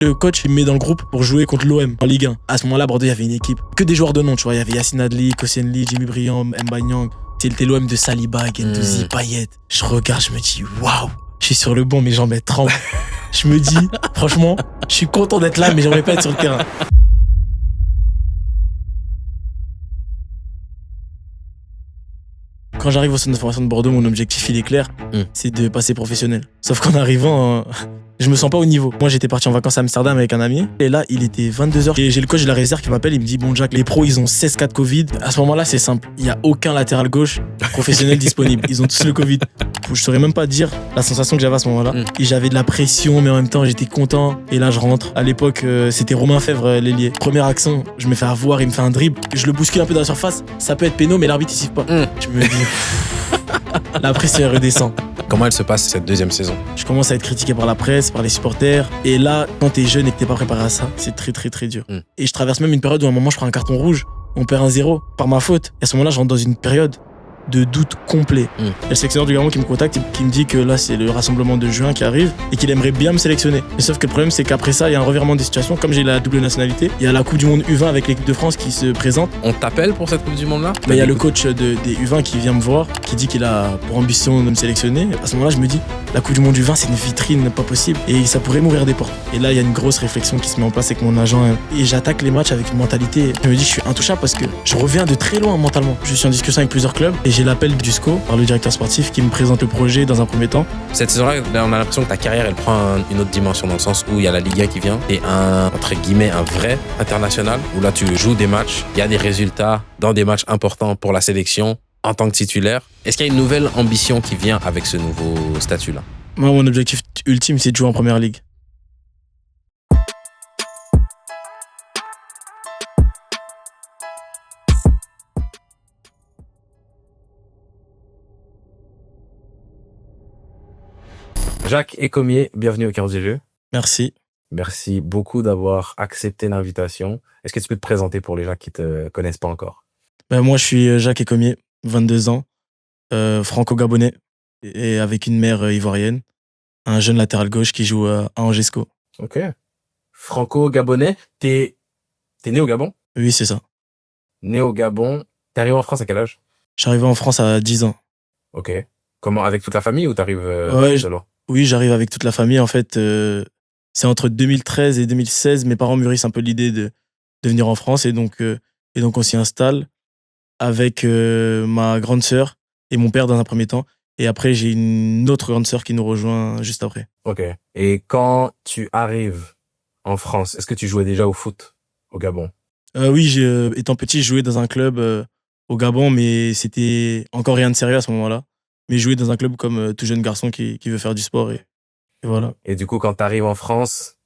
Le coach, il me met dans le groupe pour jouer contre l'OM en Ligue 1. À ce moment-là, Bordeaux, il y avait une équipe. Que des joueurs de nom, tu vois. Il y avait Yacine Adli, Koscielny Lee, Jimmy Briand, Mba Niang. C'était l'OM de Saliba, Guendouzi, Payet. Je regarde, je me dis, waouh, je suis sur le banc, mes jambes tremblent. Je me dis, franchement, je suis content d'être là, mais j'aimerais pas être sur le terrain. Quand j'arrive au centre de formation de Bordeaux, mon objectif, il est clair, c'est de passer professionnel. Sauf qu'en arrivant, je me sens pas au niveau. Moi, j'étais parti en vacances à Amsterdam avec un ami. Et là, il était 22h. Et j'ai le coach de la réserve qui m'appelle. Il me dit, bon, Jack, les pros, ils ont 16 cas de Covid. À ce moment-là, c'est simple. Il y a aucun latéral gauche professionnel disponible. Ils ont tous le Covid. Je saurais même pas dire la sensation que j'avais à ce moment-là. Et j'avais de la pression, mais en même temps, j'étais content. Et là, je rentre. À l'époque, c'était Romain Fèvre, l'ailier. Premier accent, je me fais avoir, il me fait un dribble. Je le bouscule un peu dans la surface. Ça peut être péno, mais l'arbitre, il siffle pas. Je me dis, la pression, elle redescend. Comment elle se passe cette deuxième saison? Je commence à être critiqué par la presse, par les supporters. Et là, quand t'es jeune et que t'es pas préparé à ça, c'est très très très dur. Et je traverse même une période où à un moment je prends un carton rouge, on perd 1-0 par ma faute. Et à ce moment-là, je rentre dans une période de doute complet. Il y a le sélectionneur du Gabon qui me contacte et qui me dit que là c'est le rassemblement de juin qui arrive et qu'il aimerait bien me sélectionner. Mais sauf que le problème c'est qu'après ça il y a un revirement des situations. Comme j'ai la double nationalité, il y a la Coupe du Monde U20 avec l'équipe de France qui se présente. On t'appelle pour cette Coupe du Monde là? Mais il y a le coach des U20 qui vient me voir, qui dit qu'il a pour ambition de me sélectionner. À ce moment-là je me dis, la Coupe du Monde U20 c'est une vitrine pas possible et ça pourrait m'ouvrir des portes. Et là il y a une grosse réflexion qui se met en place avec mon agent et j'attaque les matchs avec une mentalité. Je me dis je suis intouchable parce que je reviens de très loin mentalement. Je suis en discussion avec plusieurs clubs et j'ai l'appel du SCO par le directeur sportif qui me présente le projet dans un premier temps. Cette saison-là, on a l'impression que ta carrière, elle prend une autre dimension dans le sens où il y a la Liga qui vient et entre guillemets, un vrai international où là, tu joues des matchs, il y a des résultats dans des matchs importants pour la sélection en tant que titulaire. Est-ce qu'il y a une nouvelle ambition qui vient avec ce nouveau statut-là? Moi, mon objectif ultime, c'est de jouer en Première Ligue. Jacques Ecomier, bienvenue au Cœur du Jeu. Merci. Merci beaucoup d'avoir accepté l'invitation. Est-ce que tu peux te présenter pour les gens qui te connaissent pas encore? Moi, je suis Jacques Ecomier, 22 ans, franco-gabonais et avec une mère ivoirienne, un jeune latéral gauche qui joue à Angesco. Ok. Franco-gabonais, t'es né au Gabon? Oui, c'est ça. Né au Gabon. T'es arrivé en France à quel âge? Je suis arrivé en France à 10 ans. Ok. Comment, avec toute la famille ou t'arrives solo? Oui, j'arrive avec toute la famille. En fait, c'est entre 2013 et 2016, mes parents mûrissent un peu l'idée de venir en France et donc on s'y installe avec ma grande sœur et mon père dans un premier temps. Et après, j'ai une autre grande sœur qui nous rejoint juste après. Ok. Et quand tu arrives en France, est-ce que tu jouais déjà au foot au Gabon? Oui, étant petit, je jouais dans un club au Gabon, mais c'était encore rien de sérieux à ce moment-là. Mais jouer dans un club comme tout jeune garçon qui veut faire du sport et voilà. Et du coup, quand tu arrives en France,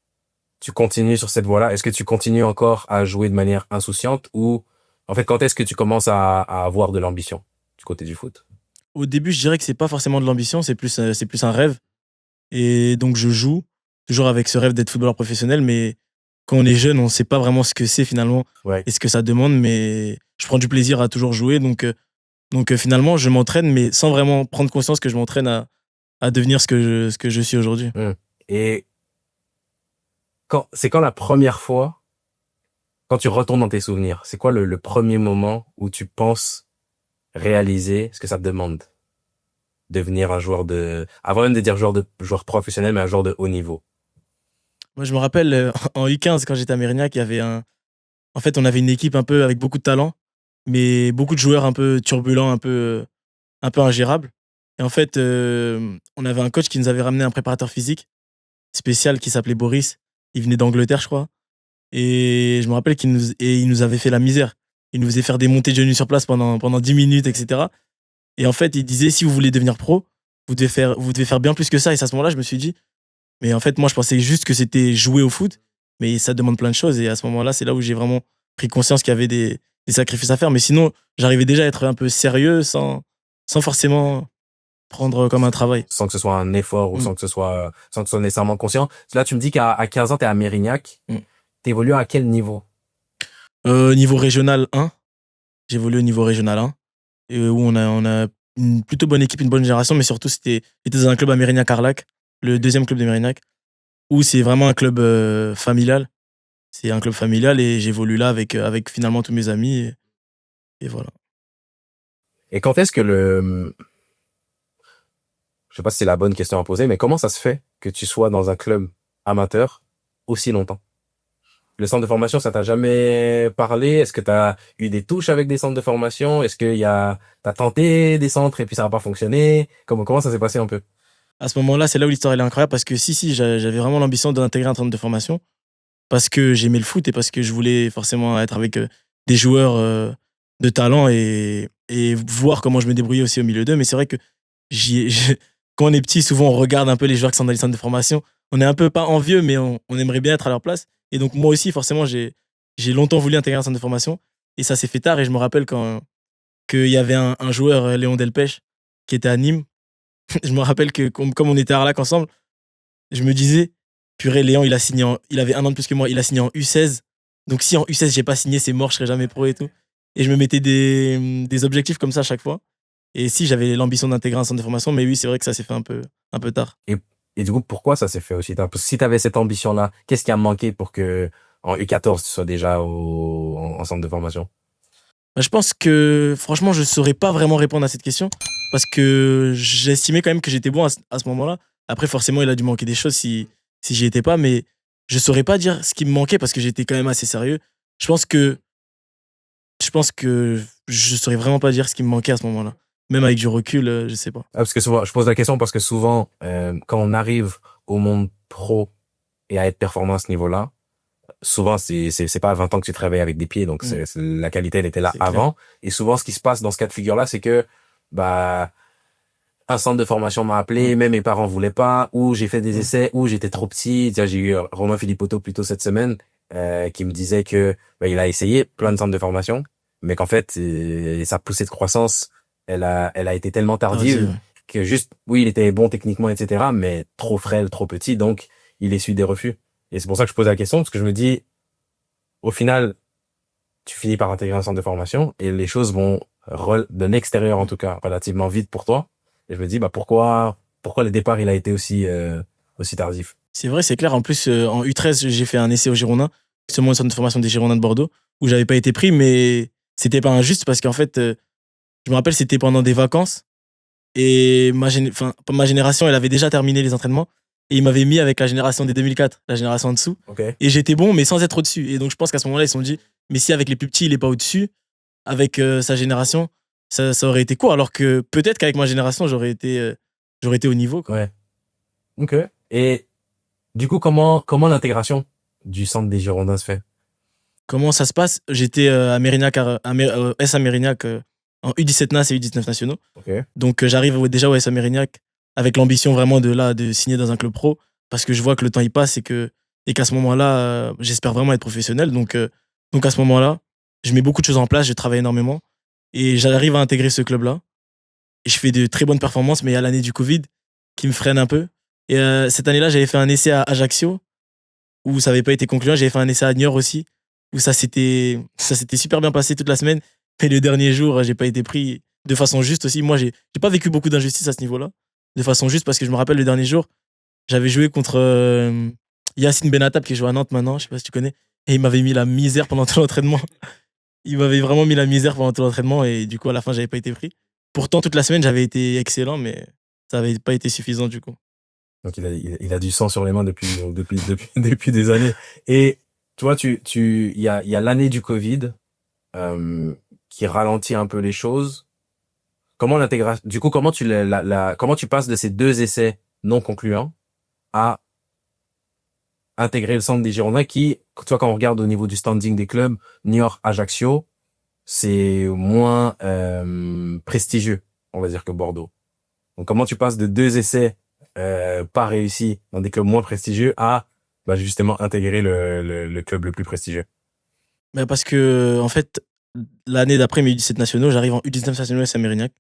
tu continues sur cette voie-là. Est-ce que tu continues encore à jouer de manière insouciante ou, en fait, quand est-ce que tu commences à avoir de l'ambition du côté du foot? Au début, je dirais que c'est pas forcément de l'ambition, c'est plus un rêve. Et donc, je joue toujours avec ce rêve d'être footballeur professionnel, mais quand on est jeune, on sait pas vraiment ce que c'est finalement et ce que ça demande, mais je prends du plaisir à toujours jouer. Donc finalement, je m'entraîne, mais sans vraiment prendre conscience que je m'entraîne à devenir ce que je suis aujourd'hui. Et c'est quand la première fois, quand tu retournes dans tes souvenirs, c'est quoi le premier moment où tu penses réaliser ce que ça te demande? Devenir un joueur avant même de dire joueur professionnel, mais un joueur de haut niveau. Moi, je me rappelle, en U15, quand j'étais à Mérignac, il y avait en fait, on avait une équipe un peu avec beaucoup de talent, mais beaucoup de joueurs un peu turbulents, un peu ingérables. Et en fait, on avait un coach qui nous avait ramené un préparateur physique spécial qui s'appelait Boris. Il venait d'Angleterre, je crois. Et je me rappelle qu'il nous avait fait la misère. Il nous faisait faire des montées de genoux sur place pendant 10 minutes, etc. Et en fait, il disait, si vous voulez devenir pro, vous devez faire bien plus que ça. Et à ce moment-là, je me suis dit, mais en fait, moi, je pensais juste que c'était jouer au foot, mais ça demande plein de choses. Et à ce moment-là, c'est là où j'ai vraiment pris conscience qu'il y avait des sacrifices à faire. Mais sinon, j'arrivais déjà à être un peu sérieux sans forcément prendre comme un travail. Sans que ce soit un effort ou sans que ce soit nécessairement conscient. Là, tu me dis qu'à 15 ans, t'es à Mérignac. T'évolues à quel niveau? Niveau régional 1. J'évolue au niveau régional 1. Et où on a une plutôt bonne équipe, une bonne génération, mais surtout, j'étais dans un club à Mérignac-Arlac, le deuxième club de Mérignac. où c'est vraiment un club familial. C'est un club familial et j'évolue là avec finalement tous mes amis. Et voilà. Et quand est-ce que je sais pas si c'est la bonne question à poser, mais comment ça se fait que tu sois dans un club amateur aussi longtemps? Le centre de formation, ça t'a jamais parlé? Est-ce que t'as eu des touches avec des centres de formation? Est-ce t'as tenté des centres et puis ça n'a pas fonctionné? Comment ça s'est passé un peu? À ce moment-là, c'est là où l'histoire elle est incroyable parce que si, j'avais vraiment l'ambition d'intégrer un centre de formation parce que j'aimais le foot et parce que je voulais forcément être avec des joueurs de talent et voir comment je me débrouillais aussi au milieu d'eux. Mais c'est vrai que quand on est petit, souvent on regarde un peu les joueurs qui sont dans les centres de formation. On est un peu pas envieux, mais on aimerait bien être à leur place. Et donc moi aussi, forcément, j'ai longtemps voulu intégrer un centre de formation et ça s'est fait tard. Et je me rappelle quand qu'il y avait un joueur, Léon Delpech, qui était à Nîmes. Je me rappelle que comme on était à Arlac ensemble, je me disais, purée, Léon, il avait un an de plus que moi, il a signé en U16. Donc si en U16, j'ai pas signé, c'est mort, je serais jamais pro et tout. Et je me mettais des objectifs comme ça à chaque fois. Et si, j'avais l'ambition d'intégrer un centre de formation, mais oui, c'est vrai que ça s'est fait un peu tard. Et du coup, pourquoi ça s'est fait aussi tard? Parce que si t'avais cette ambition-là, qu'est-ce qui a manqué pour que en U14 tu sois déjà en centre de formation? Bah, je pense que, franchement, je saurais pas vraiment répondre à cette question parce que j'estimais quand même que j'étais bon à ce moment-là. Après, forcément, il a dû manquer des choses si j'y étais pas, mais je saurais pas dire ce qui me manquait parce que j'étais quand même assez sérieux. Je pense que, je pense que je saurais vraiment pas dire ce qui me manquait à ce moment-là. Même avec du recul, je sais pas. Ah, parce que souvent, je pose la question parce que souvent, quand on arrive au monde pro et à être performant à ce niveau-là, souvent c'est pas à 20 ans que tu travailles avec des pieds, donc Mm. la qualité elle était là C'est clair. avant. Et souvent, ce qui se passe dans ce cas de figure-là, c'est que bah un centre de formation m'a appelé, Mm. mais mes parents voulaient pas, ou j'ai fait des essais, ou j'étais trop petit. Tiens, j'ai eu Romain Philippotto plus tôt cette semaine, qui me disait que bah, il a essayé plein de centres de formation, mais qu'en fait sa poussée de croissance, elle a été tellement Tardive, tardive ouais. que juste, oui, il était bon techniquement, etc., mais trop frêle, trop petit, donc il essuie des refus. Et c'est pour ça que je pose la question, parce que je me dis, au final, tu finis par intégrer un centre de formation et les choses vont d'un extérieur en tout cas relativement vite pour toi. Et je me dis bah pourquoi le départ il a été aussi tardif. C'est vrai, c'est clair. En plus, en U13, j'ai fait un essai au Girondins, justement au centre de formation des Girondins de Bordeaux, où j'avais pas été pris, mais c'était pas injuste parce qu'en fait, je me rappelle, c'était pendant des vacances et ma génération, elle avait déjà terminé les entraînements et ils m'avaient mis avec la génération des 2004, la génération en dessous. Ok. Et j'étais bon, mais sans être au-dessus. Et donc, je pense qu'à ce moment-là, ils se sont dit, mais si avec les plus petits, il est pas au-dessus, avec sa génération, ça aurait été quoi? Alors que peut-être qu'avec ma génération, j'aurais été au niveau, quoi. Ouais. Ok. Et du coup comment l'intégration du centre des Girondins se fait? Comment ça se passe? J'étais à Mérignac, S à Mérignac, en U17 NAS et U19 nationaux. Ok. Donc j'arrive déjà au S à Mérignac avec l'ambition vraiment de signer dans un club pro parce que je vois que le temps il passe et qu'à ce moment-là, j'espère vraiment être professionnel. Donc à ce moment-là, je mets beaucoup de choses en place, je travaille énormément et j'arrive à intégrer ce club-là. Et je fais de très bonnes performances, mais il y a l'année du Covid qui me freine un peu. Et cette année-là, j'avais fait un essai à Ajaccio où ça n'avait pas été concluant. J'avais fait un essai à Niort aussi, où ça s'était super bien passé toute la semaine. Mais le dernier jour, j'ai pas été pris de façon juste aussi. Moi, j'ai pas vécu beaucoup d'injustice à ce niveau-là. De façon juste, parce que je me rappelle le dernier jour, j'avais joué contre Yacine Benatab, qui joue à Nantes maintenant, je sais pas si tu connais. Et il m'avait mis la misère pendant tout l'entraînement. Il m'avait vraiment mis la misère pendant tout l'entraînement. Et du coup, à la fin, j'avais pas été pris. Pourtant, toute la semaine, j'avais été excellent, mais ça avait pas été suffisant du coup. Donc il a du sang sur les mains depuis des années. Et tu vois il y a l'année du Covid qui ralentit un peu les choses. Comment l'intégration, du coup, comment tu passes de ces deux essais non concluants à intégrer le centre des Girondins qui, tu vois, quand on regarde au niveau du standing des clubs, Niort, Ajaccio, c'est moins prestigieux, on va dire, que Bordeaux. Donc, comment tu passes de deux essais pas réussis dans des clubs moins prestigieux à bah, justement intégrer le club le plus prestigieux? Mais parce que, en fait, l'année d'après mes U17 nationaux, j'arrive en U19 nationaux à Mérignac.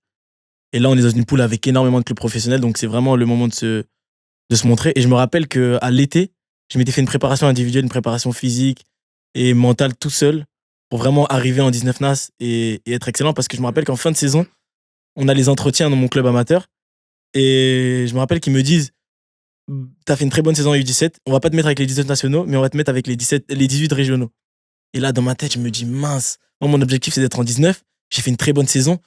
Et là, on est dans une poule avec énormément de clubs professionnels, donc c'est vraiment le moment de se montrer. Et je me rappelle qu'à l'été, je m'étais fait une préparation individuelle, une préparation physique et mentale tout seul pour vraiment arriver en 19 NAS et être excellent parce que je me rappelle qu'en fin de saison, on a les entretiens dans mon club amateur et je me rappelle qu'ils me disent t'as fait une très bonne saison à U17, on va pas te mettre avec les 19 nationaux, mais on va te mettre avec les 18 régionaux. Et là, dans ma tête, je me dis, mince, moi, mon objectif, c'est d'être en 19. J'ai fait une très bonne saison.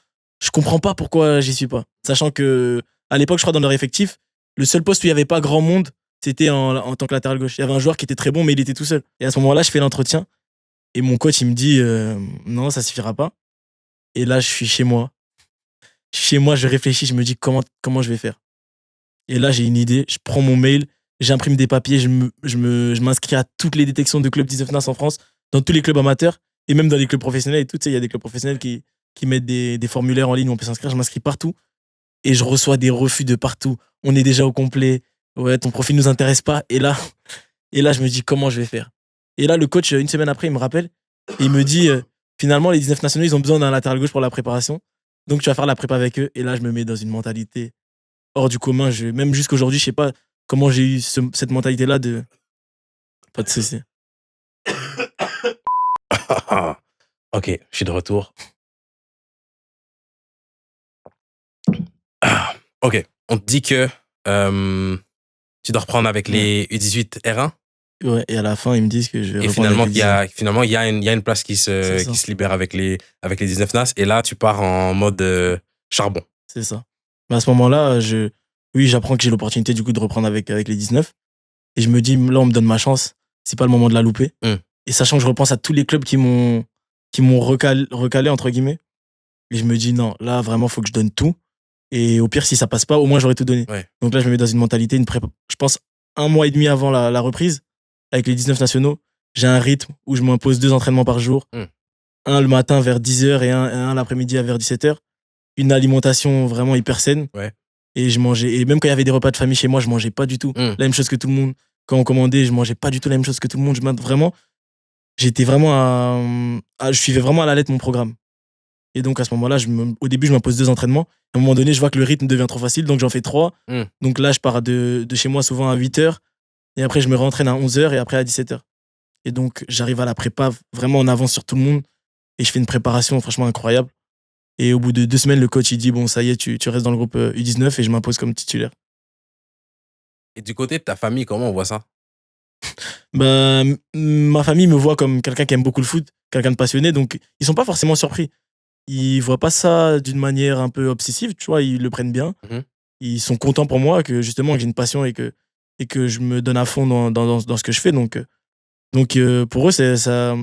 Je comprends pas pourquoi j'y suis pas. Sachant que, à l'époque, je crois, dans leur effectif, le seul poste où il y avait pas grand monde, c'était en tant que latéral gauche. Il y avait un joueur qui était très bon, mais il était tout seul. Et à ce moment-là, je fais l'entretien. Et mon coach, il me dit, non, ça suffira pas. Et là, je suis chez moi. Chez moi, je réfléchis, je me dis, comment je vais faire. Et là, j'ai une idée. Je prends mon mail, j'imprime des papiers, je m'inscris à toutes les détections de clubs 19 NAS en France, dans tous les clubs amateurs, et même dans les clubs professionnels et tout. Tu sais, il y a des clubs professionnels qui mettent des formulaires en ligne où on peut s'inscrire. Je m'inscris partout et je reçois des refus de partout. On est déjà au complet. Ouais, ton profil nous intéresse pas. Et là, je me dis comment je vais faire. Et là, le coach, une semaine après, il me rappelle et il me dit finalement, les 19 nationaux, ils ont besoin d'un latéral gauche pour la préparation. Donc, tu vas faire la prépa avec eux. Et là, je me mets dans une mentalité hors du commun. Même jusqu'aujourd'hui, je sais pas comment j'ai eu cette mentalité-là de pas de cesser. Ok, je suis de retour. Ok, on te dit que tu dois reprendre avec les U18 R1. Ouais, et à la fin, ils me disent que je vais Et reprendre avec les finalement, il y a une place qui se libère avec les 19 NAS. Et là, tu pars en mode charbon. C'est ça. Mais à ce moment-là, oui, j'apprends que j'ai l'opportunité du coup de reprendre avec les 19. Et je me dis, là, on me donne ma chance. C'est pas le moment de la louper. Et sachant que je repense à tous les clubs qui m'ont recalé, entre guillemets. Et je me dis, non, là, vraiment, faut que je donne tout. Et au pire, si ça passe pas, au moins, j'aurais tout donné. Ouais. Donc là, je me mets dans une mentalité, une prépa. Je pense 1 mois et demi avant la reprise, avec les 19 nationaux, j'ai un rythme où je m'impose 2 entraînements par jour. Un le matin vers 10h et un l'après-midi vers 17h. Une alimentation vraiment hyper saine. Ouais. Et je mangeais. Et même quand il y avait des repas de famille chez moi, je mangeais pas du tout la même chose que tout le monde. Quand on commandait, je mangeais pas du tout la même chose que tout le monde. J'étais vraiment je suivais vraiment à la lettre mon programme. Et donc à ce moment-là, au début, je m'impose 2 entraînements. À un moment donné, je vois que le rythme devient trop facile, donc j'en fais 3. Donc là, je pars de chez moi souvent à 8h. Et après, je me rentraîne à 11h et après à 17h. Et donc, j'arrive à la prépa vraiment en avance sur tout le monde. Et je fais une préparation franchement incroyable. Et au bout de 2 semaines, le coach, il dit, bon, ça y est, tu restes dans le groupe U19 et je m'impose comme titulaire. Et du côté de ta famille, comment on voit ça? Ma famille me voit comme quelqu'un qui aime beaucoup le foot, quelqu'un de passionné, donc ils sont pas forcément surpris. Ils voient pas ça d'une manière un peu obsessive, tu vois, ils le prennent bien. Ils sont contents pour moi que justement que j'ai une passion et que je me donne à fond dans ce que je fais. Donc pour eux, ça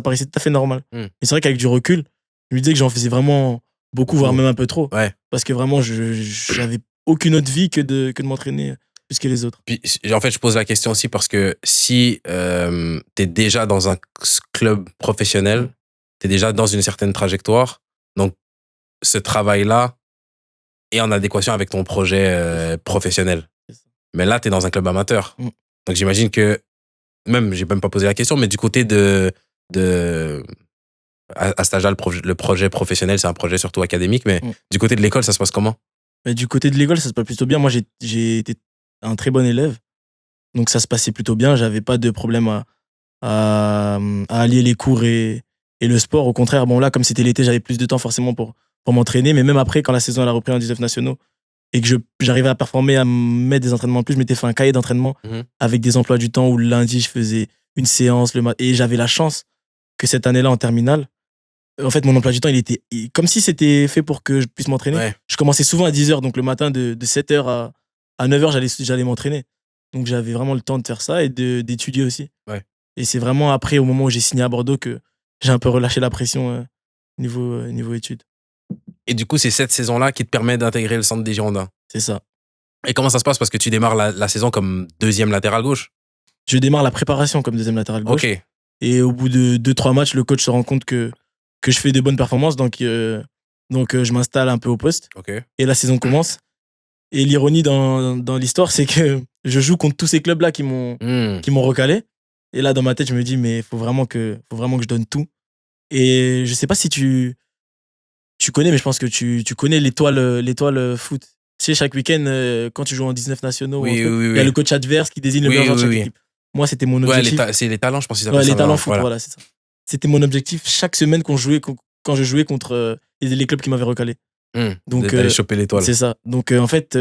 paraissait tout à fait normal. Et c'est vrai qu'avec du recul, je me disais que j'en faisais vraiment beaucoup, voire même un peu trop. Ouais. Parce que vraiment, j'avais aucune autre vie que de m'entraîner plus que les autres. Puis, en fait, je pose la question aussi parce que si t'es déjà dans un club professionnel, t'es déjà dans une certaine trajectoire, donc ce travail-là est en adéquation avec ton projet professionnel. Mais là, t'es dans un club amateur. Donc j'imagine que, même, j'ai même pas posé la question, mais du côté à cet âge-là, le projet professionnel, c'est un projet surtout académique, mais du côté de l'école, ça se passe comment? Mais du côté de l'école, ça se passe plutôt bien. Moi, j'ai été un très bon élève. Donc ça se passait plutôt bien. J'avais pas de problème à allier les cours et le sport. Au contraire, bon là, comme c'était l'été, j'avais plus de temps forcément pour m'entraîner. Mais même après, quand la saison elle a repris en 19 nationaux et que j'arrivais à performer, à mettre des entraînements en plus, je m'étais fait un cahier d'entraînement avec des emplois du temps où le lundi, je faisais une séance le matin. Et j'avais la chance que cette année-là, en terminale, en fait, mon emploi du temps, il était comme si c'était fait pour que je puisse m'entraîner. Ouais. Je commençais souvent à 10h, donc le matin de 7h à 9h, j'allais m'entraîner. Donc j'avais vraiment le temps de faire ça et d'étudier aussi. Ouais. Et c'est vraiment après, au moment où j'ai signé à Bordeaux, que j'ai un peu relâché la pression niveau études. Et du coup, c'est cette saison-là qui te permet d'intégrer le centre des Girondins. C'est ça. Et comment ça se passe? Parce que tu démarres la saison comme 2e latéral gauche. Je démarre la préparation comme 2e latéral gauche. Ok. Et au bout de 2-3 matchs, le coach se rend compte que je fais de bonnes performances. Donc je m'installe un peu au poste. Okay. Et la saison commence. Et l'ironie dans l'histoire, c'est que je joue contre tous ces clubs-là qui m'ont recalé. Et là, dans ma tête, je me dis, mais faut vraiment que je donne tout. Et je sais pas si tu connais, mais je pense que tu connais l'étoile foot. Tu sais, chaque week-end, quand tu joues en 19 nationaux, il y a le coach adverse qui désigne le meilleur joueur de chaque équipe. Moi, c'était mon objectif. Ouais, c'est les talents, je pense qu'ils appellent ça. Les talents foot, voilà, c'est ça. C'était mon objectif chaque semaine quand je jouais contre les clubs qui m'avaient recalé. Donc, D'aller choper l'étoile. c'est ça. Donc, en fait,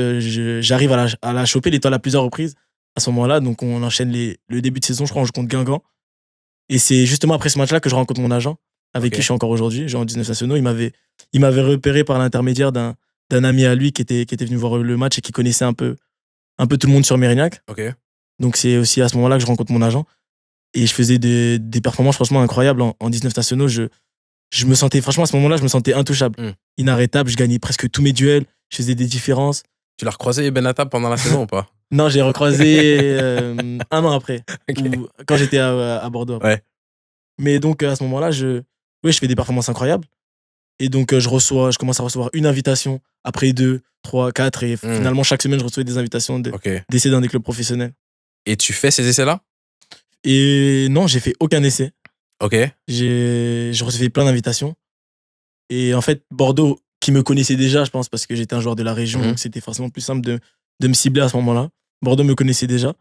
j'arrive à la choper, l'étoile à plusieurs reprises à ce moment-là. Donc, on enchaîne le début de saison, je crois, on joue contre Guingamp. Et c'est justement après ce match-là que je rencontre mon agent, avec qui je suis encore aujourd'hui, genre en 19 nationaux. Il m'avait repéré par l'intermédiaire d'un ami à lui qui était venu voir le match et qui connaissait un peu tout le monde sur Mérignac. Ok. Donc, c'est aussi à ce moment-là que je rencontre mon agent. Et je faisais des performances franchement incroyables en 19 nationaux. Je me sentais, franchement, à ce moment-là, je me sentais intouchable, inarrêtable. Je gagnais presque tous mes duels. Je faisais des différences. Tu l'as recroisé Benatab pendant la saison ou pas? Non, j'ai recroisé un an après, Ok. quand j'étais à Bordeaux. Ouais. Mais donc, à ce moment-là, je fais des performances incroyables. Et donc, je commence à recevoir une invitation, après 2, 3, 4. Et finalement, chaque semaine, je recevais des invitations Ok. d'essais dans des clubs professionnels. Et tu fais ces essais-là? Et non, j'ai fait aucun essai. Ok. Je recevais plein d'invitations. Et en fait, Bordeaux, qui me connaissait déjà, je pense, parce que j'étais un joueur de la région, donc c'était forcément plus simple de me cibler à ce moment-là. Bordeaux me connaissait déjà.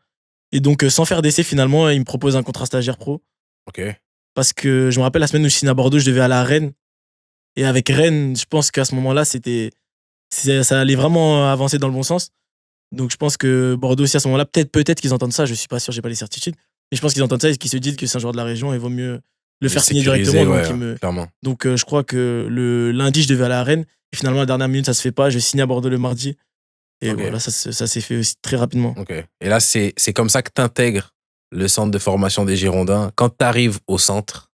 Et donc, sans faire d'essai, finalement, il me propose un contrat stagiaire pro. Ok. Parce que je me rappelle la semaine où je signe à Bordeaux, je devais aller à Rennes. Et avec Rennes, je pense qu'à ce moment-là, ça allait vraiment avancer dans le bon sens. Donc, je pense que Bordeaux aussi, à ce moment-là, peut-être qu'ils entendent ça. Je suis pas sûr, j'ai pas les certitudes. Mais je pense qu'ils entendent ça et qu'ils se disent que c'est un joueur de la région et vaut mieux le faire signer directement. Clairement. Donc, je crois que le lundi, je devais aller à Rennes. Et finalement, la dernière minute, ça se fait pas. Je signe à Bordeaux le mardi. Et voilà, ça s'est fait aussi très rapidement. Ok. Et là, c'est comme ça que tu intègres le centre de formation des Girondins. Quand tu arrives au centre,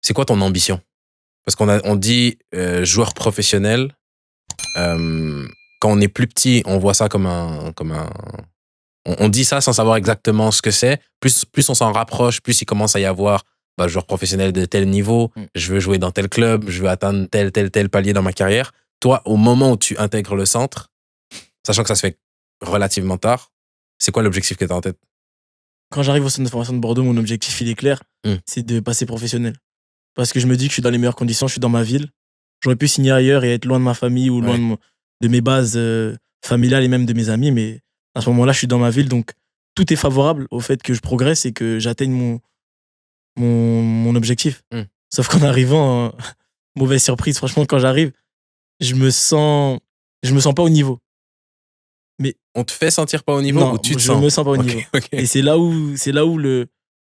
c'est quoi ton ambition? Parce on dit joueur professionnel. Quand on est plus petit, on voit ça comme un. On dit ça sans savoir exactement ce que c'est. Plus on s'en rapproche, plus il commence à y avoir joueur professionnel de tel niveau, je veux jouer dans tel club, je veux atteindre tel palier dans ma carrière. Toi, au moment où tu intègres le centre, sachant que ça se fait relativement tard, c'est quoi l'objectif que tu as en tête? Quand j'arrive au centre de formation de Bordeaux, mon objectif, il est clair. C'est de passer professionnel. Parce que je me dis que je suis dans les meilleures conditions, je suis dans ma ville. J'aurais pu signer ailleurs et être loin de ma famille ou loin de mes bases familiales et même de mes amis. Mais à ce moment-là, je suis dans ma ville. Donc, tout est favorable au fait que je progresse et que j'atteigne mon objectif. Sauf qu'en arrivant, mauvaise surprise, franchement, quand j'arrive, je me sens pas au niveau. Mais on te fait sentir pas au niveau non, ou tu te je sens? me sens pas au niveau. Okay. Et c'est là où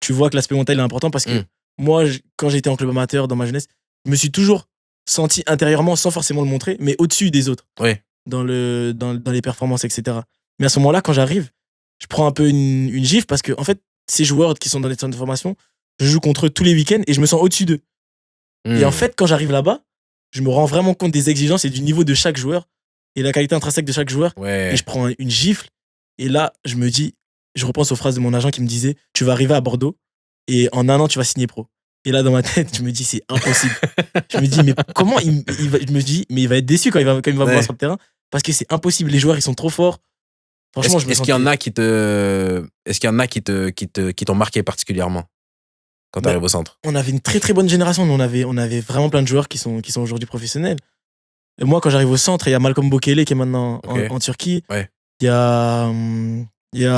tu vois que l'aspect mental est important parce que moi, quand j'étais en club amateur dans ma jeunesse, je me suis toujours senti intérieurement, sans forcément le montrer, mais au-dessus des autres. Dans les performances, etc. Mais à ce moment-là, quand j'arrive, je prends un peu une gifle parce que, en fait, ces joueurs qui sont dans les centres de formation, je joue contre eux tous les week-ends et je me sens au-dessus d'eux. Et en fait, quand j'arrive là-bas, je me rends vraiment compte des exigences et du niveau de chaque joueur et la qualité intrinsèque de chaque joueur. Et je prends une gifle. Et là, je repense aux phrases de mon agent qui me disait, tu vas arriver à Bordeaux et en un an, tu vas signer pro. Et là, dans ma tête, je me dis, c'est impossible. Je me dis, mais comment il va être déçu quand il va me voir sur le terrain parce que c'est impossible. Les joueurs, ils sont trop forts. Franchement, est-ce qu'il y en a qui t'ont marqué particulièrement quand tu arrives au centre? On avait une très très bonne génération. On avait vraiment plein de joueurs qui sont aujourd'hui professionnels. Et moi, quand j'arrive au centre, il y a Malcolm Bokele qui est maintenant en Turquie. Il y a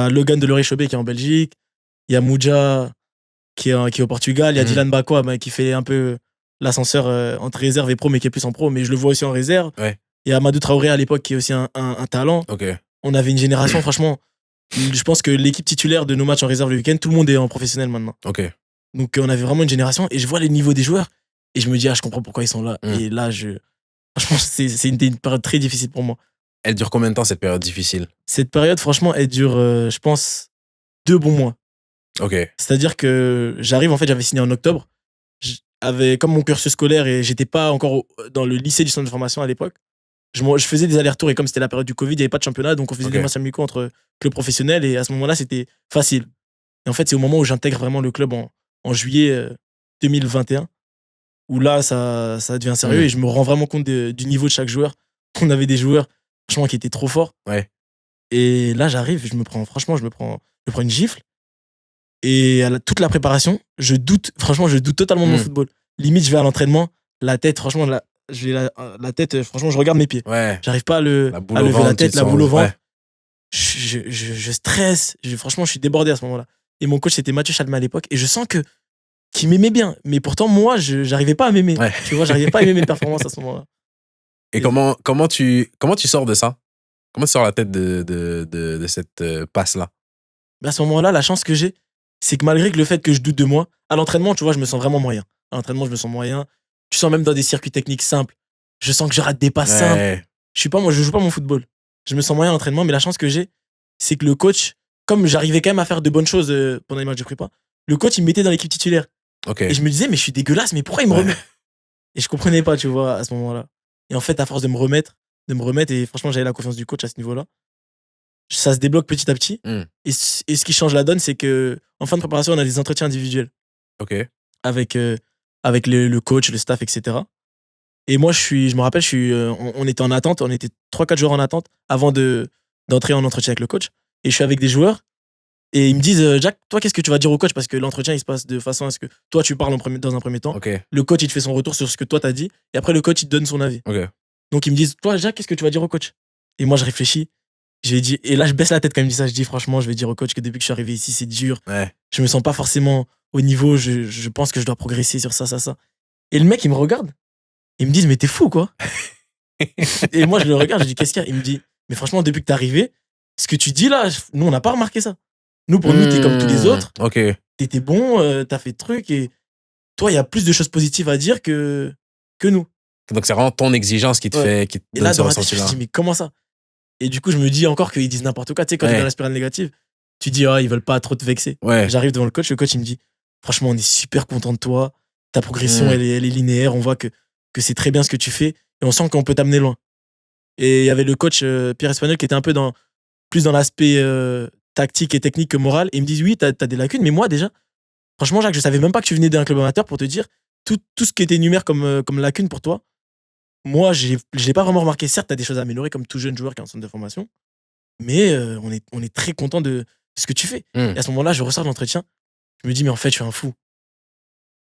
Logan de Chobé qui est en Belgique. Il y a Mouja qui est au Portugal. Il y a Dylan Bakwa qui fait un peu l'ascenseur entre réserve et pro, mais qui est plus en pro. Mais je le vois aussi en réserve. Il y a Amadou Traoré à l'époque qui est aussi un talent. On avait une génération, franchement. Je pense que l'équipe titulaire de nos matchs en réserve le week-end, tout le monde est en professionnel maintenant. Donc on avait vraiment une génération et je vois les niveaux des joueurs et je me dis, je comprends pourquoi ils sont là. Et là, franchement, c'est une période très difficile pour moi. Elle dure combien de temps, cette période difficile? Cette période, franchement, elle dure, je pense, 2 bons mois. C'est-à-dire que j'arrive, en fait, j'avais signé en octobre. J'avais comme mon cursus scolaire et j'étais pas encore dans le lycée du centre de formation à l'époque. Je faisais des allers-retours et comme c'était la période du Covid, il n'y avait pas de championnat, donc on faisait des matchs amicaux entre clubs professionnels et à ce moment-là, c'était facile. Et en fait, c'est au moment où j'intègre vraiment le club en juillet 2021 où là, ça devient sérieux et je me rends vraiment compte du niveau de chaque joueur. On avait des joueurs, franchement, qui étaient trop forts. Et là, j'arrive, je me prends une gifle. Et toute la préparation, je doute totalement de mon football. Limite, je vais à l'entraînement, la tête, franchement, franchement, je regarde mes pieds. J'arrive pas à lever la tête, la boule au ventre. Je stresse. Franchement, je suis débordé à ce moment-là. Et mon coach, c'était Mathieu Chalmé à l'époque. Et je sens qu'il m'aimait bien. Mais pourtant, moi, j'arrivais pas à m'aimer. Tu vois, j'arrivais pas à aimer mes performances à ce moment-là. Et comment tu sors de ça? Comment tu sors la tête de cette passe-là? Mais à ce moment-là, la chance que j'ai, c'est que malgré que le fait que je doute de moi, à l'entraînement, tu vois, je me sens vraiment moyen. À l'entraînement, je me sens moyen. Tu sens même dans des circuits techniques simples. Je sens que je rate des passes simples. Ouais. Je joue pas mon football. Je me sens moyen à l'entraînement, mais la chance que j'ai, c'est que le coach, comme j'arrivais quand même à faire de bonnes choses pendant les matchs de prépa, le coach, il me mettait dans l'équipe titulaire. Ok. Et je me disais, mais je suis dégueulasse, mais pourquoi il me Ouais. remet? Et je comprenais pas, tu vois, à ce moment-là. Et en fait, à force de me remettre, et franchement, j'avais la confiance du coach à ce niveau-là, ça se débloque petit à petit. Hmm. Et ce qui change la donne, c'est que en fin de préparation, on a des entretiens individuels Ok. avec, avec le coach, le staff, etc. Et moi, je me rappelle, on était en attente, on était 3-4 joueurs en attente avant d'entrer en entretien avec le coach. Et je suis avec des joueurs et ils me disent, Jack, toi, qu'est-ce que tu vas dire au coach? Parce que l'entretien, il se passe de façon à ce que toi, tu parles dans un premier temps. Ok. Le coach, il te fait son retour sur ce que toi, t'as dit. Et après, le coach, il te donne son avis. Ok. Donc, ils me disent, toi, Jack, qu'est-ce que tu vas dire au coach? Et moi, je réfléchis. J'ai dit, et là, je baisse la tête quand il me dit ça. Je dis, franchement, je vais dire au coach que depuis que je suis arrivé ici, c'est dur. Ouais. Je me sens pas forcément au niveau. Je pense que je dois progresser sur ça, ça, ça. Et le mec, il me regarde. Il me dit, mais t'es fou, quoi. Et moi, je le regarde. Je dis, qu'est-ce qu'il y a? Il me dit, mais franchement, depuis que t'es arrivé, ce que tu dis là, nous, on n'a pas remarqué ça. Nous, pour nous, t'es comme tous les autres. Ok. T'étais bon, t'as fait de trucs. Et toi, il y a plus de choses positives à dire que nous. Donc c'est vraiment ton exigence qui te fait, qui te Et donne là, ce dans ma tête, je me ressenti-là. dis, mais comment ça? Et du coup, je me dis encore qu'ils disent n'importe quoi. Tu sais, quand tu es dans la spirale négative, tu dis, ah, ils veulent pas trop te vexer. Ouais. J'arrive devant le coach, il me dit, franchement, on est super content de toi. Ta progression, elle est linéaire. On voit que c'est très bien ce que tu fais. Et on sent qu'on peut t'amener loin. Et il y avait le coach Pierre Espagnol qui était un peu plus dans l'aspect tactique et technique que moral. Et il me dit, oui, t'as des lacunes. Mais moi, déjà, franchement, Jacques, je savais même pas que tu venais d'un club amateur pour te dire tout ce qui était énumère comme lacune pour toi. Moi, je l'ai pas vraiment remarqué. Certes, tu as des choses à améliorer comme tout jeune joueur qui est en centre de formation, mais on est très content de ce que tu fais. Et à ce moment-là, je ressors de l'entretien, je me dis, mais en fait, je suis un fou.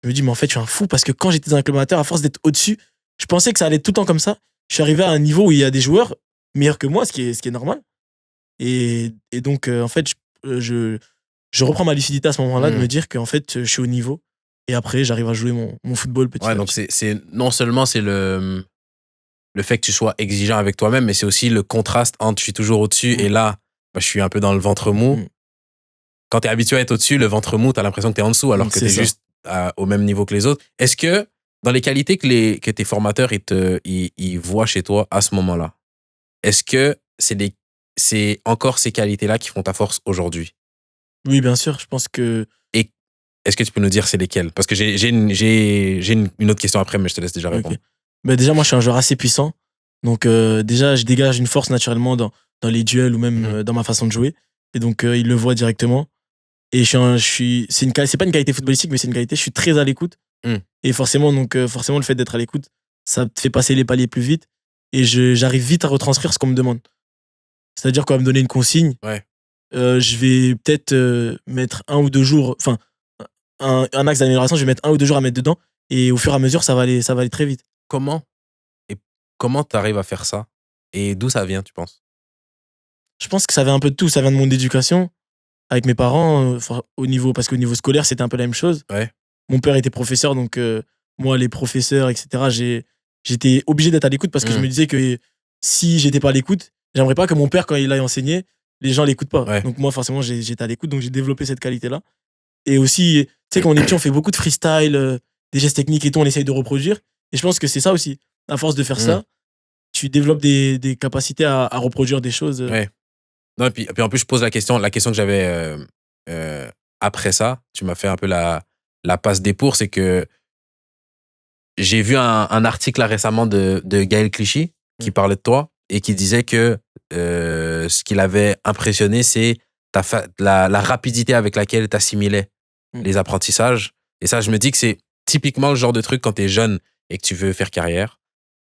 Je me dis, mais en fait, je suis un fou parce que quand j'étais dans un club amateur, à force d'être au-dessus, je pensais que ça allait être tout le temps comme ça. Je suis arrivé à un niveau où il y a des joueurs meilleurs que moi, ce qui est normal. Et donc, en fait, je reprends ma lucidité à ce moment-là de me dire qu'en fait, je suis au niveau. Et après, j'arrive à jouer mon football petit à petit. Donc c'est non seulement c'est le fait que tu sois exigeant avec toi-même, mais c'est aussi le contraste entre je suis toujours au-dessus et là, je suis un peu dans le ventre mou. Quand tu es habitué à être au-dessus, le ventre mou, tu as l'impression que tu es en dessous alors que tu es juste au même niveau que les autres. Est-ce que dans les qualités que tes formateurs ils voient chez toi à ce moment-là, est-ce que c'est encore ces qualités-là qui font ta force aujourd'hui? Oui, bien sûr. Je pense que. Et est-ce que tu peux nous dire c'est lesquelles? Parce que j'ai une autre question après, mais je te laisse déjà répondre. Okay. Bah déjà, moi, je suis un joueur assez puissant. Donc, déjà, je dégage une force naturellement dans les duels ou même dans ma façon de jouer. Et donc, il le voit directement. Et c'est pas une qualité footballistique, mais c'est une qualité. Je suis très à l'écoute. Et forcément, le fait d'être à l'écoute, ça te fait passer les paliers plus vite. Et j'arrive vite à retranscrire ce qu'on me demande. C'est-à-dire qu'on va me donner une consigne. Je vais peut-être mettre 1 ou 2 jours, enfin, un axe d'amélioration, je vais mettre 1 ou 2 jours à mettre dedans. Et au fur et à mesure, ça va aller très vite. Comment tu arrives à faire ça? Et d'où ça vient, tu penses? Je pense que ça vient un peu de tout. Ça vient de mon éducation avec mes parents, parce qu'au niveau scolaire, c'était un peu la même chose. Mon père était professeur, donc moi, les professeurs, etc., j'étais obligé d'être à l'écoute parce que je me disais que si j'étais pas à l'écoute, j'aimerais pas que mon père, quand il aille enseigner, les gens l'écoutent pas. Donc moi, forcément, j'étais à l'écoute, donc j'ai développé cette qualité-là. Et aussi, tu sais, quand on est petit, on fait beaucoup de freestyle, des gestes techniques et tout, on essaye de reproduire. Et je pense que c'est ça aussi. À force de faire ça, tu développes des capacités à reproduire des choses. Non, et puis en plus, je pose la question que j'avais après ça, tu m'as fait un peu la passe des pour, c'est que j'ai vu un article là, récemment de Gaël Clichy qui parlait de toi et qui disait que ce qui l'avait impressionné, c'est la rapidité avec laquelle tu assimilais les apprentissages. Et ça, je me dis que c'est typiquement le genre de truc quand tu es jeune et que tu veux faire carrière.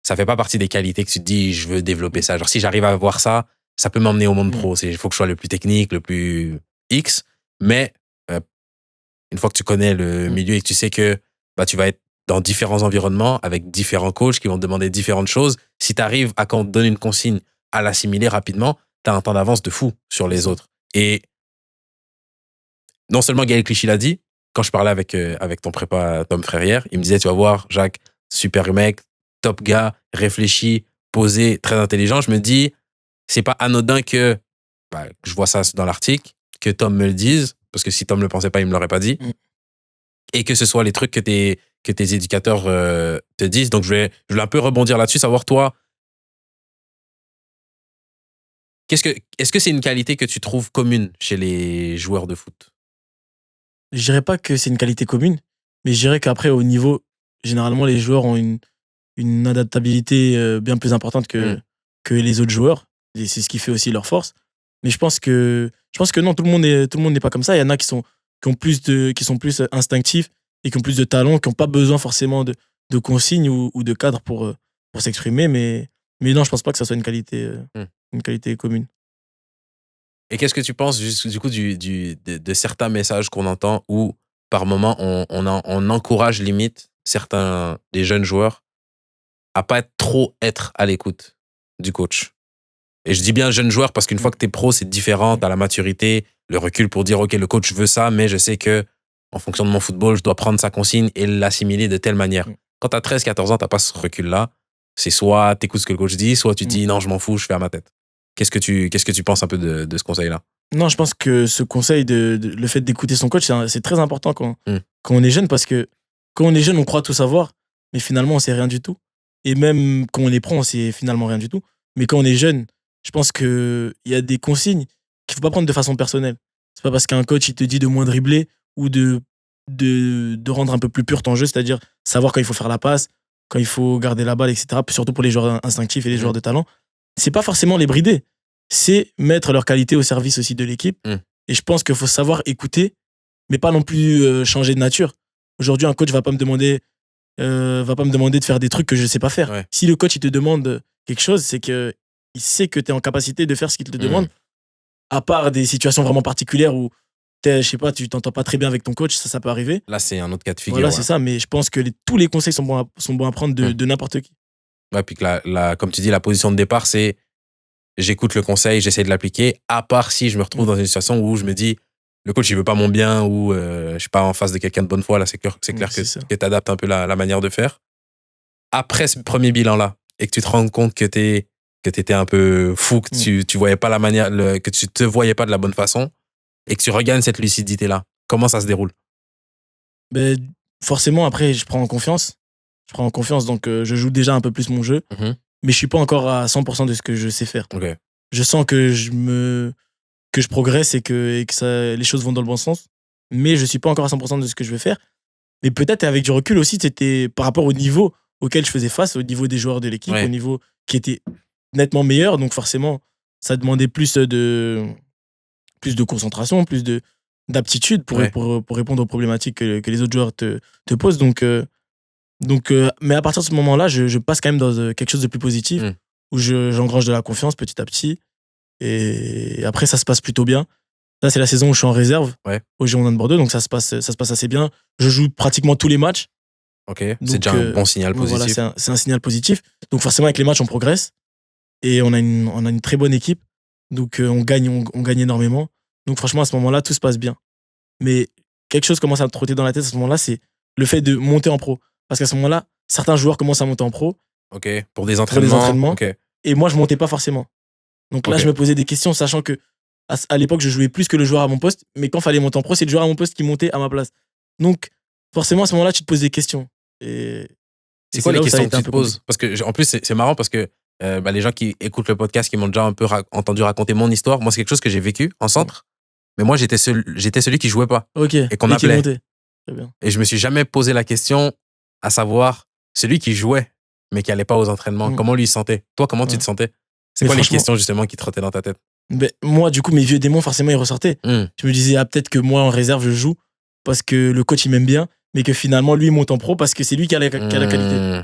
Ça fait pas partie des qualités que tu te dis, je veux développer ça. Genre, si j'arrive à avoir ça, ça peut m'emmener au monde pro. Il faut que je sois le plus technique, le plus X. Mais une fois que tu connais le milieu et que tu sais que tu vas être dans différents environnements avec différents coachs qui vont te demander différentes choses, si tu arrives à quand on te donne une consigne à l'assimiler rapidement, tu as un temps d'avance de fou sur les autres. Et non seulement Gaël Clichy l'a dit, quand je parlais avec ton prépa Tom Frère hier, il me disait, tu vas voir, Jacques, super mec, top gars, réfléchi, posé, très intelligent. Je me dis, c'est pas anodin que, je vois ça dans l'article, que Tom me le dise, parce que si Tom le pensait pas, il me l'aurait pas dit. Et que ce soit les trucs que tes éducateurs te disent. Donc, je vais un peu rebondir là-dessus, savoir toi, est-ce que c'est une qualité que tu trouves commune chez les joueurs de foot? Je dirais pas que c'est une qualité commune, mais je dirais qu'après, au niveau, généralement, les joueurs ont une adaptabilité bien plus importante que les autres joueurs. Et c'est ce qui fait aussi leur force. Mais je pense que non, tout le monde n'est pas comme ça. Il y en a qui sont plus instinctifs et qui ont plus de talent, qui n'ont pas besoin forcément de consignes ou de cadres pour s'exprimer. Mais non, je pense pas que ça soit une qualité commune. Et qu'est-ce que tu penses du coup de certains messages qu'on entend où par moment on encourage limite certains des jeunes joueurs à pas trop être à l'écoute du coach? Et je dis bien jeunes joueurs parce qu'une fois que t'es pro, c'est différent, t'as la maturité, le recul pour dire ok, le coach veut ça, mais je sais que en fonction de mon football, je dois prendre sa consigne et l'assimiler de telle manière. Quand t'as 13-14 ans, t'as pas ce recul-là. C'est soit t'écoutes ce que le coach dit, soit tu dis non, je m'en fous, je fais à ma tête. Qu'est-ce que tu penses un peu de ce conseil-là? Non, je pense que ce conseil, le fait d'écouter son coach, c'est très important quand on est jeune, parce que quand on est jeune, on croit tout savoir, mais finalement, on sait rien du tout. Et même quand on est pro, on sait finalement rien du tout. Mais quand on est jeune, je pense qu'il y a des consignes qu'il faut pas prendre de façon personnelle. C'est pas parce qu'un coach il te dit de moins dribbler ou de rendre un peu plus pur ton jeu, c'est-à-dire savoir quand il faut faire la passe, quand il faut garder la balle, etc. Surtout pour les joueurs instinctifs et les joueurs de talent. C'est pas forcément les brider, c'est mettre leur qualité au service aussi de l'équipe. Et je pense qu'il faut savoir écouter, mais pas non plus changer de nature. Aujourd'hui, un coach va pas me demander de faire des trucs que je sais pas faire. Ouais. Si le coach il te demande quelque chose, c'est que il sait que tu es en capacité de faire ce qu'il te demande, à part des situations vraiment particulières où je sais pas, tu t'entends pas très bien avec ton coach, ça peut arriver. Là, c'est un autre cas de figure. Voilà, c'est ça, mais je pense que tous les conseils sont bons à prendre de n'importe qui. Ouais, puis que comme tu dis, la position de départ, c'est j'écoute le conseil, j'essaie de l'appliquer, à part si je me retrouve dans une situation où je me dis le coach il veut pas mon bien ou je suis pas en face de quelqu'un de bonne foi, là c'est clair que tu adaptes un peu la manière de faire. Après ce premier bilan là et que tu te rends compte que t'étais un peu fou, que tu voyais pas la manière, que tu te voyais pas de la bonne façon et que tu regagnes cette lucidité là, comment ça se déroule? Ben, forcément, après, je prends en confiance, donc je joue déjà un peu plus mon jeu, mais je suis pas encore à 100% de ce que je sais faire. Okay. Je sens que je progresse et que les choses vont dans le bon sens, mais je suis pas encore à 100% de ce que je veux faire. Mais peut-être avec du recul aussi, c'était par rapport au niveau auquel je faisais face, au niveau des joueurs de l'équipe, au niveau qui était nettement meilleur. Donc forcément, ça demandait plus de concentration, plus d'aptitude pour répondre aux problématiques que les autres joueurs te posent. Donc, mais à partir de ce moment-là, je passe quand même dans quelque chose de plus positif, où j'engrange de la confiance petit à petit. Et après, ça se passe plutôt bien. Là, c'est la saison où je suis en réserve au Girondins de Bordeaux, donc ça se passe assez bien. Je joue pratiquement tous les matchs. Ok, c'est déjà un bon signal positif. Voilà, c'est un signal positif. Donc forcément, avec les matchs, on progresse. Et on a une très bonne équipe. Donc on gagne énormément. Donc franchement, à ce moment-là, tout se passe bien. Mais quelque chose commence à me trotter dans la tête à ce moment-là, c'est le fait de monter en pro. Parce qu'à ce moment-là, certains joueurs commencent à monter en pro. Ok, pour des entraînements. Okay. Et moi, je montais pas forcément. Donc là, je me posais des questions, sachant que à l'époque, je jouais plus que le joueur à mon poste. Mais quand il fallait monter en pro, c'est le joueur à mon poste qui montait à ma place. Donc forcément, à ce moment-là, tu te poses des questions. C'est quoi les questions que tu te poses? Parce que, en plus, c'est marrant parce que les gens qui écoutent le podcast, qui m'ont déjà un peu entendu raconter mon histoire, moi, c'est quelque chose que j'ai vécu en centre. Mais moi, j'étais celui qui jouait pas. Et qu'on appelait. Très bien. Et je me suis jamais posé la question à savoir celui qui jouait, mais qui allait pas aux entraînements. Comment lui il se sentait? Toi, comment tu te sentais? C'est quoi les questions, justement, qui trottaient dans ta tête? Moi, du coup, mes vieux démons, forcément, ils ressortaient. Je me disais, peut-être que moi, en réserve, je joue parce que le coach, il m'aime bien, mais que finalement, lui, il monte en pro parce que c'est lui qui a la qualité.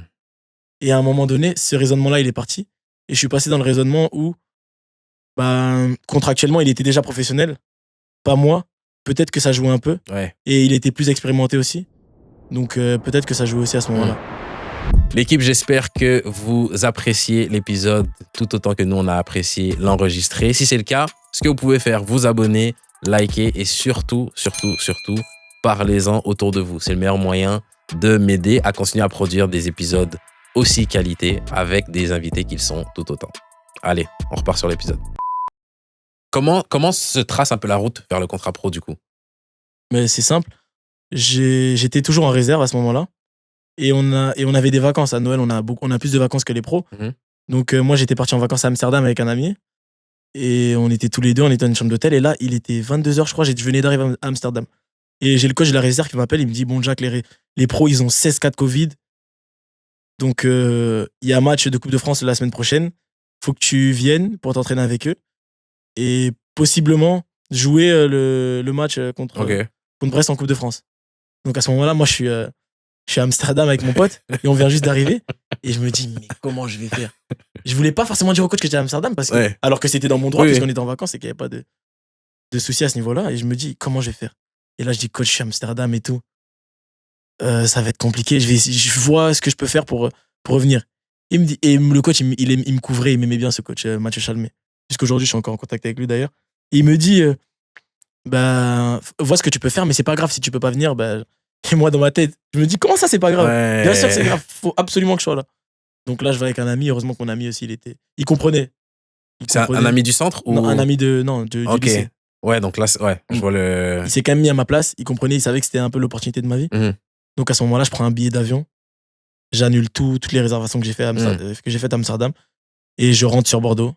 Et à un moment donné, ce raisonnement-là, il est parti. Et je suis passé dans le raisonnement où, contractuellement, il était déjà professionnel. Pas moi. Peut-être que ça jouait un peu. Et il était plus expérimenté aussi. Donc, peut-être que ça jouait aussi à ce moment-là. L'équipe, j'espère que vous appréciez l'épisode tout autant que nous, on a apprécié l'enregistrer. Si c'est le cas, ce que vous pouvez faire, vous abonner, liker et surtout, parlez-en autour de vous. C'est le meilleur moyen de m'aider à continuer à produire des épisodes aussi qualité avec des invités qui le sont tout autant. Allez, on repart sur l'épisode. Comment se trace un peu la route vers le contrat pro du coup? Mais c'est simple. J'étais toujours en réserve à ce moment-là. Et on avait des vacances. À Noël, on a plus de vacances que les pros. Mhm. Donc, moi, j'étais parti en vacances à Amsterdam avec un ami. Et on était tous les deux, on était dans une chambre d'hôtel. Et là, il était 22h, je crois. Je venais d'arriver à Amsterdam. Et j'ai le coach de la réserve qui m'appelle. Il me dit, bon, Jack, les pros, ils ont 16 cas de Covid. Donc, il y a un match de Coupe de France la semaine prochaine. Faut que tu viennes pour t'entraîner avec eux. Et possiblement jouer le match contre Brest en Coupe de France. Donc, à ce moment-là, moi, je suis à Amsterdam avec mon pote. Et on vient juste d'arriver. Et je me dis, mais comment je vais faire? Je voulais pas forcément dire au coach que j'étais à Amsterdam, alors que c'était dans mon droit, puisqu'on était en vacances et qu'il n'y avait pas de soucis à ce niveau-là. Et je me dis, comment je vais faire? Et là, je dis, coach, je suis à Amsterdam et tout. Ça va être compliqué. Je vois ce que je peux faire pour revenir. Il me dit, et le coach, il me couvrait, il m'aimait bien, ce coach, Mathieu Chalmé. Jusqu'aujourd'hui, je suis encore en contact avec lui d'ailleurs. Et il me dit, vois ce que tu peux faire, mais c'est pas grave si tu peux pas venir. Et moi, dans ma tête, je me dis, comment ça, c'est pas grave? Bien sûr, c'est grave. Faut absolument que je sois là. Donc là, je vais avec un ami. Heureusement que mon ami aussi, il comprenait. C'est un ami du centre ou... Non, un ami du lycée. Ouais, donc là, je vois le... Il s'est quand même mis à ma place. Il comprenait, il savait que c'était un peu l'opportunité de ma vie. Donc à ce moment-là, je prends un billet d'avion. J'annule toutes les réservations que j'ai faites à Amsterdam. Et je rentre sur Bordeaux.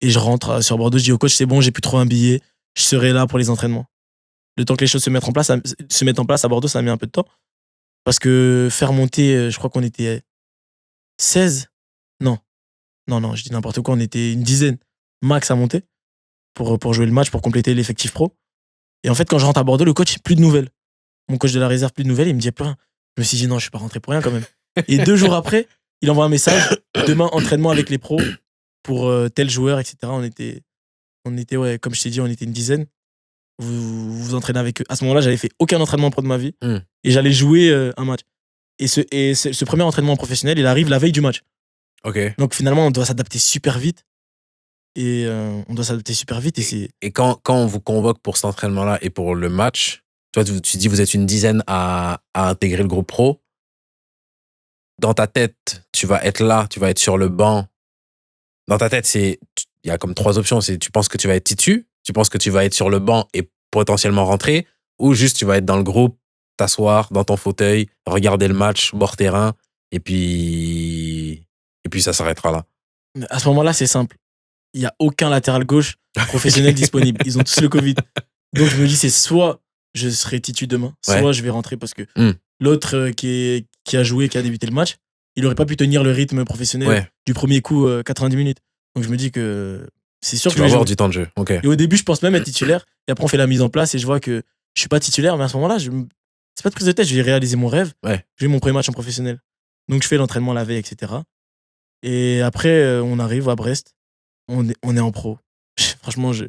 Et je rentre sur Bordeaux. Je dis au coach, c'est bon, j'ai pu trouver un billet. Je serai là pour les entraînements. Le temps que les choses se mettent en place à Bordeaux, ça a mis un peu de temps. Parce que faire monter, je crois qu'on était 16. Non, je dis n'importe quoi. On était une dizaine max à monter pour jouer le match, pour compléter l'effectif pro. Et en fait, quand je rentre à Bordeaux, le coach, plus de nouvelles. Mon coach de la réserve, plus de nouvelles. Il me dit plus rien. Je me suis dit non, je suis pas rentré pour rien quand même. Et 2 jours après, il envoie un message. Demain, entraînement avec les pros pour tel joueur, etc. On était, comme je t'ai dit, on était une dizaine. Vous vous entraînez avec eux. À ce moment-là, j'avais fait aucun entraînement pro de ma vie. Et j'allais jouer un match. Et ce premier entraînement professionnel, il arrive la veille du match. Donc finalement, on doit s'adapter super vite. Et quand on vous convoque pour cet entraînement-là et pour le match, toi, tu dis vous êtes une dizaine à intégrer le groupe pro. Dans ta tête, tu vas être là, tu vas être sur le banc. Dans ta tête, il y a comme 3 options. C'est tu penses que tu vas être titu, tu penses que tu vas être sur le banc et potentiellement rentrer, ou juste tu vas être dans le groupe, t'asseoir dans ton fauteuil, regarder le match, bord terrain, et puis ça s'arrêtera là. À ce moment-là, c'est simple. Il n'y a aucun latéral gauche professionnel disponible. Ils ont tous le Covid. Donc je me dis, c'est soit je serai titu demain, soit je vais rentrer parce que l'autre qui a joué, qui a débuté le match, il n'aurait pas pu tenir le rythme professionnel du premier coup 90 minutes. Donc je me dis que c'est sûr que tu vas avoir du temps de jeu. Et au début, je pense même être titulaire. Et après, on fait la mise en place et je vois que je suis pas titulaire. Mais à ce moment-là, c'est pas de prise de tête. Je vais réaliser mon rêve. J'ai mon premier match en professionnel. Donc je fais l'entraînement la veille, etc. Et après, on arrive à Brest. On est en pro. Franchement, je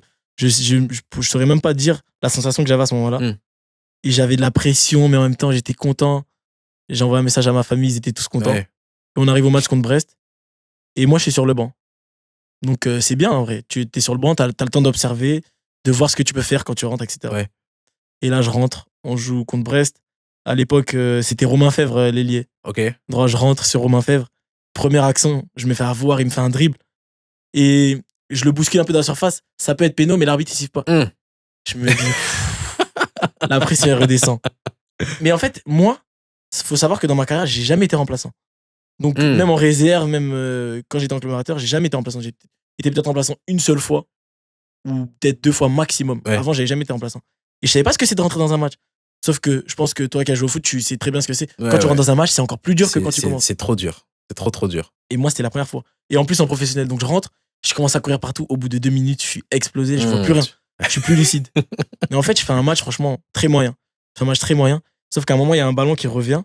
saurais même pas dire la sensation que j'avais à ce moment-là. Et j'avais de la pression, mais en même temps, j'étais content. J'ai envoyé un message à ma famille, ils étaient tous contents. Et on arrive au match contre Brest. Et moi, je suis sur le banc. Donc, c'est bien, en vrai. Tu es sur le banc, t'as le temps d'observer, de voir ce que tu peux faire quand tu rentres, etc. Et là, je rentre. On joue contre Brest. À l'époque, c'était Romain Fèvre, l'ailier. Donc, je rentre sur Romain Fèvre. Première action, je me fais avoir, il me fait un dribble. Et je le bouscule un peu dans la surface. Ça peut être péno, mais l'arbitre, il siffle pas. Je me dis... La pression, elle redescend. Mais en fait, moi, il faut savoir que dans ma carrière, j'ai jamais été remplaçant. Donc, même en réserve, même quand j'étais en club amateur, j'ai jamais été remplaçant. J'ai été peut-être remplaçant une seule fois, ou peut-être 2 fois maximum. Avant, j'avais jamais été remplaçant. Et je savais pas ce que c'est de rentrer dans un match. Sauf que je pense que toi qui as joué au foot, tu sais très bien ce que c'est. Quand tu rentres dans un match, c'est encore plus dur que quand tu commences. C'est trop dur. C'est trop dur. Et moi, c'était la première fois. Et en plus, en professionnel. Donc, je rentre, je commence à courir partout. Au bout de 2 minutes, je suis explosé, je vois plus rien. Je suis plus lucide. Mais en fait, je fais un match, franchement, très moyen. Je fais un match très moyen. Sauf qu'à un moment, il y a un ballon qui revient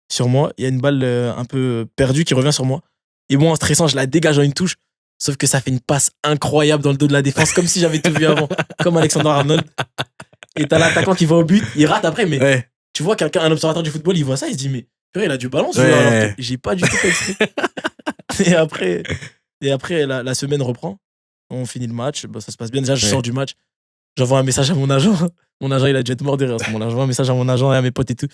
sur moi. Il y a une balle un peu perdue qui revient sur moi. Et moi, en stressant, je la dégage en une touche. Sauf que ça fait une passe incroyable dans le dos de la défense, comme si j'avais tout vu avant. Comme Alexander Arnold. Et t'as l'attaquant qui va au but, il rate après, mais tu vois, un observateur du football, il voit ça, il se dit, mais purée, il a du ballon, alors que j'ai pas du tout fait exprès. Et après la semaine reprend. On finit le match. Ça se passe bien. Déjà, je sors du match. J'envoie un message à mon agent. Mon agent, il a dû être mort de rire à ce moment-là. J'envoie un message à mon agent et à mes potes et tout.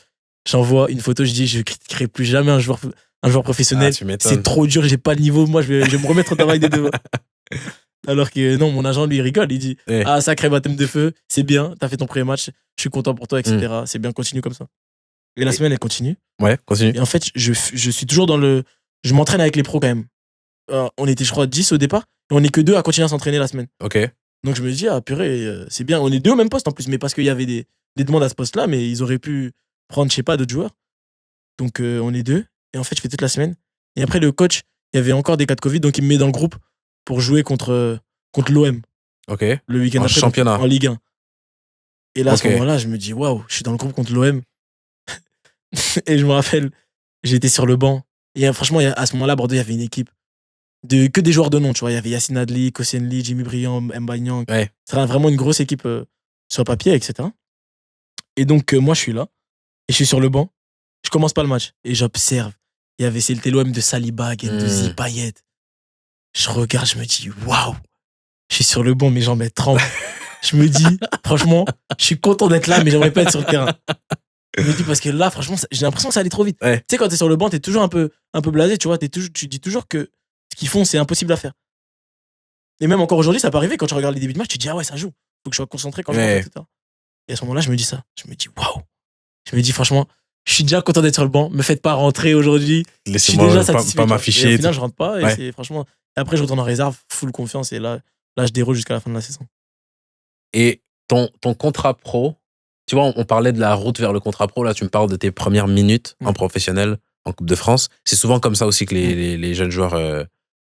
J'envoie une photo. Je dis, je critiquerai plus jamais un joueur un joueur professionnel. Tu m'étonnes. C'est trop dur, j'ai pas le niveau. Moi, je vais me remettre au travail des deux. Alors que non, mon agent, lui, il rigole. Il dit Ouais. ah, sacré baptême de feu, c'est bien, t'as fait ton premier match, je suis content pour toi, etc. C'est bien, continue comme ça. Et la semaine, elle continue. Ouais, continue. Et en fait, je suis toujours dans le. Je m'entraîne avec les pros quand même. On était, je crois, 10 au départ, et on est que 2 à continuer à s'entraîner la semaine. Ok. Donc je me dis, ah purée, c'est bien. On est 2 au même poste en plus, mais parce qu'il y avait des demandes à ce poste-là, mais ils auraient pu prendre, je sais pas, d'autres joueurs. Donc on est 2. Et en fait, je fais toute la semaine. Et après, le coach, il y avait encore des cas de Covid, donc il me met dans le groupe pour jouer contre l'OM Ok. le week-end En après, championnat. en Ligue 1. Et là, à Ok. ce moment-là, je me dis, waouh, je suis dans le groupe contre l'OM. Et je me rappelle, j'étais sur le banc. Et franchement, à ce moment-là, à Bordeaux, il y avait une équipe que des joueurs de nom, tu vois. Il y avait Yacine Adli, Koscielny, Jimmy Briand, Mbaye Niang. Ouais. C'était vraiment une grosse équipe sur papier, etc. Et donc, moi, je suis là. Et je suis sur le banc. Je commence pas le match. Et j'observe. Il y avait c'était l'OM de Saliba, Guendouzi, Payet. Je regarde, je me dis, waouh. Je suis sur le banc, mes jambes elles tremblent. Je me dis, franchement, je suis content d'être là, mais j'aimerais pas être sur le terrain. Je me dis, parce que là, franchement, j'ai l'impression que ça allait trop vite. Ouais. Tu sais, quand t'es sur le banc, t'es toujours un peu blasé, tu vois. Tu dis toujours que ce qu'ils font, c'est impossible à faire. Et même encore aujourd'hui, ça peut arriver quand tu regardes les débuts de match, tu te dis, ah ouais, ça joue. Faut que je sois concentré quand je rentre, etc. Et à ce moment-là, je me dis ça. Je me dis, waouh. Je me dis, franchement, je suis déjà content d'être sur le banc. Me faites pas rentrer aujourd'hui. Je suis déjà satisfait. Pas m'afficher. Et au final, je rentre pas. Et Ouais. c'est franchement. Et après, je retourne en réserve, full confiance. Et là, je déroule jusqu'à la fin de la saison. Et ton contrat pro, tu vois, on parlait de la route vers le contrat pro. Là, tu me parles de tes premières minutes en professionnel, en Coupe de France. C'est souvent comme ça aussi que les jeunes joueurs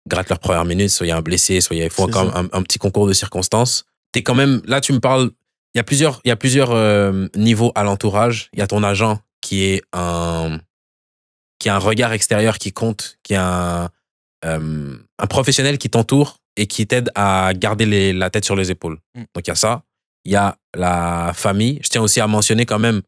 grattent leurs premières minutes. Soit il y a un blessé, soit il faut encore un petit concours de circonstances. T'es quand même, là, tu me parles, il y a plusieurs niveaux à l'entourage. Il y a ton agent qui est un regard extérieur qui compte, qui est un professionnel qui t'entoure et qui t'aide à garder la tête sur les épaules. Donc il y a ça. Il y a la famille. Je tiens aussi à mentionner quand même,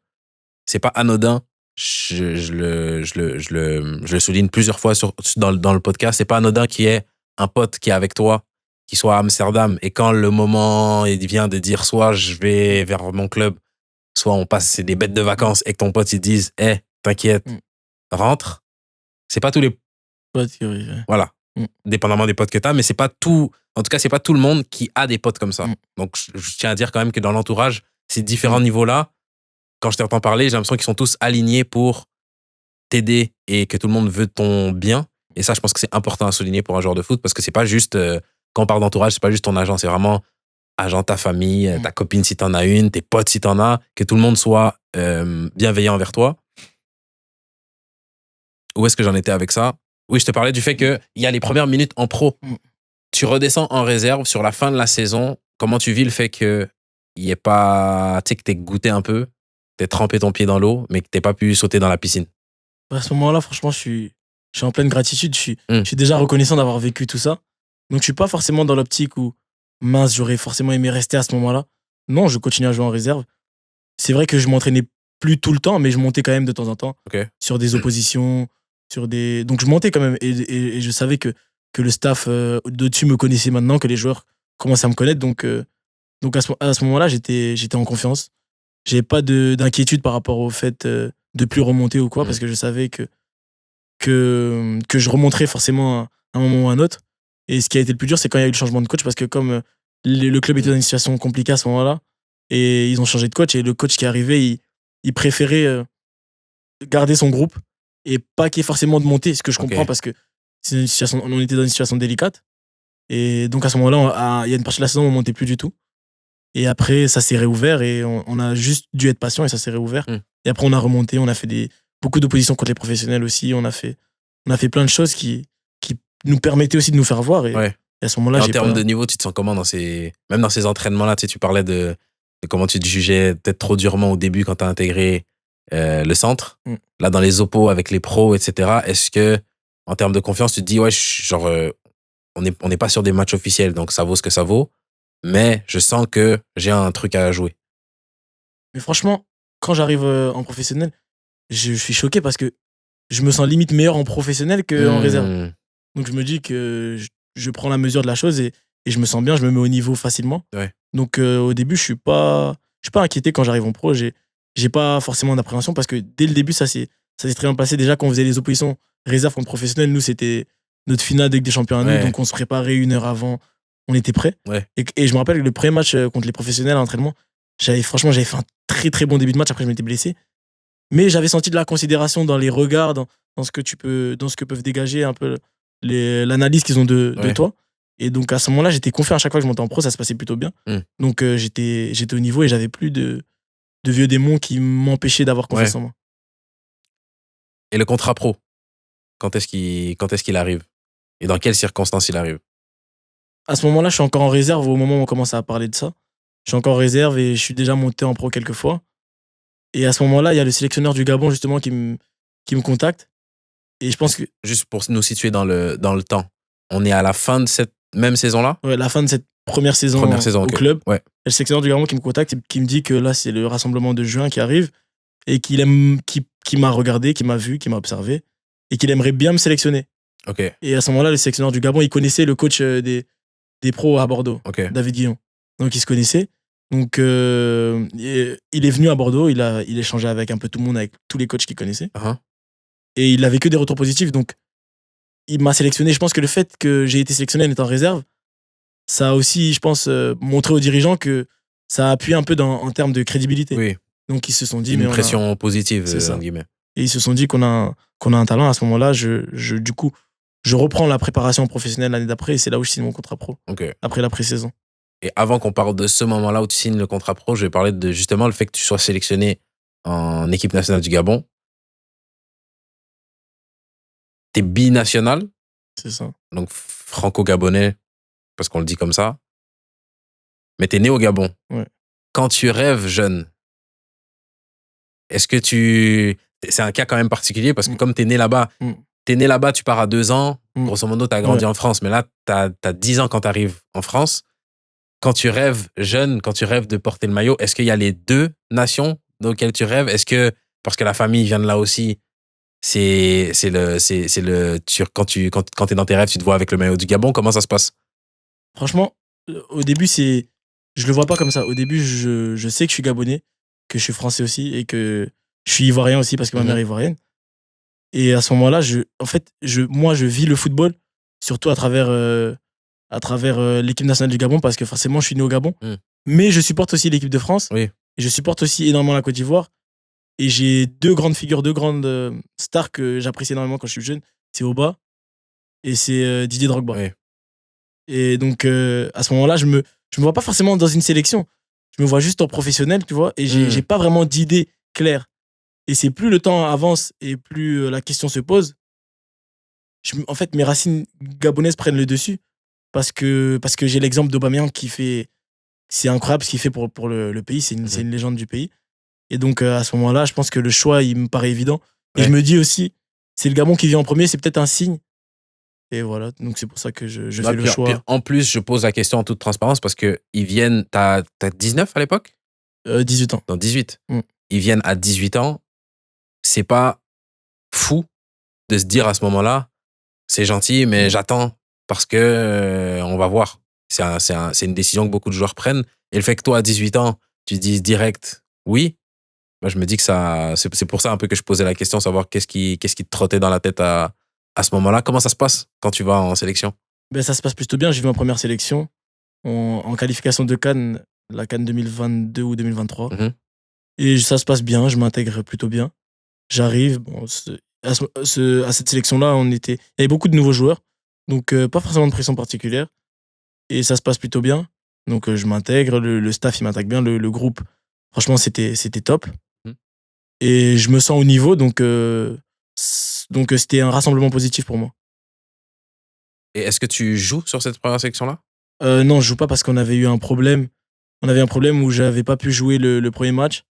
c'est pas anodin. Je le souligne plusieurs fois dans le podcast. C'est pas anodin qu'il y ait un pote qui est avec toi, qui soit à Amsterdam, et quand le moment il vient de dire soit je vais vers mon club, soit on passe des bêtes de vacances, et que ton pote il dise t'inquiète, rentre. C'est pas tous les voilà, dépendamment des potes que t'as, mais c'est pas tout. En tout cas, c'est pas tout le monde qui a des potes comme ça. Donc, je tiens à dire quand même que dans l'entourage, ces différents niveaux-là, quand je t'entends parler, j'ai l'impression qu'ils sont tous alignés pour t'aider et que tout le monde veut ton bien. Et ça, je pense que c'est important à souligner pour un joueur de foot, parce que c'est pas juste, quand on parle d'entourage, c'est pas juste ton agent, c'est vraiment agent, ta famille, ta copine si t'en as une, tes potes si t'en as, que tout le monde soit bienveillant envers toi. Où est-ce que j'en étais avec ça? Oui, je te parlais du fait qu'il y a les premières minutes en pro. Tu redescends en réserve sur la fin de la saison. Comment tu vis le fait qu'il n'y ait pas... Tu sais, que t'aies goûté un peu, t'aies trempé ton pied dans l'eau, mais que t'aies pas pu sauter dans la piscine? À ce moment-là, franchement, je suis en pleine gratitude. Je suis déjà reconnaissant d'avoir vécu tout ça. Donc, je suis pas forcément dans l'optique où, mince, j'aurais forcément aimé rester à ce moment-là. Non, je continue à jouer en réserve. C'est vrai que je m'entraînais plus tout le temps, mais je montais quand même de temps en temps sur des oppositions, donc je montais quand même, et je savais que le staff de-dessus me connaissait maintenant, que les joueurs commençaient à me connaître. Donc à ce moment-là, j'étais en confiance. J'avais pas d'inquiétude par rapport au fait de plus remonter ou quoi, parce que je savais que je remonterais forcément à un moment ou à un autre. Et ce qui a été le plus dur, c'est quand il y a eu le changement de coach, parce que comme le club était dans une situation compliquée à ce moment-là, et ils ont changé de coach, et le coach qui est arrivé, il préférait garder son groupe et pas qu'il y ait forcément de montée, ce que je comprends, parce que c'est une situation, on était dans une situation délicate. Et donc à ce moment-là, il y a une partie de la saison où on montait plus du tout. Et après, ça s'est réouvert, et on a juste dû être patient, et ça s'est réouvert. Et après, on a remonté, on a fait beaucoup d'oppositions contre les professionnels aussi. On a fait plein de choses qui nous permettaient aussi de nous faire voir. Et à ce moment-là, en termes de niveau, tu te sens comment même dans ces entraînements-là? Tu parlais de comment tu te jugeais peut-être trop durement au début quand tu as intégré le centre. Là, dans les oppos avec les pros, etc., est-ce que, en termes de confiance, tu te dis, on n'est pas sur des matchs officiels, donc ça vaut ce que ça vaut, mais je sens que j'ai un truc à jouer? Mais franchement, quand j'arrive en professionnel, je suis choqué, parce que je me sens limite meilleur en professionnel qu'en réserve. Donc je me dis que je prends la mesure de la chose, et je me sens bien, je me mets au niveau facilement. Donc au début, je suis pas inquiété quand j'arrive en pro. J'ai pas forcément d'appréhension, parce que dès le début, ça s'est Ça s'est très bien passé. Déjà, quand on faisait les oppositions réserves contre professionnels, nous, c'était notre finale avec des champions à nous. Ouais. Donc, on se préparait 1 heure avant. On était prêts. Ouais. Et je me rappelle que le premier match contre les professionnels à l'entraînement, j'avais fait un très, très bon début de match. Après, je m'étais blessé. Mais j'avais senti de la considération dans les regards, dans ce que peuvent dégager un peu l'analyse qu'ils ont de Ouais. toi. Et donc, à ce moment-là, j'étais confiant à chaque fois que je montais en pro. Ça se passait plutôt bien. Donc, j'étais au niveau et j'avais plus de vieux démons qui m'empêchaient d'avoir confiance en moi. Et le contrat pro, quand est-ce qu'il arrive? Et dans quelles circonstances il arrive? À ce moment-là, je suis encore en réserve au moment où on commence à parler de ça. Je suis encore en réserve et je suis déjà monté en pro quelques fois. Et à ce moment-là, il y a le sélectionneur du Gabon, justement, qui me contacte. Et je pense que. Juste pour nous situer dans le temps, on est à la fin de cette même saison-là? Ouais, la fin de cette première saison au ok. club. Ouais. Et le sélectionneur du Gabon qui me contacte et qui me dit que là, c'est le rassemblement de juin qui arrive et qui m'a regardé, qui m'a vu, qui m'a observé et qu'il aimerait bien me sélectionner. Ok. Et à ce moment-là, le sélectionneur du Gabon, il connaissait le coach des pros à Bordeaux, Ok. David Guillon. Donc, il se connaissait. Donc, il est venu à Bordeaux, il a échangé avec un peu tout le monde, avec tous les coachs qu'il connaissait. Uh-huh. Et il n'avait que des retours positifs. Donc, il m'a sélectionné. Je pense que le fait que j'ai été sélectionné en étant en réserve, ça a aussi, je pense, montré aux dirigeants que ça a appuyé un peu en termes de crédibilité. Oui. Donc, ils se sont dit. Une pression positive, C'est ça. entre guillemets. Et ils se sont dit qu'on a un talent. À ce moment-là, du coup, je reprends la préparation professionnelle l'année d'après et c'est là où je signe mon contrat pro. Ok. Après la pré-saison. Et avant qu'on parle de ce moment-là où tu signes le contrat pro, je vais parler de justement le fait que tu sois sélectionné en équipe nationale du Gabon. T'es binational, C'est ça. donc franco-gabonais, parce qu'on le dit comme ça. Mais t'es né au Gabon. Ouais. Quand tu rêves jeune, est-ce que tu... C'est un cas quand même particulier parce que comme t'es né là-bas, tu pars à 2 ans. Grosso modo, t'as grandi en France. Mais là, t'as 10 ans quand t'arrives en France. Quand tu rêves jeune, quand tu rêves de porter le maillot, est-ce qu'il y a les deux nations dans lesquelles tu rêves? Est-ce que, parce que la famille vient de là aussi, quand t'es dans tes rêves, tu te vois avec le maillot du Gabon, comment ça se passe? Franchement, au début, je le vois pas comme ça. Au début, je sais que je suis gabonais, que je suis français aussi et que je suis ivoirien aussi parce que ma mère est ivoirienne. Et à ce moment-là, moi, je vis le football surtout à travers l'équipe nationale du Gabon parce que forcément, je suis né au Gabon. Mais je supporte aussi l'équipe de France. Oui. Et je supporte aussi énormément la Côte d'Ivoire. Et j'ai deux grandes figures, deux grandes stars que j'apprécie énormément quand je suis jeune. C'est Oba et c'est Didier Drogba. Oui. Et donc, à ce moment-là, je me vois pas forcément dans une sélection. Je me vois juste en professionnel, tu vois. Et j'ai pas vraiment d'idée claire. Et c'est plus le temps avance et plus la question se pose. En fait, mes racines gabonaises prennent le dessus parce que j'ai l'exemple d'Aubameyang qui fait... C'est incroyable ce qu'il fait pour le pays. C'est une légende du pays. Et donc, à ce moment-là, je pense que le choix, il me paraît évident. Et je me dis aussi, c'est le Gabon qui vient en premier, c'est peut-être un signe. Et voilà, donc c'est pour ça que je fais le choix. En plus, je pose la question en toute transparence parce qu'ils viennent... T'as 19 à l'époque? 18 ans. Non, 18. Ils viennent à 18 ans. C'est pas fou de se dire à ce moment-là, c'est gentil, mais j'attends parce que on va voir. C'est une décision que beaucoup de joueurs prennent. Et le fait que toi, à 18 ans, tu dises direct oui, moi, je me dis que c'est pour ça un peu que je posais la question, savoir qu'est-ce qui te trottait dans la tête à ce moment-là. Comment ça se passe quand tu vas en sélection? Ben, ça se passe plutôt bien. J'ai vu ma première sélection en qualification de CAN, la CAN 2022 ou 2023. Et ça se passe bien, je m'intègre plutôt bien. J'arrive, à cette sélection-là, il y avait beaucoup de nouveaux joueurs, donc pas forcément de pression particulière. Et ça se passe plutôt bien. Donc je m'intègre, le staff il m'intègre bien, le groupe, franchement c'était top. Et je me sens au niveau, donc c'était un rassemblement positif pour moi. Et est-ce que tu joues sur cette première sélection-là? Non, je joue pas parce qu'on avait eu un problème. On avait un problème où j'avais pas pu jouer le premier match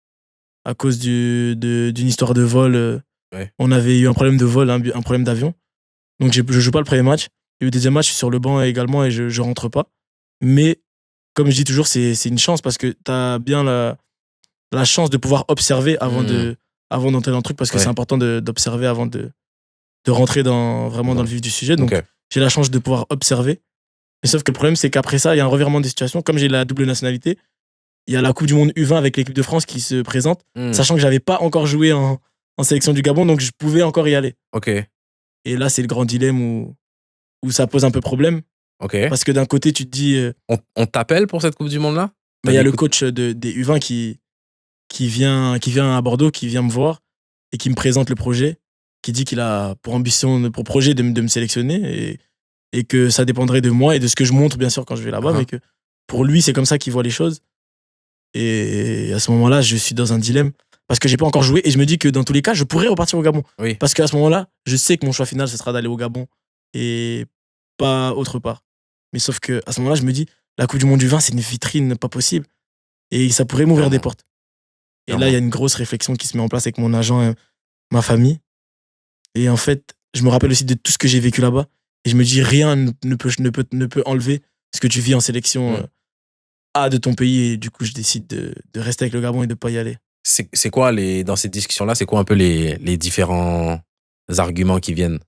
à cause d'une histoire de vol. On avait eu un problème de vol, un problème d'avion. Donc je joue pas le premier match. Et le deuxième match, je suis sur le banc également et je rentre pas. Mais comme je dis toujours, c'est une chance parce que tu as bien la chance de pouvoir observer avant d'entrer dans le truc parce que c'est important d'observer avant de rentrer vraiment dans le vif du sujet. Donc j'ai la chance de pouvoir observer. Mais sauf que le problème, c'est qu'après ça, il y a un revirement des situations. Comme j'ai la double nationalité, il y a la Coupe du Monde U20 avec l'équipe de France qui se présente, sachant que j'avais pas encore joué en sélection du Gabon, donc je pouvais encore y aller. Ok, Et là, c'est le grand dilemme où ça pose un peu problème. ok. Parce que d'un côté, tu te dis, On t'appelle pour cette Coupe du Monde-là? mais T'as il y a des le coups coach des U20 qui vient à Bordeaux, qui vient me voir et qui me présente le projet, qui dit qu'il a pour ambition, pour projet de me sélectionner et que ça dépendrait de moi et de ce que je montre, bien sûr, quand je vais là-bas, mais que pour lui, c'est comme ça qu'il voit les choses. Et à ce moment-là, je suis dans un dilemme parce que j'ai pas encore joué et je me dis que dans tous les cas, je pourrais repartir au Gabon. Oui. Parce qu'à ce moment-là, je sais que mon choix final, ce sera d'aller au Gabon et pas autre part. Mais sauf que à ce moment-là, je me dis, la Coupe du Monde du vin, c'est une vitrine pas possible et ça pourrait m'ouvrir des Clairement. portes. Et là, il y Clairement. a une grosse réflexion qui se met en place avec mon agent, ma famille. Et en fait, je me rappelle aussi de tout ce que j'ai vécu là-bas. Et je me dis, rien ne peut enlever ce que tu vis en sélection A de ton pays. Et du coup, je décide de rester avec le Gabon et de pas y aller. C'est quoi dans ces discussions-là, c'est quoi un peu les différents arguments qui viennent?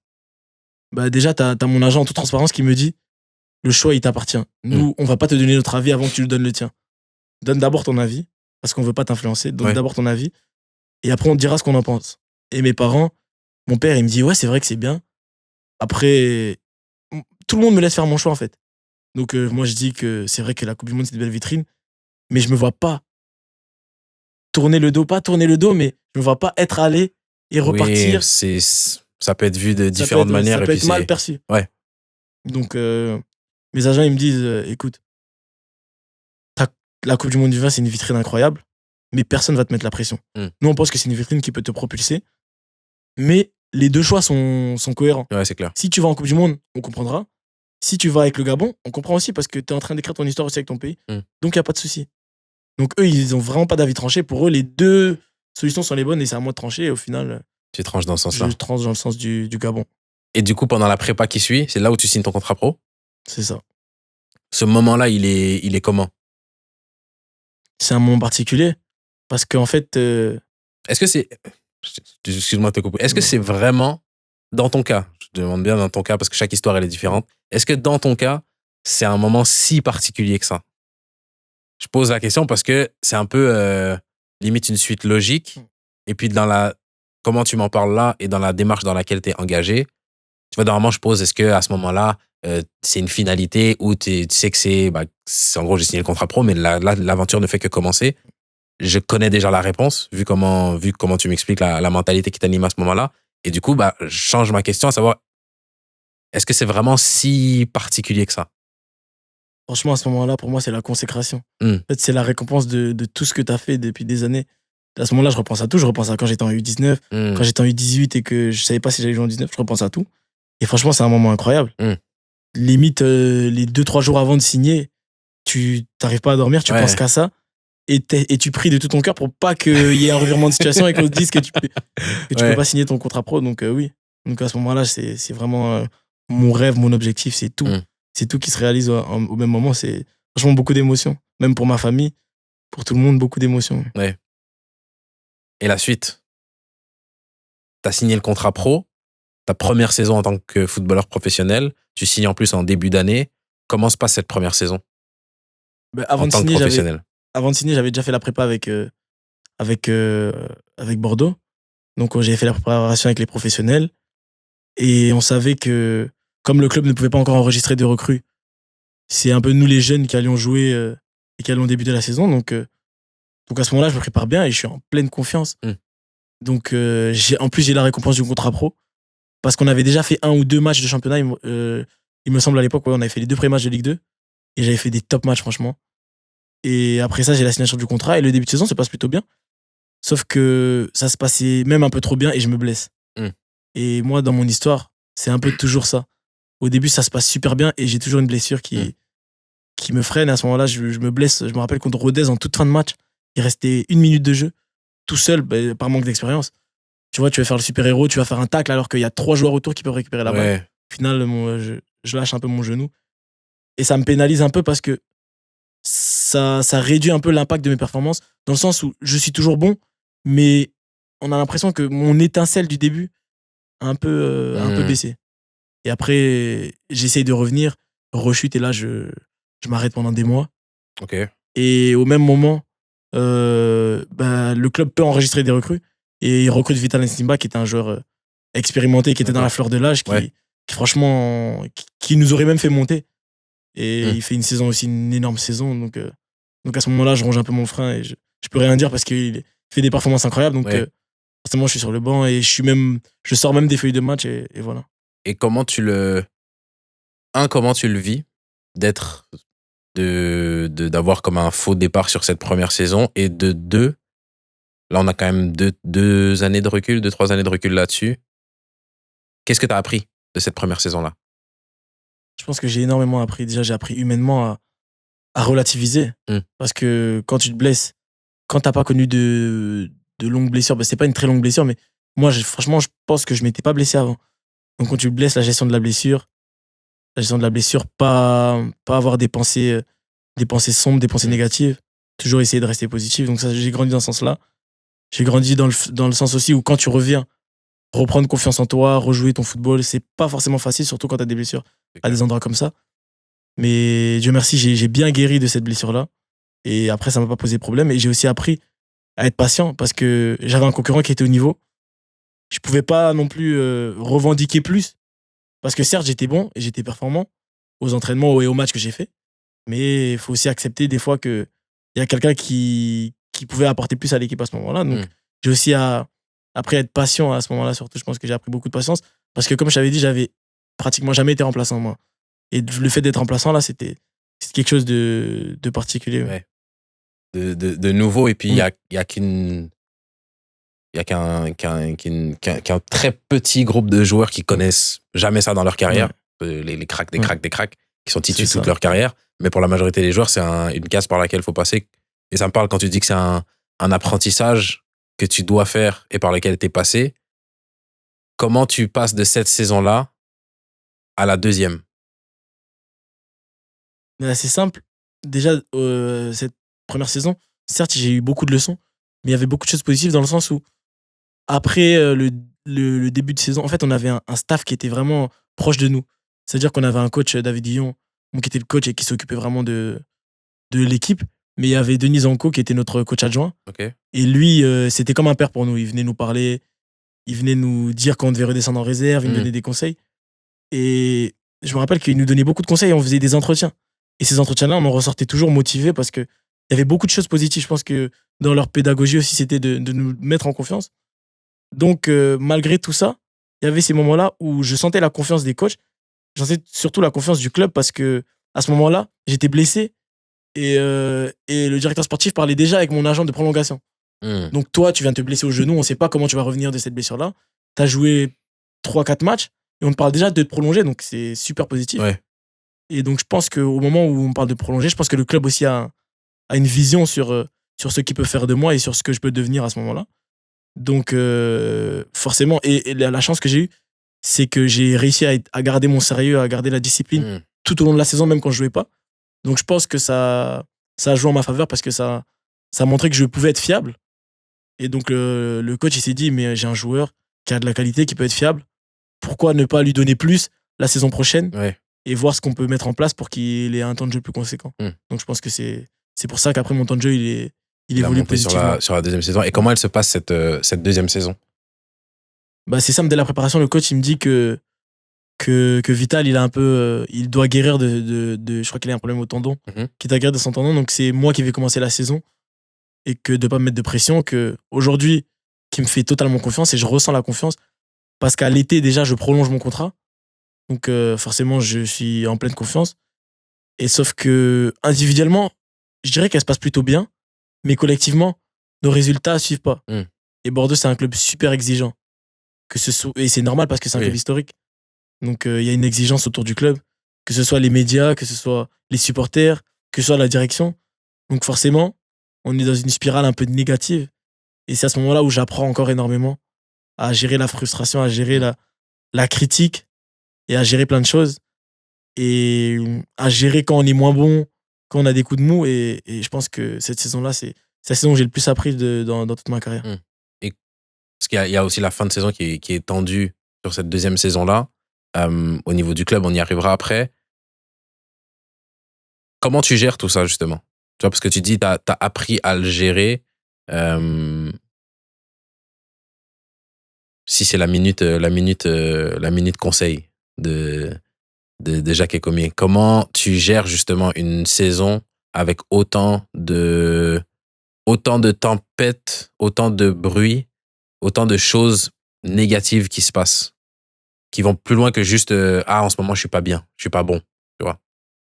Bah, déjà, t'as mon agent en toute transparence qui me dit, le choix, il t'appartient. Nous, on va pas te donner notre avis avant que tu nous donnes le tien. Donne d'abord ton avis, parce qu'on veut pas t'influencer. Donne Ouais. d'abord ton avis. Et après, on te dira ce qu'on en pense. Et mes parents, mon père, il me dit, ouais, c'est vrai que c'est bien. Après, tout le monde me laisse faire mon choix, en fait. Donc, moi, je dis que c'est vrai que la Coupe du Monde, c'est une belle vitrine, mais je me vois pas pas tourner le dos, mais je me vois pas être allé et Oui, repartir. ça peut être vu de Ça peut différentes être, manières ça et peut puis être mal c'est... perçu. Ouais. Donc, mes agents, ils me disent, écoute, la Coupe du Monde du vin, c'est une vitrine incroyable, mais personne va te mettre la pression. Nous, on pense que c'est une vitrine qui peut te propulser, mais les deux choix sont cohérents. Ouais, c'est clair. Si tu vas en Coupe du Monde, on comprendra. Si tu vas avec le Gabon, on comprend aussi parce que tu es en train d'écrire ton histoire aussi avec ton pays. Donc, il n'y a pas de souci. Donc, eux, ils ont vraiment pas d'avis tranché. Pour eux, les deux solutions sont les bonnes et c'est à moi de trancher. Et au final, Tu tranches dans ce je sens-là. tranche dans le sens du Gabon. Et du coup, pendant la prépa qui suit, c'est là où tu signes ton contrat pro? C'est ça. Ce moment-là, il est comment? C'est un moment particulier parce qu'en fait, Est-ce que c'est... Excuse-moi de te couper. Est-ce que c'est vraiment, dans ton cas, je te demande bien dans ton cas parce que chaque histoire elle est différente, est-ce que dans ton cas, c'est un moment si particulier que ça? Je pose la question parce que c'est un peu limite une suite logique. Et puis comment tu m'en parles là et dans la démarche dans laquelle tu es engagé, tu vois, normalement, je pose, est-ce que à ce moment-là, c'est une finalité où tu sais que en gros, j'ai signé le contrat pro, mais l'aventure ne fait que commencer. Je connais déjà la réponse, vu comment tu m'expliques la mentalité qui t'anime à ce moment-là. Et du coup, je change ma question à savoir, est-ce que c'est vraiment si particulier que ça? franchement, à ce moment-là, pour moi, c'est la consécration. Hmm. En fait, c'est la récompense de tout ce que tu as fait depuis des années. À ce moment-là, je repense à tout. Je repense à quand j'étais en U19, quand j'étais en U18 et que je savais pas si j'allais jouer en 19. Je repense à tout. Et franchement, c'est un moment incroyable. Limite, les 2-3 jours avant de signer, tu n'arrives pas à dormir, tu penses qu'à ça. Et tu pries de tout ton cœur pour pas qu'il y ait un revirement de situation et qu'on te dise que tu peux pas signer ton contrat pro. Donc, oui. Donc, à ce moment-là, c'est vraiment mon rêve, mon objectif. C'est tout. C'est tout qui se réalise au même moment. C'est franchement beaucoup d'émotions. Même pour ma famille, pour tout le monde, beaucoup d'émotions. Ouais. Et la suite? Tu as signé le contrat pro, ta première saison en tant que footballeur professionnel, tu signes en plus en début d'année. Comment se passe cette première saison en tant que professionnel? Avant de signer, j'avais déjà fait la prépa avec Bordeaux. Donc, j'avais fait la préparation avec les professionnels. Et on savait que, comme le club ne pouvait pas encore enregistrer de recrues, c'est un peu nous les jeunes qui allions jouer et qui allions débuter la saison. Donc à ce moment-là, je me prépare bien et je suis en pleine confiance. Donc en plus, j'ai la récompense du contrat pro parce qu'on avait déjà fait 1 ou 2 matchs de championnat. Il me semble à l'époque, on avait fait les 2 premiers matchs de Ligue 2 et j'avais fait des top matchs, franchement. Et après ça, j'ai la signature du contrat et le début de saison se passe plutôt bien. Sauf que ça se passait même un peu trop bien et je me blesse. Et moi, dans mon histoire, c'est un peu toujours ça. Au début, ça se passe super bien et j'ai toujours une blessure qui me freine. À ce moment-là, je me blesse. Je me rappelle contre Rodez en toute fin de match. Il restait 1 minute de jeu, tout seul, par manque d'expérience. Tu vois, tu vas faire le super-héros, tu vas faire un tacle alors qu'il y a 3 joueurs autour qui peuvent récupérer la balle. Au final, je lâche un peu mon genou. Et ça me pénalise un peu parce que ça réduit un peu l'impact de mes performances, dans le sens où je suis toujours bon, mais on a l'impression que mon étincelle du début a un peu baissé. Et après, j'essaye de revenir, rechute, et là, je m'arrête pendant des mois. Ok. Et au même moment, le club peut enregistrer des recrues. Et il recrute Vital Nsimba, qui était un joueur expérimenté, qui était dans la D'accord. fleur de l'âge, Ouais. qui franchement, qui nous aurait même fait monter. Et Hmm. il fait une saison aussi, une énorme saison. Donc à ce moment-là, je ronge un peu mon frein et je peux rien dire parce qu'il fait des performances incroyables. Donc Ouais. forcément, je suis sur le banc et je sors même des feuilles de match et voilà. Et comment tu le vis d'être, d'avoir comme un faux départ sur cette première saison, et de deux, là on a quand même deux années de recul, 2-3 années de recul là-dessus. Qu'est-ce que tu as appris de cette première saison-là? Je pense que j'ai énormément appris. Déjà, j'ai appris humainement à relativiser Hmm. parce que quand tu te blesses, quand t'as pas connu de longues blessures, bah, c'est pas une très longue blessure, mais moi, franchement, je pense que je m'étais pas blessé avant. Donc quand tu te blesses, la gestion de la blessure, pas avoir des pensées sombres, des pensées Hmm. négatives, toujours essayer de rester positif. Donc ça, j'ai grandi dans ce sens-là. J'ai grandi dans le sens aussi où quand tu reviens, reprendre confiance en toi, rejouer ton football, c'est pas forcément facile, surtout quand t'as des blessures C'est à clair. des endroits comme ça. Mais Dieu merci, j'ai bien guéri de cette blessure-là. Et après, ça m'a pas posé problème. Et j'ai aussi appris à être patient parce que j'avais un concurrent qui était au niveau. Je pouvais pas non plus revendiquer plus parce que certes, j'étais bon et j'étais performant aux entraînements et aux matchs que j'ai fait. Mais il faut aussi accepter des fois qu'il y a quelqu'un qui pouvait apporter plus à l'équipe à ce moment-là. Donc, Hmm. j'ai aussi appris à être patient à ce moment-là. Surtout, je pense que j'ai appris beaucoup de patience parce que, comme je t'avais dit, j'avais pratiquement jamais été remplaçant, moi. Et le fait d'être remplaçant, là, c'était quelque chose de particulier. Ouais. Ouais. De nouveau, et puis Mm. il y a qu'un très petit groupe de joueurs qui connaissent jamais ça dans leur carrière. Ouais. Les cracks, des Ouais. cracks, des cracks, qui sont C'est titus toute ça. leur carrière. Mais pour la majorité des joueurs, c'est une case par laquelle il faut passer. Et ça me parle quand tu dis que c'est un apprentissage que tu dois faire et par lequel tu es passé. Comment tu passes de cette saison-là à la deuxième? Mais c'est simple. Déjà, cette première saison, certes, j'ai eu beaucoup de leçons, mais il y avait beaucoup de choses positives dans le sens où, après le début de saison, en fait, on avait un staff qui était vraiment proche de nous. C'est-à-dire qu'on avait un coach, David Dillon, qui était le coach et qui s'occupait vraiment de l'équipe. Mais il y avait Denis Anco, qui était notre coach adjoint. Ok. Et lui, c'était comme un père pour nous. Il venait nous parler, il venait nous dire quand on devait redescendre en réserve, il nous Hmm. donnait des conseils. Et je me rappelle qu'il nous donnait beaucoup de conseils et on faisait des entretiens. Et ces entretiens-là, on en ressortait toujours motivés parce qu'il y avait beaucoup de choses positives. Je pense que dans leur pédagogie aussi, c'était de nous mettre en confiance. Donc, malgré tout ça, il y avait ces moments-là où je sentais la confiance des coachs. Je sentais surtout la confiance du club parce que à ce moment-là, j'étais blessé et le directeur sportif parlait déjà avec mon agent de prolongation. Hmm. Donc, toi, tu viens de te blesser au genou, on ne sait pas comment tu vas revenir de cette blessure-là. Tu as joué 3-4 matchs et on te parle déjà de te prolonger, donc c'est super positif. Ouais. Et donc, je pense qu'au moment où on parle de prolonger, je pense que le club aussi a une vision sur ce qu'il peut faire de moi et sur ce que je peux devenir à ce moment-là. Donc, forcément, et la chance que j'ai eue, c'est que j'ai réussi à garder mon sérieux, à garder la discipline Hmm. tout au long de la saison, même quand je jouais pas. Donc, je pense que ça a joué en ma faveur parce que ça a montré que je pouvais être fiable. Et donc, le coach, il s'est dit, mais j'ai un joueur qui a de la qualité, qui peut être fiable. Pourquoi ne pas lui donner plus la saison prochaine Ouais. et voir ce qu'on peut mettre en place pour qu'il ait un temps de jeu plus conséquent. Hmm. Donc, je pense que c'est pour ça qu'après, mon temps de jeu, il Il a évolue monté sur positivement. la deuxième saison. Et comment elle se passe cette deuxième saison? Bah, c'est simple, dès la préparation, le coach, il me dit que Vital, il a un peu, il doit guérir je crois qu'il a un problème au tendon, Mhm. qu'il doit guérir de son tendon. Donc, c'est moi qui vais commencer la saison et que de pas me mettre de pression, que aujourd'hui, qui me fait totalement confiance et je ressens la confiance parce qu'à l'été, déjà, je prolonge mon contrat. Donc, forcément, je suis en pleine confiance. Et sauf que, individuellement, je dirais qu'elle se passe plutôt bien, mais collectivement, nos résultats suivent pas. Hmm. Et Bordeaux, c'est un club super exigeant. Et c'est normal parce que c'est un club Oui. historique. Donc, il y a une exigence autour du club, que ce soit les médias, que ce soit les supporters, que ce soit la direction. Donc, forcément, on est dans une spirale un peu négative. Et c'est à ce moment-là où j'apprends encore énormément à gérer la frustration, à gérer Hmm. la critique et à gérer plein de choses. Et à gérer quand on est moins bon, quand on a des coups de mou. Et je pense que cette saison-là, c'est la saison où j'ai le plus appris dans toute ma carrière. Hmm. Et parce qu'il y a aussi la fin de saison qui est tendue sur cette deuxième saison-là. Au niveau du club, on y arrivera après. Comment tu gères tout ça, justement? Tu vois, parce que tu dis, t'as appris à le gérer. Si c'est la minute conseil de Jacques Ecomier. Comment tu gères justement une saison avec autant de tempêtes, autant de bruit, autant de choses négatives qui se passent, qui vont plus loin que juste en ce moment je suis pas bien, je suis pas bon, tu vois.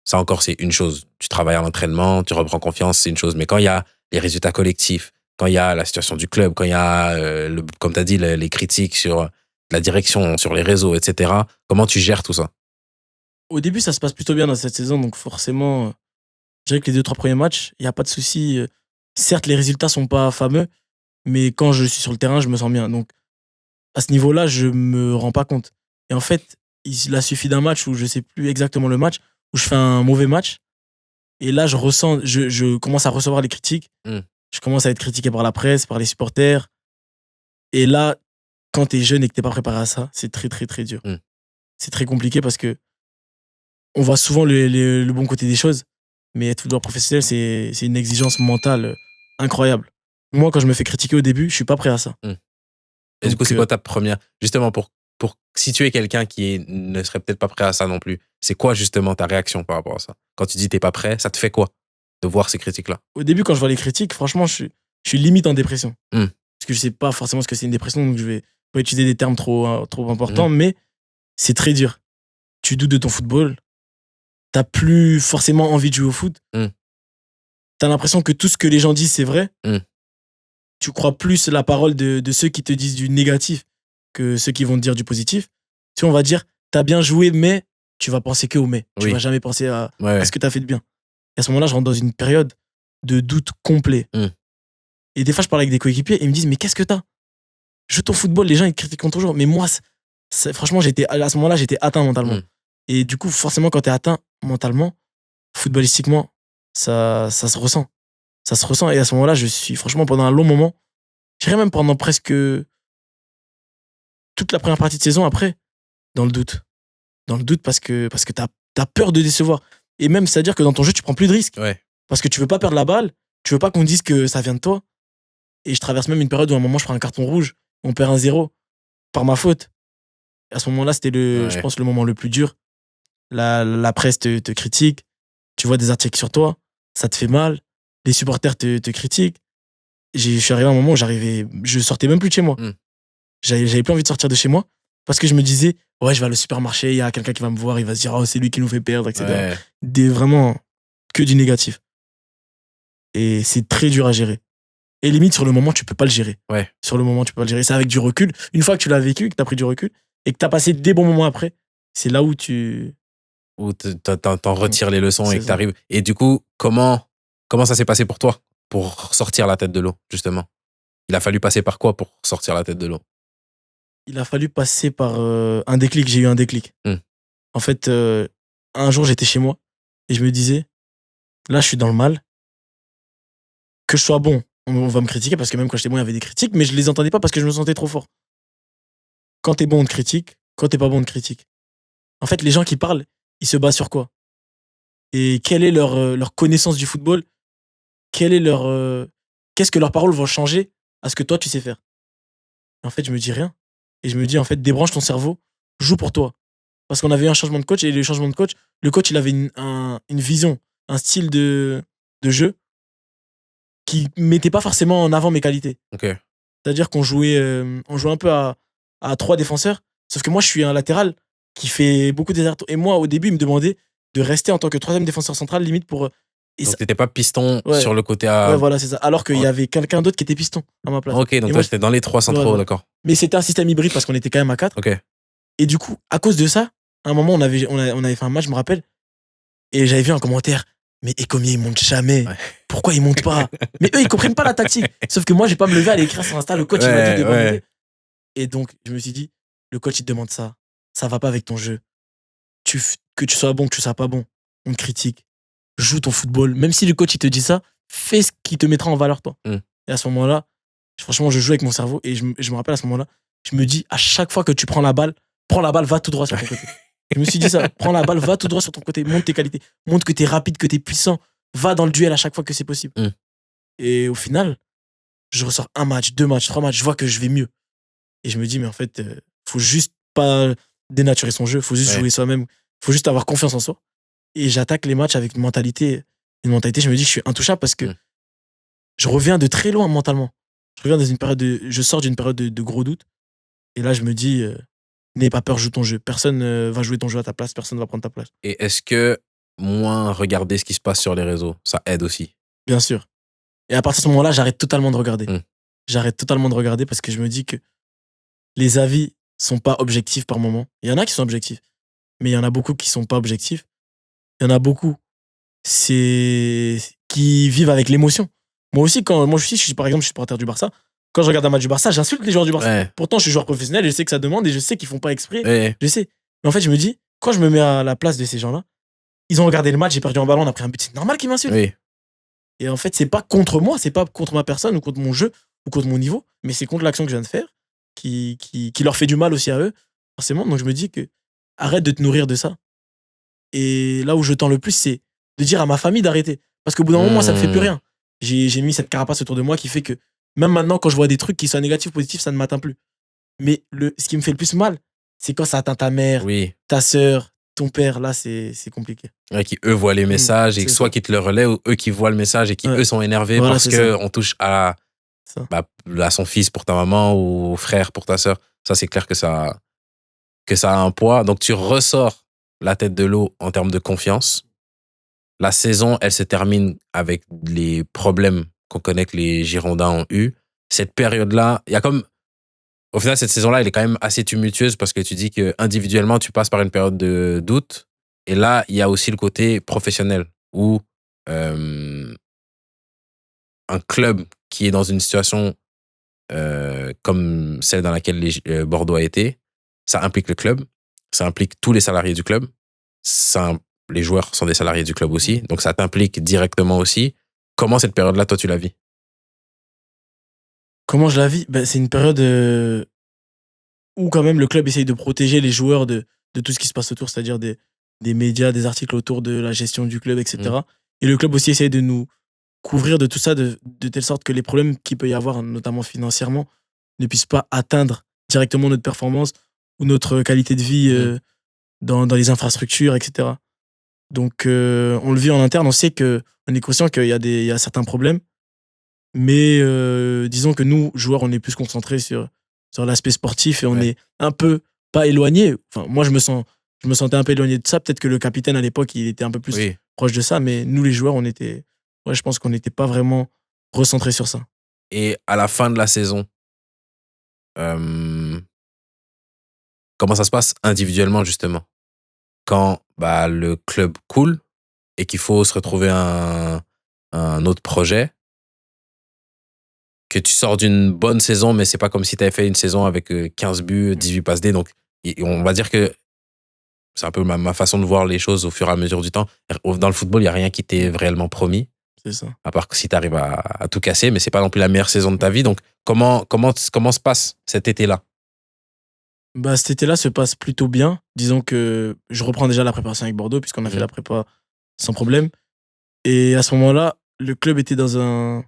Ça encore c'est une chose. Tu travailles à l'entraînement, tu reprends confiance, c'est une chose. Mais quand il y a les résultats collectifs, quand il y a la situation du club, quand il y a comme tu as dit les critiques sur la direction, sur les réseaux, etc. Comment tu gères tout ça? Au début, ça se passe plutôt bien dans cette saison, donc forcément, je dirais que les 2-3 premiers matchs, il y a pas de souci. Certes, les résultats sont pas fameux, mais quand je suis sur le terrain, je me sens bien. Donc, à ce niveau-là, je me rends pas compte. Et en fait, il a suffi d'un match où je sais plus exactement le match, où je fais un mauvais match. Et là, je commence à recevoir les critiques. Mm. Je commence à être critiqué par la presse, par les supporters. Et là, quand t'es jeune et que t'es pas préparé à ça, c'est très, très, très dur. Mm. C'est très compliqué parce que on voit souvent le bon côté des choses, mais être footballeur professionnel, c'est une exigence mentale incroyable. Moi, quand je me fais critiquer au début, je suis pas prêt à ça. Mm. Et du coup, Donc, c'est quoi ta première, justement pour situer quelqu'un ne serait peut-être pas prêt à ça non plus, c'est quoi justement ta réaction par rapport à ça? Quand tu dis t'es pas prêt, ça te fait quoi de voir ces critiques-là? au début, quand je vois les critiques, franchement, je suis limite en dépression. Mm. Parce que je sais pas forcément ce que c'est une dépression, donc je vais pas utiliser des termes trop importants, Mhm. mais c'est très dur. Tu doutes de ton football, t'as plus forcément envie de jouer au foot, Mm. t'as l'impression que tout ce que les gens disent, c'est vrai. Mm. Tu crois plus la parole de ceux qui te disent du négatif que ceux qui vont te dire du positif. Tu vois, on va dire, t'as bien joué, mais tu vas penser que au mais. Tu Oui. vas jamais penser Ouais, à ce que t'as fait de bien. Et à ce moment-là, je rentre dans une période de doute complet. Mm. Et des fois, je parle avec des coéquipiers et ils me disent, mais qu'est-ce que t'as? Joue ton football, les gens, ils te critiquent toujours. Mais moi, franchement, à ce moment-là, j'étais atteint mentalement. Mm. Et du coup, forcément, quand t'es atteint mentalement, footballistiquement, ça se ressent. Ça se ressent. Et à ce moment-là, je suis, franchement, pendant un long moment, je dirais même pendant presque toute la première partie de saison après, dans le doute. Dans le doute parce que t'as peur de décevoir. Et même, c'est-à-dire que dans ton jeu, tu prends plus de risques. Ouais. Parce que tu veux pas perdre la balle, tu veux pas qu'on dise que ça vient de toi. Et je traverse même une période où à un moment, je prends un carton rouge, on perd 1-0 par ma faute. Et à ce moment-là, c'était je Ouais. pense, le moment le plus dur. La presse te critique, tu vois des articles sur toi, ça te fait mal, les supporters te critiquent. Je suis arrivé à un moment où je sortais même plus de chez moi. Mm. J'avais plus envie de sortir de chez moi parce que je me disais, ouais, je vais aller au supermarché, il y a quelqu'un qui va me voir, il va se dire, oh, c'est lui qui nous fait perdre, etc. Ouais. Vraiment que du négatif. Et c'est très dur à gérer. Et limite, sur le moment, tu peux pas le gérer. Ouais. Sur le moment, tu peux pas le gérer. C'est avec du recul. Une fois que tu l'as vécu, que tu as pris du recul et que tu as passé des bons moments après, c'est là où tu. Où t'en retires les leçons et C'est que ça. t'arrives. Et du coup, comment ça s'est passé pour toi pour sortir la tête de l'eau, justement? Il a fallu passer par quoi pour sortir la tête de l'eau? Il a fallu passer par un déclic. J'ai eu un déclic. Mm. En fait, un jour, j'étais chez moi et je me disais, là, je suis dans le mal. Que je sois bon, on va me critiquer parce que même quand j'étais bon, il y avait des critiques, mais je les entendais pas parce que je me sentais trop fort. Quand t'es bon, on te critique. Quand t'es pas bon, on te critique. En fait, les gens qui parlent, ils se basent sur quoi? Et quelle est leur connaissance du football? Quelle est qu'est-ce que leurs paroles vont changer à ce que toi, tu sais faire? En fait, je me dis rien. Et je me dis, en fait, débranche ton cerveau, joue pour toi. Parce qu'on avait eu un changement de coach et le changement de coach, le coach, il avait une vision, un style de jeu qui mettait pas forcément en avant mes qualités. Ok. C'est-à-dire on jouait un peu à trois défenseurs, sauf que moi, je suis un latéral qui fait beaucoup des allers-retours. Et moi, au début, il me demandait de rester en tant que troisième défenseur central, limite pour. Et Donc ça, t'étais pas piston ouais, sur le côté ouais, à. voilà, c'est ça. Alors qu'il y avait quelqu'un d'autre qui était piston à ma place. Ok, donc Et toi moi, j'étais dans les trois ouais, centraux, voilà. d'accord. Mais c'était un système hybride parce qu'on était quand même à 4. Ok. Et du coup, à cause de ça, à un moment, on avait fait un match, je me rappelle, et j'avais vu un commentaire. Mais Ecomier, il monte jamais. Ouais. Pourquoi il monte pas? Mais eux, ils comprennent pas la tactique. Sauf que moi, je vais pas me lever à aller écrire sur Insta. Le coach, il m'a dit de pas monter. Et donc, je me suis dit, le coach, il te demande ça. Ça va pas avec ton jeu. Que tu sois bon, que tu sois pas bon. On te critique. Joue ton football. Même si le coach, il te dit ça, fais ce qui te mettra en valeur, toi. Mm. Et à ce moment-là, franchement, je joue avec mon cerveau. Et je me rappelle à ce moment-là, je me dis, à chaque fois que tu prends la balle, va tout droit sur ton côté. Je me suis dit ça, prends la balle, va tout droit sur ton côté, montre tes qualités, montre que t'es rapide, que t'es puissant, va dans le duel à chaque fois que c'est possible. Mm. Et au final, je ressors un match, 2 matchs, 3 matchs, je vois que je vais mieux. Et je me dis, mais en fait, faut juste pas dénaturer son jeu, faut juste Ouais. jouer soi-même, faut juste avoir confiance en soi. Et j'attaque les matchs avec une mentalité, je me dis que je suis intouchable parce que Mm. je reviens de très loin mentalement. Je sors d'une période de gros doute. Et là, je me dis, n'aie pas peur, joue ton jeu. Personne va jouer ton jeu à ta place, personne va prendre ta place. Et est-ce que moins regarder ce qui se passe sur les réseaux, ça aide aussi? Bien sûr. Et à partir de ce moment-là, j'arrête totalement de regarder. Mm. J'arrête totalement de regarder parce que je me dis que les avis sont pas objectifs par moment. Il y en a qui sont objectifs, mais il y en a beaucoup qui sont pas objectifs. Il y en a beaucoup, c'est qui vivent avec l'émotion. Moi aussi, je suis par exemple, je suis supporter du Barça. Quand je regarde un match du Barça, j'insulte les joueurs du Barça. Ouais. Pourtant, je suis joueur professionnel et je sais que ça demande et je sais qu'ils font pas exprès. Ouais. Je sais. Mais en fait, je me dis, quand je me mets à la place de ces gens-là, ils ont regardé le match, j'ai perdu un ballon, on a pris un but. C'est normal qu'ils m'insultent. Oui. Et en fait, c'est pas contre moi, c'est pas contre ma personne ou contre mon jeu ou contre mon niveau, mais c'est contre l'action que je viens de faire qui leur fait du mal aussi à eux, forcément. Donc je me dis que arrête de te nourrir de ça. Et là où je tends le plus, c'est de dire à ma famille d'arrêter. Parce qu'au bout d'un moment, moi, ça me fait plus rien. J'ai mis cette carapace autour de moi qui fait que même maintenant, quand je vois des trucs qui soient négatifs ou positifs, ça ne m'atteint plus. Mais ce qui me fait le plus mal, c'est quand ça atteint ta mère, Oui. ta sœur, ton père. Là, c'est compliqué. Ouais, qui eux voient les messages et c'est soit ça. qui te le relaient ou eux qui voient le message et qui Ouais. eux sont énervés Voilà, parce c'est que ça. on touche à Ça. à son fils pour ta maman ou au frère pour ta sœur. Ça, c'est clair que ça a un poids. Donc, tu ressors la tête de l'eau en termes de confiance. La saison, elle se termine avec les problèmes qu'on connaît que les Girondins ont eu. Cette période-là, il y a comme... Au final, cette saison-là, elle est quand même assez tumultueuse parce que tu dis que individuellement, tu passes par une période de doute. Et là, il y a aussi le côté professionnel où un club qui est dans une situation comme celle dans laquelle Bordeaux a été, ça implique le club, ça implique tous les salariés du club, les joueurs sont des salariés du club aussi, donc ça t'implique directement aussi. Comment cette période-là, toi, tu la vis? Comment je la vis? C'est une période où quand même le club essaye de protéger les joueurs de tout ce qui se passe autour, c'est-à-dire des médias, des articles autour de la gestion du club, etc. Et le club aussi essaye de nous couvrir de tout ça de telle sorte que les problèmes qu'il peut y avoir, notamment financièrement, ne puissent pas atteindre directement notre performance ou notre qualité de vie dans les infrastructures, etc. Donc, on le vit en interne, on sait on est conscient qu'il y a certains problèmes, mais disons que nous, joueurs, on est plus concentrés sur l'aspect sportif et on est un peu pas éloigné. Enfin, moi, je me sentais un peu éloigné de ça. Peut-être que le capitaine, à l'époque, il était un peu plus proche de ça, mais nous, les joueurs, je pense qu'on n'était pas vraiment recentrés sur ça. Et à la fin de la saison, comment ça se passe individuellement, justement? Quand le club coule et qu'il faut se retrouver un autre projet, que tu sors d'une bonne saison, mais c'est pas comme si tu avais fait une saison avec 15 buts, 18 passes D. Donc, on va dire que c'est un peu ma façon de voir les choses au fur et à mesure du temps. Dans le football, il n'y a rien qui t'est réellement promis. C'est ça. À part que si tu arrives à tout casser, mais c'est pas non plus la meilleure saison de ta vie. Donc, comment se passe cet été-là? Cet été-là se passe plutôt bien. Disons que je reprends déjà la préparation avec Bordeaux, puisqu'on a fait la prépa sans problème. Et à ce moment-là, le club était dans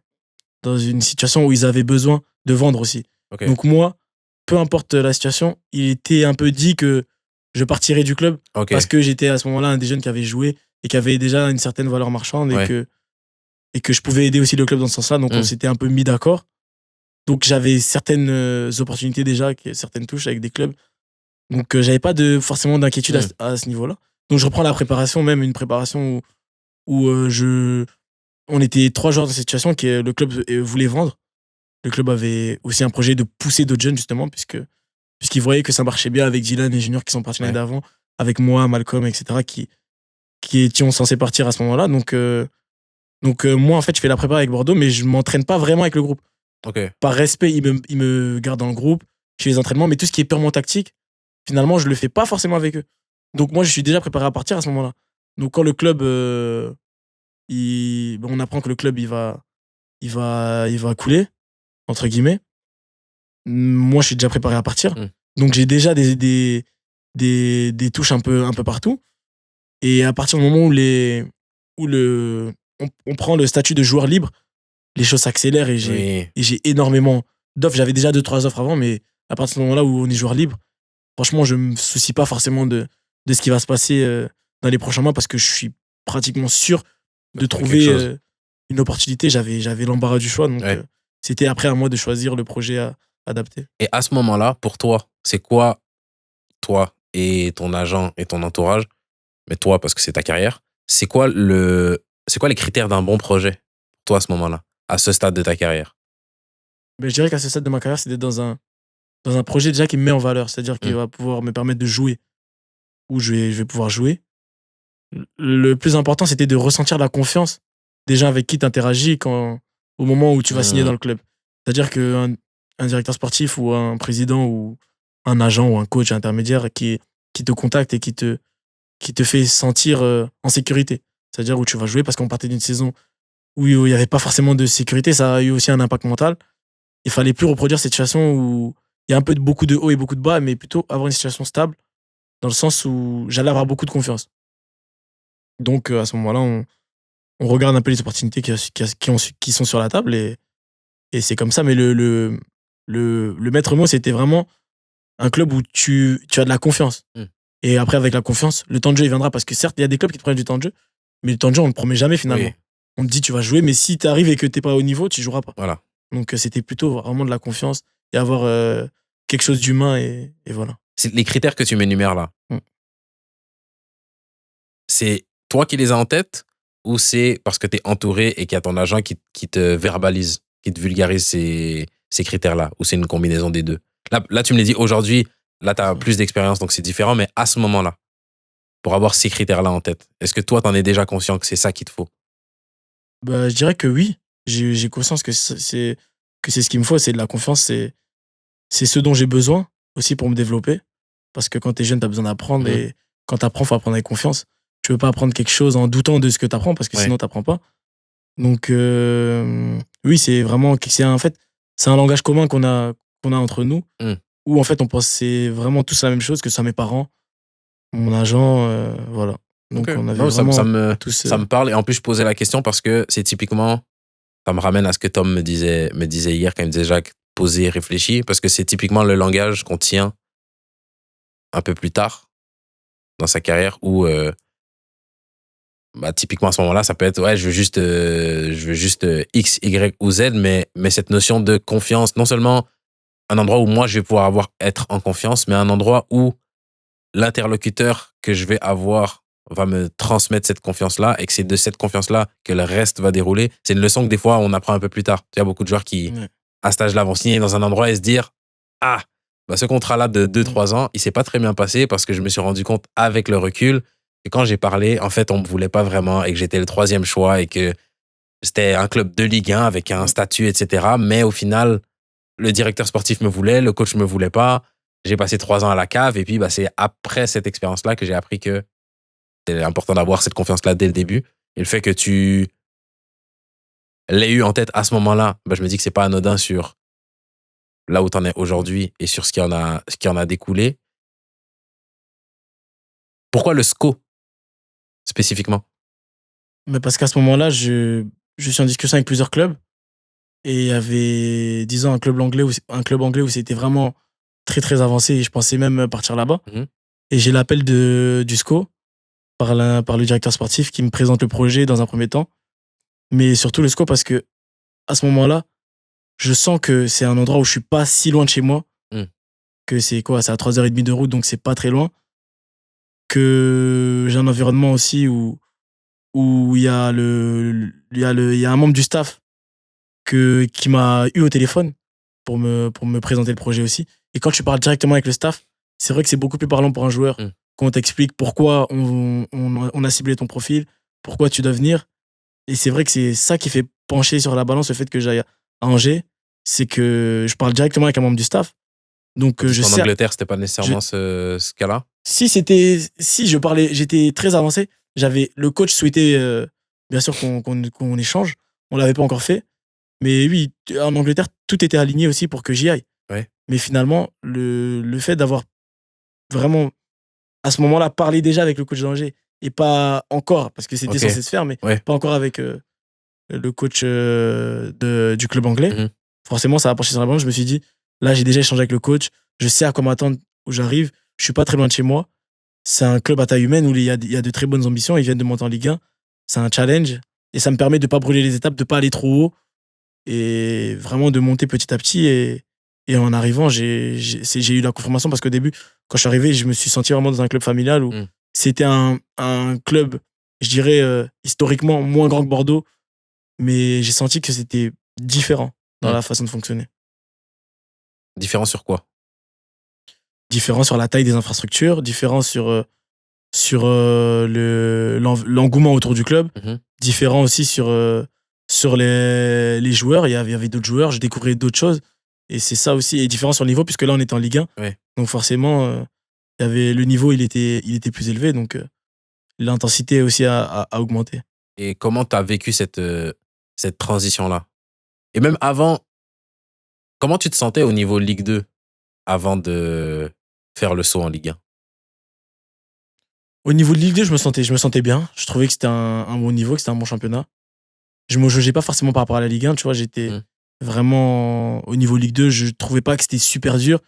une situation où ils avaient besoin de vendre aussi. Okay. Donc moi, peu importe la situation, il était un peu dit que je partirais du club parce que j'étais à ce moment-là un des jeunes qui avait joué et qui avait déjà une certaine valeur marchande et que je pouvais aider aussi le club dans ce sens-là. Donc on s'était un peu mis d'accord. Donc j'avais certaines opportunités déjà, certaines touches avec des clubs. Donc j'avais pas forcément d'inquiétude à ce niveau-là. Donc je reprends la préparation, même une préparation où on était 3 joueurs dans cette situation que le club voulait vendre. Le club avait aussi un projet de pousser d'autres jeunes, justement, puisqu'ils voyaient que ça marchait bien avec Dylan et Junior qui sont partis l'année d'avant, avec moi, Malcolm, etc., qui étions censés partir à ce moment-là. Donc moi, en fait, je fais la prépa avec Bordeaux, mais je m'entraîne pas vraiment avec le groupe. Par respect, ils me gardent dans le groupe, je fais les entraînements, mais tout ce qui est purement tactique, finalement, je le fais pas forcément avec eux. Donc moi, je suis déjà préparé à partir à ce moment-là. Donc quand le club... on apprend que le club il va couler entre guillemets. Moi je suis déjà préparé à partir, donc j'ai déjà des touches un peu partout. Et à partir du moment où on prend le statut de joueur libre, les choses s'accélèrent et j'ai énormément d'offres. J'avais déjà 2-3 offres avant, mais À partir du moment là où on est joueur libre, franchement, je me soucie pas forcément de ce qui va se passer dans les prochains mois parce que je suis pratiquement sûr De de trouver quelque trouver chose. une opportunité. J'avais l'embarras du choix, donc Ouais. c'était après à moi de choisir le projet adapté. Et à ce moment-là, pour toi, c'est quoi, toi et ton agent et ton entourage, mais toi parce que c'est ta carrière, c'est quoi les critères d'un bon projet, toi à ce moment-là, à ce stade de ta carrière? Mais je dirais qu'à ce stade de ma carrière, c'est d'être dans un projet déjà qui me met en valeur, c'est-à-dire qui Mmh. va pouvoir me permettre de jouer, où je vais pouvoir jouer. Le plus important, c'était de ressentir la confiance des gens avec qui tu interagis au moment où tu vas signer Mmh. dans le club. C'est-à-dire qu'un un directeur sportif ou un président ou un agent ou un coach intermédiaire qui te contacte et qui te fait sentir en sécurité. C'est-à-dire où tu vas jouer parce qu'on partait d'une saison où il n'y avait pas forcément de sécurité, ça a eu aussi un impact mental. Il fallait plus reproduire cette situation où il y a un peu beaucoup de hauts et beaucoup de bas, mais plutôt avoir une situation stable dans le sens où j'allais avoir beaucoup de confiance. Donc à ce moment-là, on regarde un peu les opportunités qui sont sur la table et c'est comme ça. Mais le maître mot, c'était vraiment un club où tu as de la confiance. Mmh. Et après, avec la confiance, le temps de jeu, il viendra. Parce que certes, il y a des clubs qui te prennent du temps de jeu, mais le temps de jeu, on ne le promet jamais Oui, finalement. On te dit, tu vas jouer, mais si tu arrives et que tu n'es pas au niveau, tu joueras pas. voilà. Donc c'était plutôt vraiment de la confiance et avoir quelque chose d'humain et voilà. C'est les critères que tu m'énumères là, Mm. c'est toi qui les as en tête ou c'est parce que tu es entouré et qu'il y a ton agent qui te verbalise, qui te vulgarise ces critères-là, ou c'est une combinaison des deux? Là tu me l'as dit aujourd'hui, là tu as plus d'expérience donc c'est différent, mais à ce moment-là, pour avoir ces critères-là en tête, est-ce que toi tu en es déjà conscient que c'est ça qu'il te faut? Bah, je dirais que oui. J'ai conscience que c'est ce qu'il me faut, c'est de la confiance, c'est ce dont j'ai besoin aussi pour me développer. Parce que quand tu es jeune, tu as besoin d'apprendre Mmh. et quand tu apprends, il faut apprendre avec confiance. Tu veux pas apprendre quelque chose en doutant de ce que tu apprends parce que Ouais. sinon tu apprends pas. Donc oui, c'est vraiment en fait, c'est un langage commun qu'on a entre nous Mmh. où en fait on pense c'est vraiment tous la même chose, que ce soit mes parents, mon agent, voilà. OK. Donc on avait Non, vraiment tous ça me parle et en plus je posais la question parce que c'est typiquement ça me ramène à ce que Tom me disait hier quand il me disait: «Jacques, posé, réfléchi», parce que c'est typiquement le langage qu'on tient un peu plus tard dans sa carrière où, bah, typiquement à ce moment-là, ça peut être: «Ouais, je veux juste X, Y ou Z», mais cette notion de confiance, non seulement un endroit où moi je vais pouvoir être en confiance, mais un endroit où l'interlocuteur que je vais avoir va me transmettre cette confiance-là et que c'est de cette confiance-là que le reste va dérouler. C'est une leçon que des fois on apprend un peu plus tard. Il y a beaucoup de joueurs qui, ouais. à cet âge-là, vont signer dans un endroit et se dire: «Ah, bah, ce contrat-là de deux Mmh. trois ans, il s'est pas très bien passé parce que je me suis rendu compte avec le recul que quand j'ai parlé, en fait, on me voulait pas vraiment et que j'étais le troisième choix et que c'était un club de Ligue 1 avec un Mmh. statut, etc. Mais au final, le directeur sportif me voulait, le coach me voulait pas. J'ai passé 3 ans à la cave et puis bah, c'est après cette expérience-là que j'ai appris que c'est important d'avoir cette confiance-là dès le début. Et le fait que tu l'aies eu en tête à ce moment-là, bah, je me dis que c'est pas anodin sur là où tu en es Mmh. aujourd'hui et sur ce qui en a découlé. Pourquoi le SCO spécifiquement? Mais parce qu'à ce moment-là, je suis en discussion avec plusieurs clubs et il y avait, disons, un club anglais où c'était vraiment très, très avancé et je pensais même partir là-bas. Mhm. Et j'ai l'appel du SCO par le directeur sportif qui me présente le projet dans un premier temps, mais surtout le SCO parce que à ce moment-là, je sens que c'est un endroit où je suis pas si loin de chez moi, Mm. que c'est quoi, c'est à 3h30 de route, donc c'est pas très loin, que j'ai un environnement aussi où il y a un membre du staff qui m'a eu au téléphone pour me présenter le projet aussi. Et quand tu parles directement avec le staff, c'est vrai que c'est beaucoup plus parlant pour un joueur. Mm. Quand on t'explique pourquoi on a ciblé ton profil, pourquoi tu dois venir. Et c'est vrai que c'est ça qui fait pencher sur la balance le fait que j'aille à Angers. C'est que je parle directement avec un membre du staff. Donc Tandis je qu'en sais. Angleterre, c'était pas Je, nécessairement ce cas-là. si je parlais, j'étais très avancé. Le coach souhaitait bien sûr qu'on échange. On l'avait pas encore fait. Mais oui, en Angleterre, tout était aligné aussi pour que j'y aille. Ouais. Mais finalement, le fait d'avoir vraiment, à ce moment-là, parlé déjà avec le coach d'Angers et pas encore, parce que c'était Ok. censé se faire, mais Ouais. pas encore avec le coach du club anglais, Mhm. forcément, ça a penché sur la balance. Je me suis dit, Là, j'ai déjà échangé avec le coach. Je sais à quoi m'attendre où j'arrive. Je suis pas très loin de chez moi. C'est un club à taille humaine où il y a de très bonnes ambitions. Ils viennent de monter en Ligue 1. C'est un challenge. Et ça me permet de pas brûler les étapes, de pas aller trop haut. Et vraiment de monter petit à petit. Et en arrivant, j'ai eu la confirmation parce qu'au début, quand je suis arrivé, je me suis senti vraiment dans un club familial où c'était un club, je dirais, historiquement moins grand que Bordeaux. Mais j'ai senti que c'était différent dans la façon de fonctionner. Différent sur quoi? Différent sur la taille des infrastructures, différent sur l'engouement autour du club, différent aussi sur les joueurs. Il y avait d'autres joueurs, je découvrais d'autres choses. Et c'est ça aussi, et différent sur le niveau, puisque là, on était en Ligue 1. Ouais. Donc forcément, il y avait, le niveau, il était plus élevé. Donc l'intensité aussi a augmenté. Et comment tu as vécu cette transition-là? Et même avant, comment tu te sentais au niveau Ligue 2 avant de faire le saut en Ligue 1? Au niveau de Ligue 2, je me sentais bien. Je trouvais que c'était un bon niveau, que c'était un bon championnat. Je me jugeais pas forcément par rapport à la Ligue 1, tu vois. J'étais vraiment au niveau Ligue 2, je trouvais pas que c'était super dur,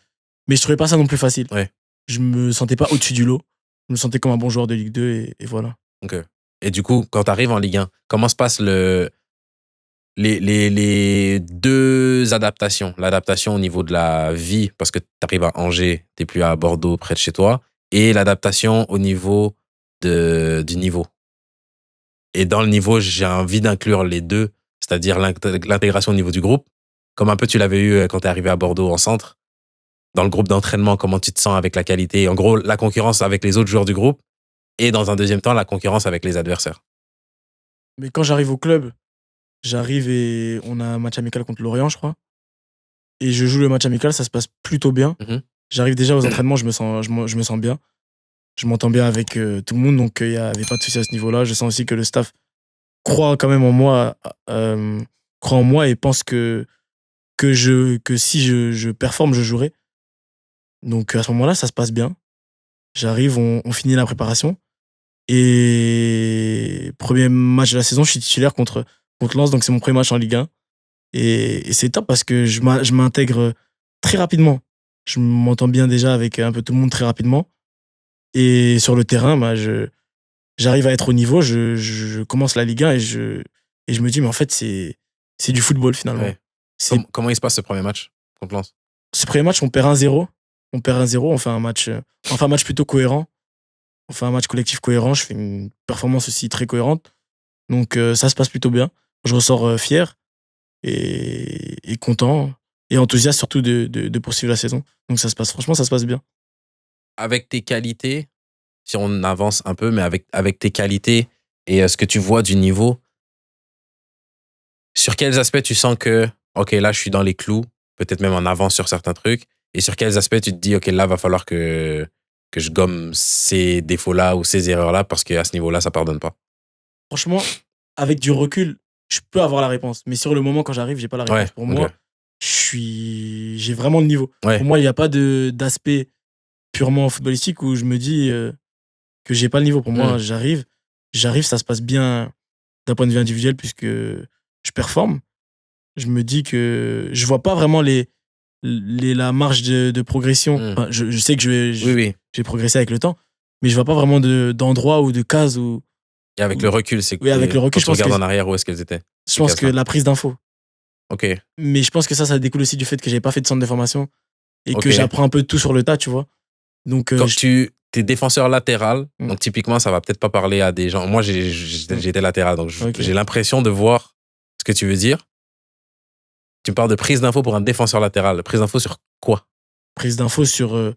mais je trouvais pas ça non plus facile. Ouais. Je me sentais pas au-dessus du lot. Je me sentais comme un bon joueur de Ligue 2 et voilà. Ok. Et du coup, quand tu arrives en Ligue 1, comment se passe les deux adaptations? L'adaptation au niveau de la vie, parce que tu arrives à Angers, tu n'es plus à Bordeaux, près de chez toi, et l'adaptation au niveau du niveau. Et dans le niveau, j'ai envie d'inclure les deux, c'est-à-dire l'intégration au niveau du groupe, comme un peu tu l'avais eu quand tu es arrivé à Bordeaux en centre. Dans le groupe d'entraînement, comment tu te sens avec la qualité? En gros, la concurrence avec les autres joueurs du groupe, et dans un deuxième temps, la concurrence avec les adversaires. Mais quand j'arrive au club, j'arrive et on a un match amical contre Lorient, je crois. Et je joue le match amical, ça se passe plutôt bien. J'arrive déjà aux entraînements, je me sens bien. Je m'entends bien avec tout le monde, donc il n'y avait pas de souci à ce niveau-là. Je sens aussi que le staff croit quand même en moi, croit en moi et pense que si je performe, je jouerai. Donc à ce moment-là, ça se passe bien. J'arrive, on finit la préparation. Et premier match de la saison, je suis titulaire contre Lens, donc c'est mon premier match en Ligue 1. Et c'est top parce que je m'intègre très rapidement. Je m'entends bien déjà avec un peu tout le monde très rapidement. Et sur le terrain, bah, j'arrive à être au niveau, je commence la Ligue 1 et je me dis, mais en fait, c'est du football finalement. Ouais. Comment il se passe ce premier match contre Lens? Ce premier match, on perd 1-0. On fait un match plutôt cohérent. On fait un match collectif cohérent. Je fais une performance aussi très cohérente. Donc ça se passe plutôt bien. Je ressors fier et content et enthousiaste surtout de poursuivre la saison. Donc franchement, ça se passe bien. Avec tes qualités, si on avance un peu, mais avec tes qualités et ce que tu vois du niveau, sur quels aspects tu sens que, ok, là, je suis dans les clous, peut-être même en avance sur certains trucs, et sur quels aspects tu te dis, ok, là, va falloir que je gomme ces défauts-là ou ces erreurs-là, parce qu'à ce niveau-là, ça pardonne pas. Franchement, avec du recul, je peux avoir la réponse. Mais sur le moment, quand j'arrive, j'ai pas la réponse. Ouais, pour moi, j'ai vraiment le niveau. Ouais. Pour moi, il n'y a pas d'aspect purement footballistique où je me dis que j'ai pas le niveau. Pour moi, j'arrive, ça se passe bien d'un point de vue individuel puisque je performe. Je me dis que je vois pas vraiment la marge de progression. Enfin, je sais que je vais progresser avec le temps, mais je vois pas vraiment d'endroits ou de cases où. Et avec le recul, c'est Oui, avec le recul, quand tu regardes en arrière, où est-ce qu'elles étaient? Je pense que la prise d'infos. Ok. Mais je pense que ça découle aussi du fait que j'ai pas fait de centre de formation et que j'apprends un peu tout sur le tas, tu vois. Donc, quand tu es défenseur latéral, donc typiquement, ça va peut-être pas parler à des gens. Moi, j'étais latéral, donc j'ai l'impression de voir ce que tu veux dire. Tu me parles de prise d'infos pour un défenseur latéral. Prise d'infos sur quoi? Prise d'infos sur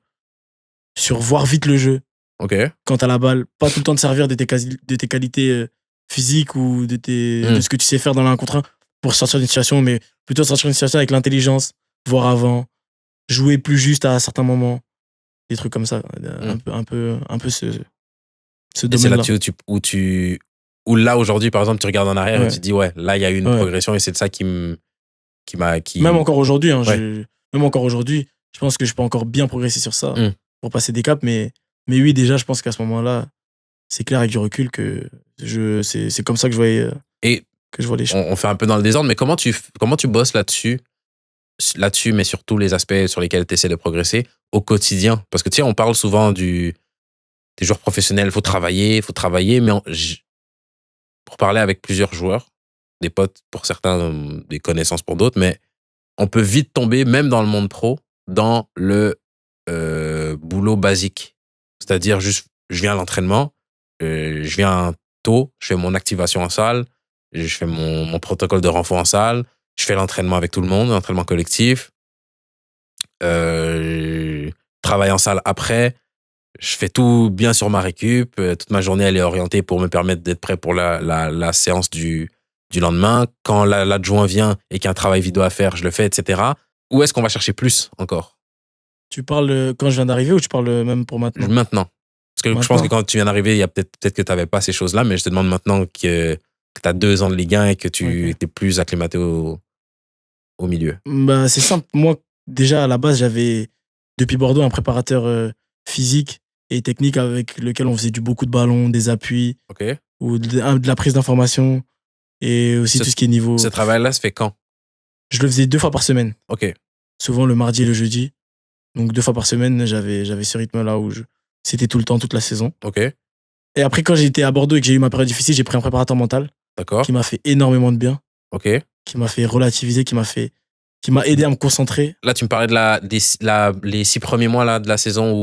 voir vite le jeu. Ok. Quand t'as la balle, pas tout le temps te servir de tes qualités physiques ou de ce que tu sais faire dans l'un contre un pour sortir d'une situation, mais plutôt sortir d'une situation avec l'intelligence, voir avant, jouer plus juste à certains moments, des trucs comme ça, un peu ce domaine-là. Et c'est là-dessus où là aujourd'hui, par exemple, tu regardes en arrière et tu te dis ouais, là il y a eu une progression et c'est de ça qui m'a. Même encore aujourd'hui, je pense que je peux encore bien progresser sur ça pour passer des caps, mais oui, déjà, je pense qu'à ce moment-là, c'est clair avec du recul que c'est comme ça que je vois les choses. On fait un peu dans le désordre, mais comment tu bosses là-dessus là-dessus, mais sur tous les aspects sur lesquels tu essaies de progresser au quotidien? Parce que tu sais, on parle souvent des joueurs professionnels, faut travailler, mais pour parler avec plusieurs joueurs, des potes pour certains, des connaissances pour d'autres, mais on peut vite tomber, même dans le monde pro, dans le boulot basique. C'est-à-dire juste, je viens à l'entraînement, je viens tôt, je fais mon activation en salle, je fais mon protocole de renfort en salle, je fais l'entraînement avec tout le monde, l'entraînement collectif, je travaille en salle après, je fais tout bien sur ma récup, toute ma journée elle est orientée pour me permettre d'être prêt pour la séance du lendemain. Quand l'adjoint vient et qu'il y a un travail vidéo à faire, je le fais, etc. Où est-ce qu'on va chercher plus encore? Tu parles quand je viens d'arriver ou tu parles même pour maintenant? Maintenant. Parce que je pense que Maintenant? quand tu viens d'arriver, il y a peut-être que tu n'avais pas ces choses-là, mais je te demande maintenant que tu as 2 ans de Ligue 1 et que tu Ok. es plus acclimaté au milieu. Bah, c'est simple. Moi, déjà, à la base, j'avais, depuis Bordeaux, un préparateur physique et technique avec lequel on faisait beaucoup de ballons, des appuis OK? ou de la prise d'information et aussi Ce, tout ce qui est niveau. ce travail-là se fait quand? Je le faisais 2 fois par semaine, OK. souvent le mardi et le jeudi. Donc 2 fois par semaine, j'avais ce rythme-là où c'était tout le temps, toute la saison. OK. Et après, quand j'étais à Bordeaux et que j'ai eu ma période difficile, j'ai pris un préparateur mental D'accord. qui m'a fait énormément de bien, OK. qui m'a fait relativiser, qui m'a aidé à me concentrer. Là, tu me parlais de les 6 premiers mois là, de la saison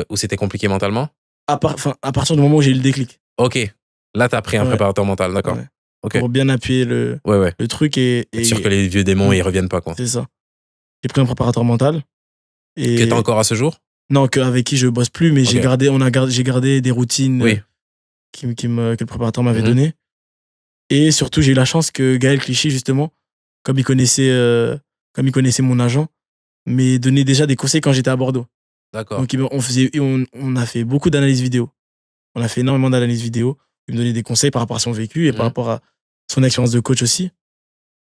où c'était compliqué mentalement? À partir du moment où j'ai eu le déclic. OK. Là, tu as pris un Ouais, préparateur mental, d'accord. ouais. OK. Pour bien appuyer le, Ouais, ouais. le truc Être sûr que les vieux démons, ils reviennent pas, quoi. c'est ça. J'ai pris un préparateur mental Que t'as et encore à ce jour? non, avec qui je bosse plus, mais Ok. j'ai gardé des routines Oui. que le préparateur m'avait Mhm. données. Et surtout, j'ai eu la chance que Gaël Clichy, justement, comme il connaissait, mon agent, m'ait donné déjà des conseils quand j'étais à Bordeaux. D'accord. Donc, on a fait beaucoup d'analyses vidéo. On a fait énormément d'analyses vidéo. Il me donnait des conseils par rapport à son vécu et par Mhm. rapport à son expérience de coach aussi.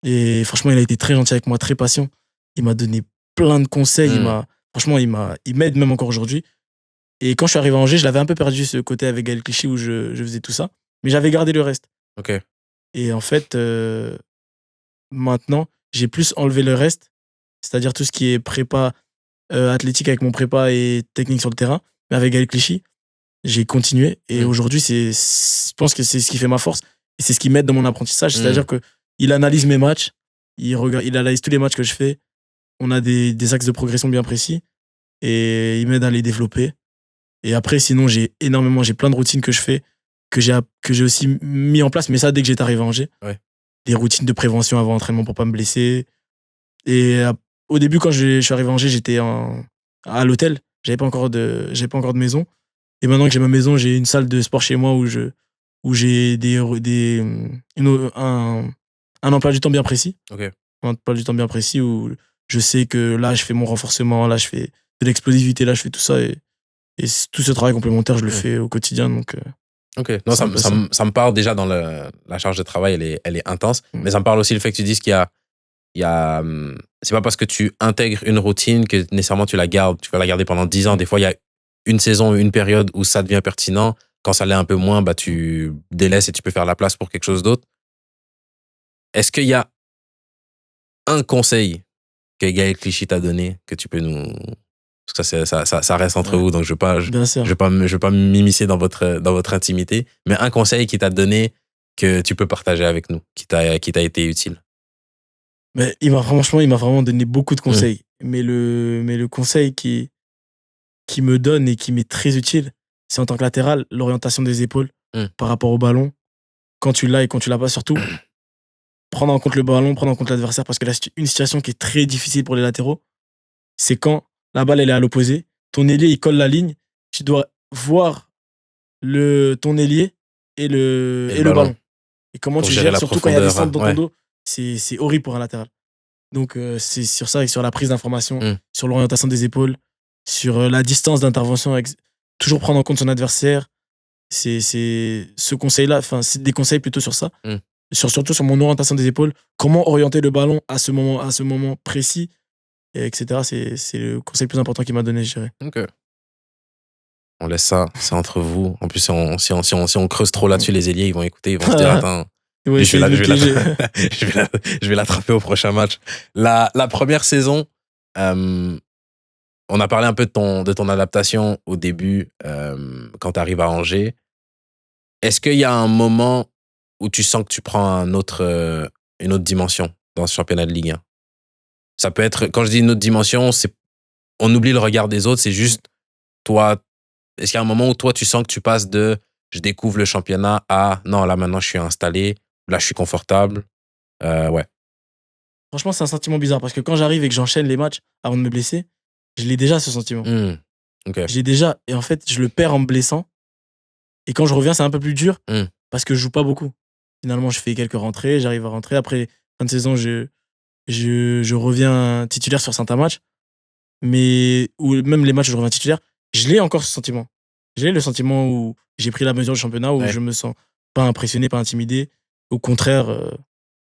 Et franchement, il a été très gentil avec moi, très patient. Il m'a donné plein de conseils. Franchement, il m'aide même encore aujourd'hui. Et quand je suis arrivé à Angers, je l'avais un peu perdu ce côté avec Gaël Clichy où je faisais tout ça. Mais j'avais gardé le reste. OK. Et en fait, maintenant, j'ai plus enlevé le reste. C'est-à-dire tout ce qui est prépa athlétique avec mon prépa et technique sur le terrain. Mais avec Gaël Clichy, j'ai continué. Et aujourd'hui, je pense que c'est ce qui fait ma force. Et c'est ce qui m'aide dans mon apprentissage. C'est-à-dire que il analyse mes matchs. Il analyse tous les matchs que je fais. On a des axes de progression bien précis. Et il m'aide à les développer. Et après, sinon, j'ai plein de routines que je fais, que j'ai aussi mis en place. Mais ça, dès que j'étais arrivé à Angers. Ouais. Des routines de prévention avant entraînement pour pas me blesser. Et au début, quand je suis arrivé à Angers, j'étais à l'hôtel. J'avais pas encore de maison. Et maintenant que j'ai ma maison, j'ai une salle de sport chez moi où j'ai un emploi du temps bien précis. OK. Un emploi du temps bien précis où je sais que là, je fais mon renforcement, là, je fais de l'explosivité, là, je fais tout ça. Et tout ce travail complémentaire, je le fais au quotidien. Donc, OK. Non, c'est un peu ça. ça me parle déjà dans la charge de travail, elle est intense. Mais ça me parle aussi le fait que tu dises c'est pas parce que tu intègres une routine que nécessairement tu la gardes. Tu vas la garder pendant 10 ans. Des fois, il y a une saison, une période où ça devient pertinent. Quand ça l'est un peu moins, bah, tu délaisses et tu peux faire la place pour quelque chose d'autre. Est-ce qu'il y a un conseil que Gaël Clichy t'a donné que tu peux nous... Parce que ça reste entre vous, donc je Bien sûr. veux pas m'immiscer dans votre intimité, mais un conseil qui t'a donné que tu peux partager avec nous, qui t'a été utile. Mais il m'a vraiment donné beaucoup de conseils. Mais le conseil qui me donne et qui m'est très utile, c'est en tant que latéral, l'orientation des épaules par rapport au ballon. Quand tu l'as et quand tu l'as pas, surtout, prendre en compte le ballon, prendre en compte l'adversaire. Parce que là, une situation qui est très difficile pour les latéraux, c'est quand la balle elle est à l'opposé, ton ailier il colle la ligne, tu dois voir ton ailier et le ballon. Et comment Pour tu gérer gères, la surtout quand il y a des profondeur, centres dans ouais. ton dos, c'est horrible pour un latéral. Donc c'est sur ça et sur la prise d'information, sur l'orientation des épaules, sur la distance d'intervention, toujours prendre en compte son adversaire. C'est ce conseil-là, enfin c'est des conseils plutôt sur ça, surtout sur mon orientation des épaules, comment orienter le ballon à ce moment précis, et etc. C'est le conseil le plus important qu'il m'a donné, je dirais. Ok. On laisse ça, c'est entre vous. En plus, si on creuse trop là-dessus, les ailiers, ils vont écouter, ils vont se dire, attends, Ouais, Je vais c'est la, le je vais la, piéger. je vais l'attraper au prochain match. La première saison, on a parlé un peu de ton adaptation au début, quand tu arrives à Angers. Est-ce qu'il y a un moment où tu sens que tu prends une autre dimension dans ce championnat de Ligue 1? Ça peut être, quand je dis une autre dimension, on oublie le regard des autres, c'est juste toi. Est-ce qu'il y a un moment où toi, tu sens que tu passes de je découvre le championnat à non, là maintenant je suis installé, là je suis confortable? Ouais. Franchement, c'est un sentiment bizarre parce que quand j'arrive et que j'enchaîne les matchs avant de me blesser, je l'ai déjà ce sentiment. Hmm. Ok. J'ai déjà, et en fait, je le perds en me blessant. Et quand je reviens, c'est un peu plus dur Hmm. parce que je joue pas beaucoup. Finalement, je fais quelques rentrées, j'arrive à rentrer. Après, fin de saison, je reviens titulaire sur certains matchs. Mais, ou même les matchs où je reviens titulaire, je l'ai encore ce sentiment. J'ai le sentiment où j'ai pris la mesure du championnat, où Ouais. je me sens pas impressionné, pas intimidé. Au contraire,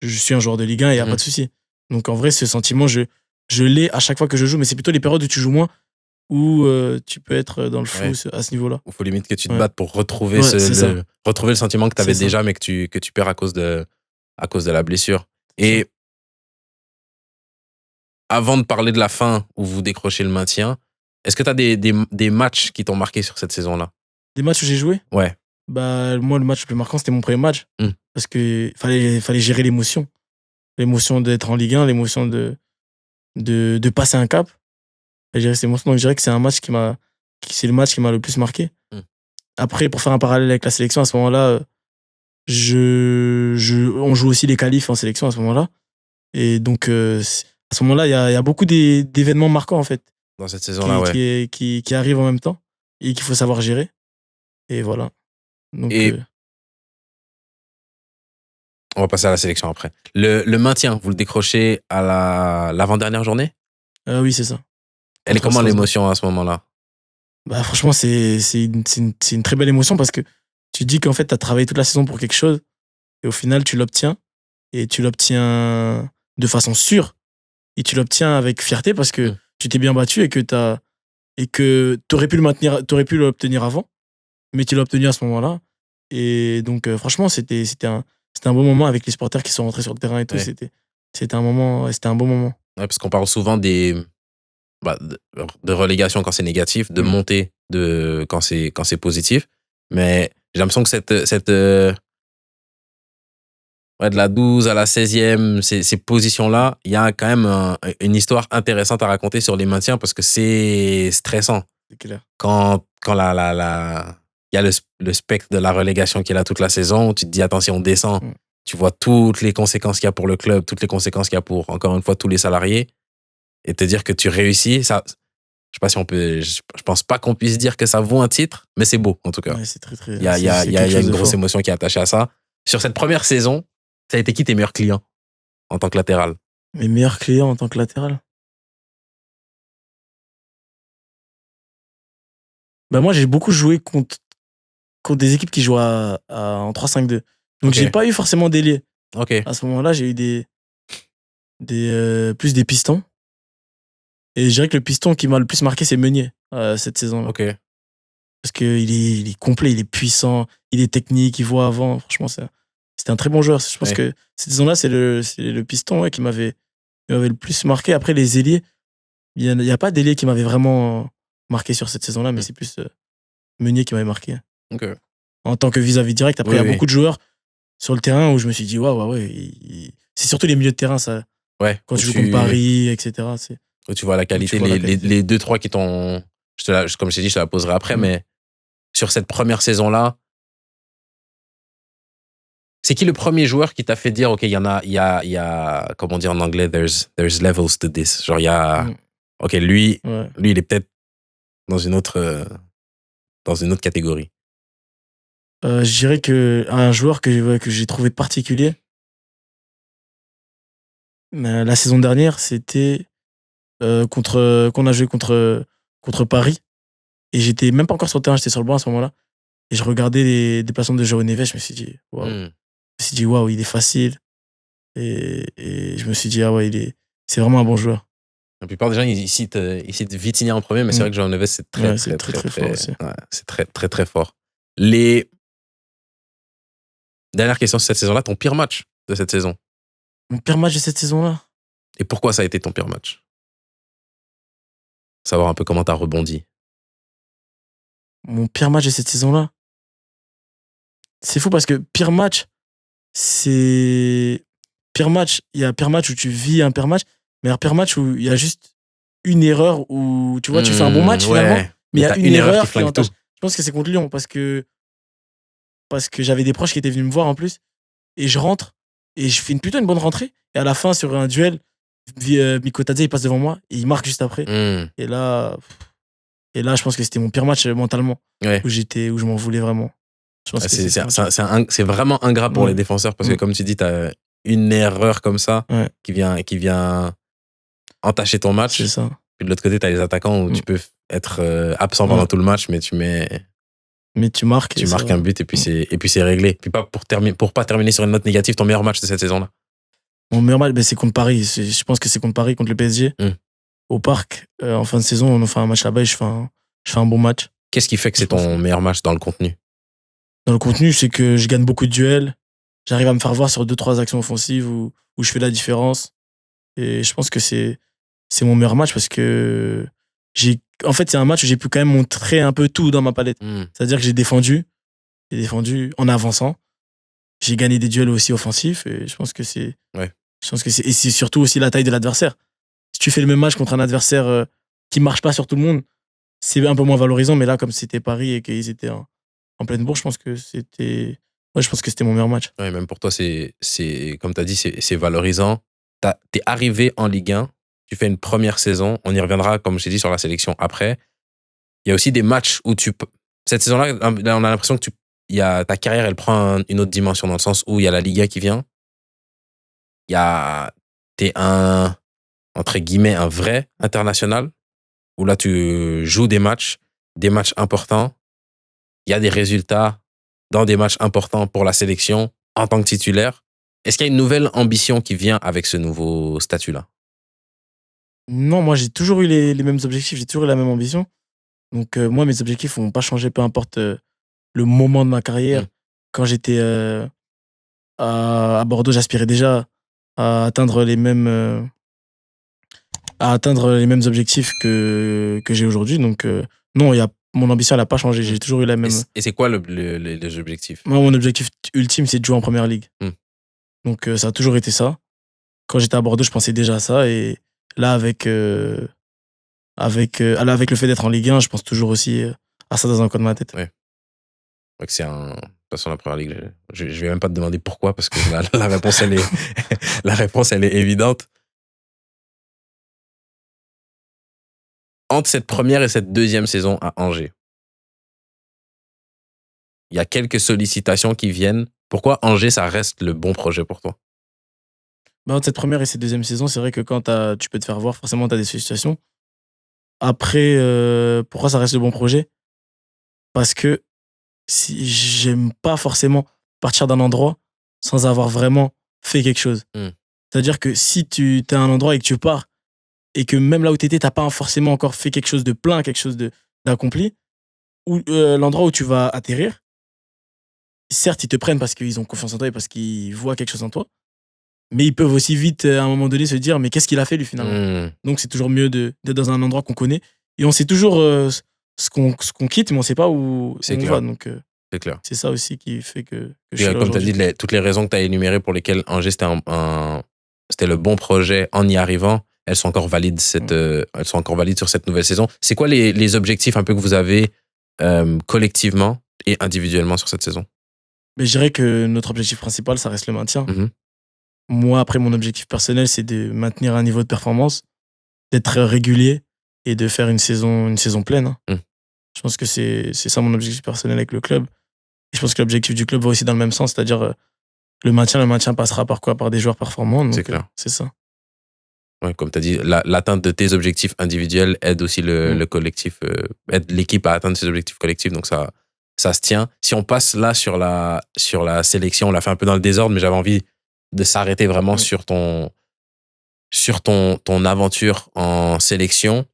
je suis un joueur de Ligue 1 et il n'y a pas de souci. Donc en vrai, ce sentiment, je l'ai à chaque fois que je joue, mais c'est plutôt les périodes où tu joues moins, où tu peux être dans le flou Ouais. à ce niveau-là. Il faut limite que tu te Ouais. battes pour retrouver Ouais, c'est ça. retrouver le sentiment que tu avais C'est ça. déjà, mais que tu perds à cause de la blessure. C'est Et avant de parler de la fin où vous décrochez le maintien, est-ce que tu as des matchs qui t'ont marqué sur cette saison-là? Des matchs où j'ai joué, Ouais. bah, moi, le match le plus marquant, c'était mon premier match. Mm. Parce que fallait gérer l'émotion. L'émotion d'être en Ligue 1, l'émotion de passer un cap. Et gérer cette émotion. Donc, je dirais que c'est c'est le match qui m'a le plus marqué. Mm. Après, pour faire un parallèle avec la sélection, à ce moment-là, on joue aussi les qualifs en sélection à ce moment-là. Et donc, à ce moment-là, il y a beaucoup d'événements marquants, en fait, Dans cette saison-là, ouais. qui arrivent en même temps et qu'il faut savoir gérer. Et voilà. Donc, Et on va passer à la sélection après. Le maintien, vous le décrochez à l'avant-dernière journée? oui, c'est ça. Elle est Contre comment Strasbourg. l'émotion à ce moment-là? Bah, franchement, c'est une très belle émotion parce que tu te dis qu'en fait, tu as travaillé toute la saison pour quelque chose et au final, tu l'obtiens. Et tu l'obtiens de façon sûre. Et tu l'obtiens avec fierté parce que tu t'es bien battu et que t'aurais pu t'aurais pu l'obtenir avant, mais tu l'as obtenu à ce moment-là. Et donc, franchement, c'était un bon moment avec les supporters qui sont rentrés sur le terrain et tout. Ouais. C'était un bon moment. Ouais, parce qu'on parle souvent de relégation quand c'est négatif, de montée quand c'est positif. Mais j'ai l'impression que de la 12 à la 16e, ces positions-là, il y a quand même une histoire intéressante à raconter sur les maintiens parce que c'est stressant. C'est clair. Quand il y a le spectre de la relégation qui est là toute la saison, tu te dis, attends, si on descend, tu vois toutes les conséquences qu'il y a pour le club, toutes les conséquences qu'il y a pour, encore une fois, tous les salariés. Et te dire que tu réussis, ça, je sais pas si on peut, je pense pas qu'on puisse dire que ça vaut un titre, mais c'est beau, en tout cas. Ouais, c'est très, très. Il y a C'est quelque chose une de grosse fort. émotion qui est attachée à ça. Sur cette première saison, ça a été qui tes meilleurs clients en tant que latéral? Mes meilleurs clients en tant que latéral. Bah, moi, j'ai beaucoup joué contre des équipes qui jouent en 3-5-2. Donc, Ok. j'ai pas eu forcément d'ailier. Ok. À ce moment-là, j'ai eu plus des pistons. Et je dirais que le piston qui m'a le plus marqué, c'est Meunier, cette saison-là. Ok. Parce qu'il est complet, il est puissant, il est technique, il voit avant. Franchement, c'était un très bon joueur. Je pense Ouais. que cette saison-là, c'est le piston qui m'avait le plus marqué. Après, les ailiers, il n'y a pas d'ailier qui m'avait vraiment marqué sur cette saison-là, mais c'est plus Meunier qui m'avait marqué. Ok. En tant que vis-à-vis direct. Après, il y a beaucoup de joueurs sur le terrain où je me suis dit, waouh, ouais, c'est surtout les milieux de terrain, ça. Ouais. Quand tu joues contre Paris, etc. Où tu vois la qualité, les 2-3 qui t'ont. Comme je t'ai dit, je te la poserai après, mais sur cette première saison-là, c'est qui le premier joueur qui t'a fait dire, OK, il y a, comment dire en anglais, there's levels to this. Genre, il y a, OK, lui, il est peut-être dans une autre catégorie. Je dirais un joueur que j'ai trouvé particulier, la saison dernière, c'était qu'on a joué contre Paris. Et j'étais même pas encore sur le terrain, j'étais sur le banc à ce moment-là. Et je regardais les déplacements de João Neves, je me suis dit, waouh. Je me suis dit, waouh, il est facile. Et je me suis dit, ah ouais, c'est vraiment un bon joueur. La plupart des gens, ils citent Vitinha en premier, mais c'est vrai que João Neves, c'est très fort aussi. Ouais, c'est très, très, très fort. Dernière question sur cette saison-là, ton pire match de cette saison. Mon pire match de cette saison-là. Et pourquoi ça a été ton pire match? Savoir un peu comment t'as rebondi. Mon pire match de cette saison-là. C'est fou parce que pire match, c'est. Pire match, il y a pire match où tu vis un pire match, mais il y a pire match où il y a juste une erreur où, tu vois, tu fais un bon match finalement, Ouais. mais il y a t'as une erreur qui flingue tout. entache. Je pense que c'est contre Lyon parce que j'avais des proches qui étaient venus me voir en plus, et je rentre, et je fais plutôt une bonne rentrée, et à la fin, sur un duel, Miko Tadze, il passe devant moi, et il marque juste après. Et là, je pense que c'était mon pire match mentalement, Ouais. où je m'en voulais vraiment. Je pense que c'est ça. C'est vraiment ingrat pour Ouais. les défenseurs parce que, comme tu dis, t'as une erreur comme ça Ouais, qui vient entacher ton match. c'est ça. Puis de l'autre côté, t'as les attaquants où tu peux être absent pendant tout le match, mais tu marques. marques un but et puis c'est réglé. Puis pour pas terminer sur une note négative, ton meilleur match de cette saison-là. Mon meilleur match, c'est contre Paris. Je pense que c'est contre Paris, contre le PSG. Au Parc, en fin de saison, on fait un match là-bas et je fais un bon match. Qu'est-ce qui fait que c'est ton meilleur match dans le contenu? Dans le contenu, c'est que je gagne beaucoup de duels. J'arrive à me faire voir sur 2-3 actions offensives où je fais la différence. Et je pense que c'est mon meilleur match parce que en fait, c'est un match où j'ai pu quand même montrer un peu tout dans ma palette. C'est-à-dire que j'ai défendu en avançant. J'ai gagné des duels aussi offensifs et je pense que c'est. Ouais. Et c'est surtout aussi la taille de l'adversaire. Si tu fais le même match contre un adversaire qui marche pas sur tout le monde, c'est un peu moins valorisant. Mais là, comme c'était Paris et qu'ils étaient en pleine bourse, je pense que c'était mon meilleur match. Ouais, même pour toi, c'est comme tu as dit, c'est valorisant. T'es arrivé en Ligue 1, tu fais une première saison, on y reviendra, comme je t'ai dit, sur la sélection après. Il y a aussi des matchs où cette saison-là, on a l'impression que ta carrière, elle prend une autre dimension dans le sens où il y a la Liga qui vient. T'es entre guillemets, un vrai international, où là, tu joues des matchs importants. Il y a des résultats dans des matchs importants pour la sélection en tant que titulaire. Est-ce qu'il y a une nouvelle ambition qui vient avec ce nouveau statut-là? Non, moi, j'ai toujours eu les mêmes objectifs, j'ai toujours eu la même ambition. Donc, moi, mes objectifs n'ont pas changé, peu importe le moment de ma carrière. Quand j'étais à Bordeaux, j'aspirais déjà à atteindre les mêmes objectifs que j'ai aujourd'hui. Donc, non, mon ambition, elle n'a pas changé. J'ai toujours eu la même. Et c'est quoi les objectifs? Moi, mon objectif ultime, c'est de jouer en première ligue. Donc, ça a toujours été ça. Quand j'étais à Bordeaux, je pensais déjà à ça. Et là, avec le fait d'être en Ligue 1, je pense toujours aussi à ça dans un coin de ma tête. Ouais. Donc c'est de toute façon, la première ligue, je vais même pas te demander pourquoi, parce que la réponse, la réponse, elle est évidente. Entre cette première et cette deuxième saison à Angers, il y a quelques sollicitations qui viennent. Pourquoi Angers, ça reste le bon projet pour toi? Entre cette première et cette deuxième saison, c'est vrai que quand tu peux te faire voir, forcément, tu as des sollicitations. Après, pourquoi ça reste le bon projet? Parce que si j'aime pas forcément partir d'un endroit sans avoir vraiment fait quelque chose. C'est-à-dire que si tu es à un endroit et que tu pars et que même là où tu étais, tu n'as pas forcément encore fait quelque chose de plein, quelque chose d'accompli, ou l'endroit où tu vas atterrir, certes, ils te prennent parce qu'ils ont confiance en toi et parce qu'ils voient quelque chose en toi, mais ils peuvent aussi vite, à un moment donné, se dire mais qu'est-ce qu'il a fait lui finalement? Donc c'est toujours mieux d'être dans un endroit qu'on connaît et on sait toujours ce qu'on quitte, mais on sait pas où on va. Donc c'est clair. c'est ça aussi qui fait que je suis là comme tu as aujourd'hui. dit, toutes les raisons que tu as énumérées pour lesquelles Angers, c'était le bon projet en y arrivant, elles sont encore valides sur cette nouvelle saison. C'est quoi les objectifs un peu que vous avez collectivement et individuellement sur cette saison? Mais je dirais que notre objectif principal, ça reste le maintien. Moi, après, mon objectif personnel, c'est de maintenir un niveau de performance, d'être régulier et de faire une saison pleine. Je pense que c'est ça mon objectif personnel avec le club. Et je pense que l'objectif du club va aussi dans le même sens, c'est-à-dire le maintien passera par quoi? Par des joueurs performants. Donc, c'est clair. C'est ça. Ouais, comme tu as dit, l'atteinte de tes objectifs individuels aide aussi le collectif, aide l'équipe à atteindre ses objectifs collectifs. Donc ça se tient. Si on passe là sur la sélection, on l'a fait un peu dans le désordre, mais j'avais envie de s'arrêter vraiment sur ton aventure en sélection.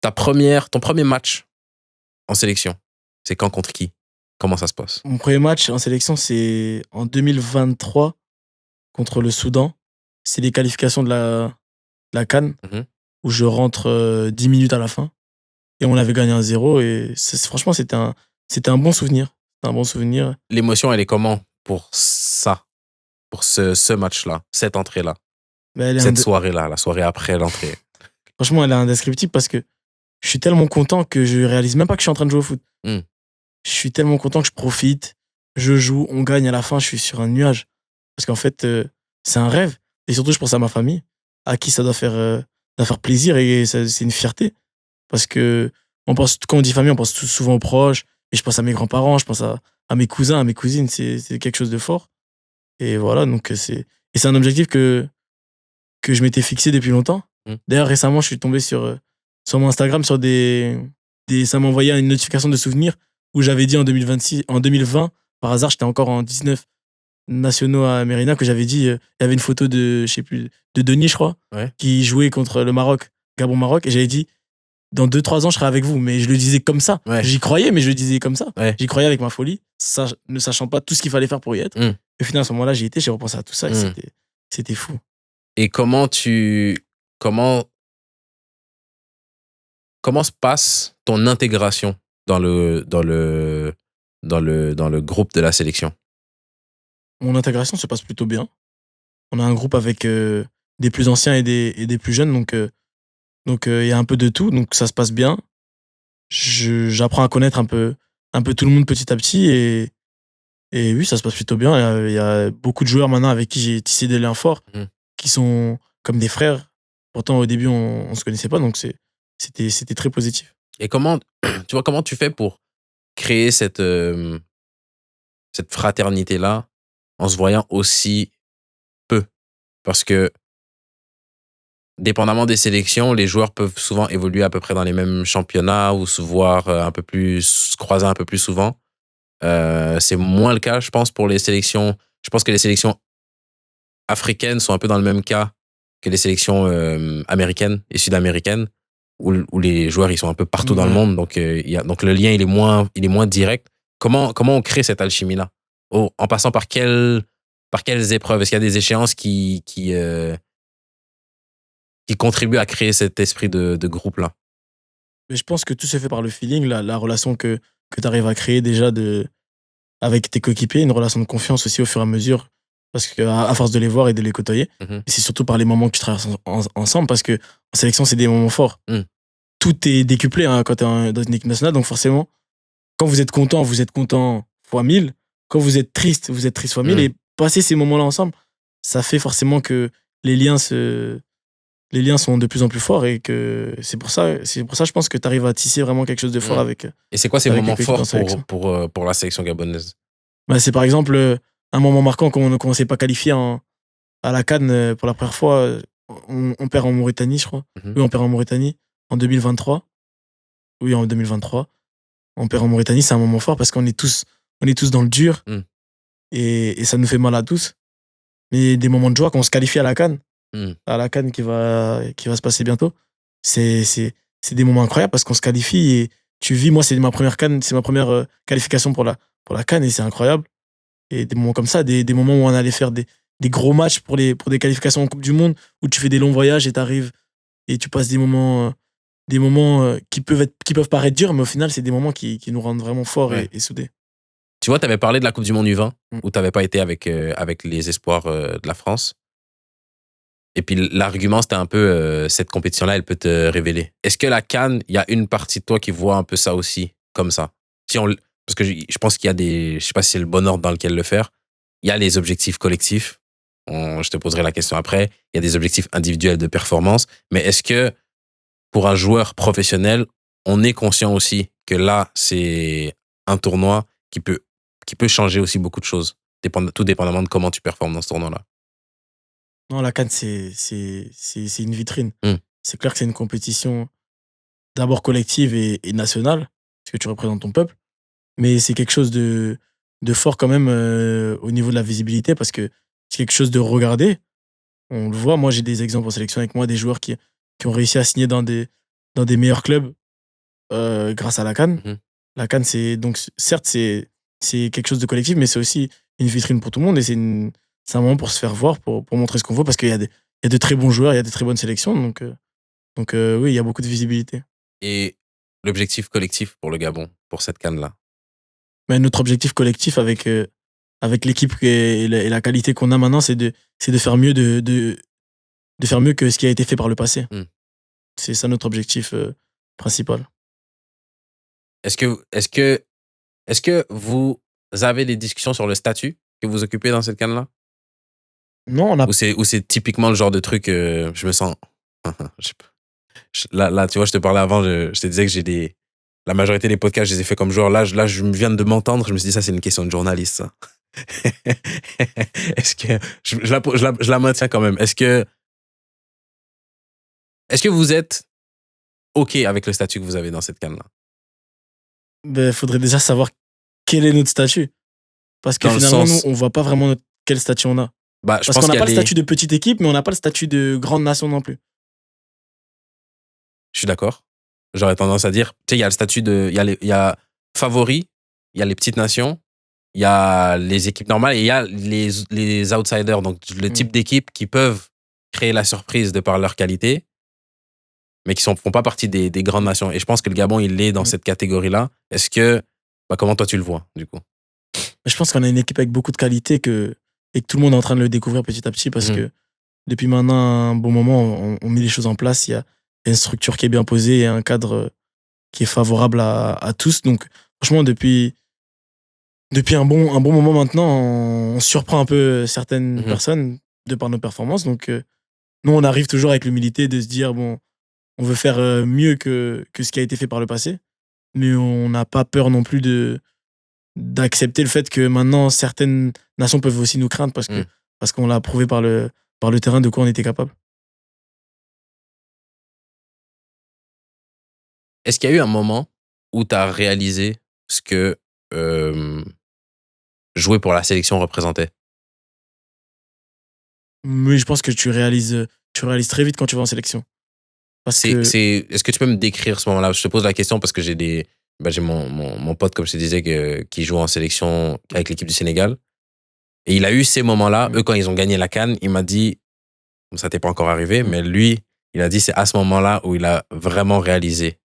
Ton premier match en sélection, c'est quand, contre qui? Comment ça se passe? Mon premier match en sélection, c'est en 2023 contre le Soudan. C'est les qualifications de la CAN Mhm. où je rentre 10 minutes à la fin et on avait gagné 1-0 et franchement, c'était un bon souvenir. C'était un bon souvenir. L'émotion, elle est comment pour ça, pour ce match-là, cette entrée-là, Mais cette soirée-là, la soirée après l'entrée? franchement, elle est indescriptible parce que je suis tellement content que je réalise même pas que je suis en train de jouer au foot. Hmm. Je suis tellement content que je profite, je joue, on gagne à la fin, je suis sur un nuage. Parce qu'en fait, c'est un rêve. Et surtout, je pense à ma famille, à qui ça doit faire plaisir et c'est une fierté. Parce que quand on dit famille, on pense souvent aux proches. Et je pense à mes grands-parents, je pense à mes cousins, à mes cousines. C'est quelque chose de fort. Et voilà, donc c'est un objectif que je m'étais fixé depuis longtemps. Hmm. D'ailleurs, récemment, je suis tombé sur mon Instagram, ça m'a envoyé une notification de souvenir où j'avais dit en 2020, par hasard, j'étais encore en 19 nationaux à Mérina, que j'avais dit, il y avait une photo de, je sais plus, de Denis, je crois, Ouais. qui jouait contre le Maroc, Gabon-Maroc, et j'avais dit, dans 2-3 ans, je serai avec vous. Mais je le disais comme ça. Ouais. J'y croyais, mais je le disais comme ça. Ouais. J'y croyais avec ma folie, ne sachant pas tout ce qu'il fallait faire pour y être. Hmm. Et au final, à ce moment-là, j'y étais, j'ai repensé à tout ça et c'était fou. Et comment se passe ton intégration dans le groupe de la sélection? Mon intégration se passe plutôt bien. On a un groupe avec des plus anciens et des plus jeunes, donc il y a un peu de tout, donc ça se passe bien. J'apprends à connaître un peu tout le monde petit à petit et oui, ça se passe plutôt bien. Il y a beaucoup de joueurs maintenant avec qui j'ai tissé des liens forts, Mhm. qui sont comme des frères. Pourtant, au début, on se connaissait pas, donc c'était très positif. Et comment tu fais pour créer cette fraternité-là en se voyant aussi peu? Parce que, dépendamment des sélections, les joueurs peuvent souvent évoluer à peu près dans les mêmes championnats ou se voir se croiser un peu plus souvent. C'est moins le cas, je pense, pour les sélections. Je pense que les sélections africaines sont un peu dans le même cas que les sélections américaines et sud-américaines, où les joueurs ils sont un peu partout dans le Ouais. monde. Donc, donc le lien il est moins direct. Comment on crée cette alchimie-là? En passant par quelles épreuves? Est-ce qu'il y a des échéances qui contribuent à créer cet esprit de groupe-là? Mais je pense que tout se fait par le feeling, la relation que tu arrives à créer déjà avec tes coéquipiers, une relation de confiance aussi au fur et à mesure, parce qu'à force de les voir et de les côtoyer, Mhm. et c'est surtout par les moments que tu traverses ensemble, parce que en sélection, c'est des moments forts. Mm. Tout est décuplé quand tu es dans une équipe nationale, donc forcément, quand vous êtes content fois 1000. Quand vous êtes triste fois 1000. Mm. Et passer ces moments-là ensemble, ça fait forcément que les liens les liens sont de plus en plus forts et que c'est pour ça, je pense que tu arrives à tisser vraiment quelque chose de fort Mm. avec. Et c'est quoi ces Avec les moments coéquipiers en forts sélection. pour la sélection gabonaise? Bah, c'est par exemple un moment marquant quand on s'est pas qualifié à la CAN pour la première fois. On perd en Mauritanie, je crois. Mhm. Oui, on perd en Mauritanie en 2023. Oui, en 2023. On perd en Mauritanie, c'est un moment fort parce qu'on est tous dans le dur Mm. et ça nous fait mal à tous. Mais des moments de joie quand on se qualifie Mm. à la CAN qui va se passer bientôt, c'est des moments incroyables parce qu'on se qualifie et tu vis. Moi, c'est ma première CAN, c'est ma première qualification pour la CAN et c'est incroyable. Et des moments comme ça, des moments où on allait faire des gros matchs pour des qualifications en Coupe du Monde, où tu fais des longs voyages et t'arrives et tu passes des moments qui peuvent paraître durs, mais au final, c'est des moments qui nous rendent vraiment forts Ouais. et soudés. Tu vois, tu avais parlé de la Coupe du Monde U20, Mm. où tu n'avais pas été avec les espoirs de la France. Et puis l'argument, c'était un peu, cette compétition-là, elle peut te révéler. Est-ce que la CAN, il y a une partie de toi qui voit un peu ça aussi, comme ça? Parce que je pense qu'il y a je sais pas si c'est le bon ordre dans lequel le faire. Il y a les objectifs collectifs. Je te poserai la question après. Il y a des objectifs individuels de performance. Mais est-ce que pour un joueur professionnel, on est conscient aussi que là, c'est un tournoi qui peut changer aussi beaucoup de choses, tout dépendamment de comment tu performes dans ce tournoi-là? Non, la CAN, c'est une vitrine. Mm. C'est clair que c'est une compétition d'abord collective et nationale, parce que tu représentes ton peuple, mais c'est quelque chose de fort quand même au niveau de la visibilité, parce que c'est quelque chose de regardé. On le voit, moi j'ai des exemples en sélection avec moi, des joueurs qui ont réussi à signer dans des meilleurs clubs grâce à la CAN. Mhm. La CAN, c'est donc certes, c'est quelque chose de collectif, mais c'est aussi une vitrine pour tout le monde et c'est un moment pour se faire voir, pour montrer ce qu'on vaut parce qu'il y a de très bons joueurs, il y a de très bonnes sélections. Donc oui, il y a beaucoup de visibilité. Et l'objectif collectif pour le Gabon, pour cette CAN-là? Mais notre objectif collectif avec l'équipe et la qualité qu'on a maintenant, c'est de faire mieux, de faire mieux que ce qui a été fait par le passé. Hmm. C'est ça notre objectif principal. Est-ce que vous avez des discussions sur le statut que vous occupez dans cette CAN-là? Non, on a. Ou c'est typiquement le genre de truc, je me sens. Je sais pas. Là, tu vois, je te parlais avant, je te disais que la majorité des podcasts, je les ai fait comme joueur. Là, je viens de m'entendre, je me suis dit, ça, c'est une question de journaliste, ça. Est-ce que. Je la maintiens quand même. Est-ce que vous êtes OK avec le statut que vous avez dans cette CAN-là? Ben, faudrait déjà savoir quel est notre statut. Parce que Dans le finalement, nous, sens. on voit pas vraiment quel statut on a. Bah, je Parce pense qu'on qu'il n'a y a pas le les. statut de petite équipe, mais on n'a pas le statut de grande nation non plus. Je suis d'accord. J'aurais tendance à dire, tu sais, il y a le statut de. Il y a favori, il y a les petites nations, il y a les équipes normales et il y a les outsiders, donc le type d'équipe qui peuvent créer la surprise de par leur qualité, mais qui font pas partie des grandes nations. Et je pense que le Gabon, il est dans cette catégorie-là. Est-ce que. Bah, comment toi tu le vois, du coup? Je pense qu'on a une équipe avec beaucoup de qualité et que tout le monde est en train de le découvrir petit à petit parce Mhm. que depuis maintenant un bon moment, on met les choses en place. Il y a une structure qui est bien posée et un cadre qui est favorable à tous. Donc, franchement, depuis un bon moment maintenant, on surprend un peu certaines Mhm. personnes de par nos performances. Donc, nous, on arrive toujours avec l'humilité de se dire, bon, on veut faire mieux que ce qui a été fait par le passé, mais on n'a pas peur non plus d'accepter le fait que maintenant, certaines nations peuvent aussi nous craindre Mhm. parce qu'on l'a prouvé par le terrain de quoi on était capable. Est-ce qu'il y a eu un moment où tu as réalisé ce que jouer pour la sélection représentait? Mais je pense que tu réalises très vite quand tu vas en sélection. Parce que, Est-ce que tu peux me décrire ce moment-là? Je te pose la question parce que j'ai mon pote, comme je te disais, qui joue en sélection avec l'équipe du Sénégal. Et il a eu ces moments-là. Eux, quand ils ont gagné la CAN, il m'a dit, ça t'est pas encore arrivé, mais lui, il a dit, c'est à ce moment-là où il a vraiment réalisé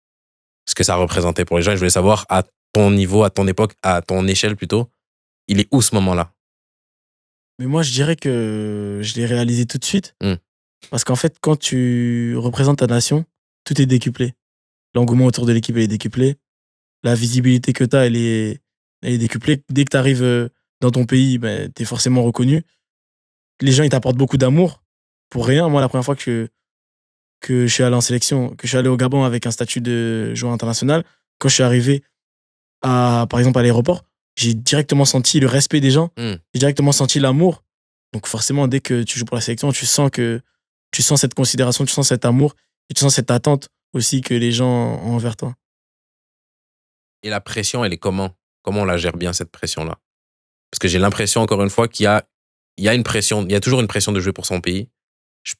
ce que ça représentait pour les gens. Et je voulais savoir, à ton niveau, à ton époque, à ton échelle plutôt, il est où ce moment-là? mais moi, je dirais que je l'ai réalisé tout de suite. Hmm. Parce qu'en fait, quand tu représentes ta nation, tout est décuplé. L'engouement autour de l'équipe est décuplé. La visibilité que tu as, elle est décuplée. Dès que tu arrives dans ton pays, ben, tu es forcément reconnu. Les gens, ils t'apportent beaucoup d'amour pour rien. Moi, la première fois que je suis allé en sélection, que je suis allé au Gabon avec un statut de joueur international, quand je suis arrivé par exemple, à l'aéroport, j'ai directement senti le respect des gens. Hmm. J'ai directement senti l'amour. Donc forcément, dès que tu joues pour la sélection, tu sens cette considération, tu sens cet amour et tu sens cette attente aussi que les gens ont envers toi. Et la pression, elle est comment? Comment on la gère bien, cette pression-là? Parce que j'ai l'impression, encore une fois, il y a une pression, il y a toujours une pression de jouer pour son pays. Je,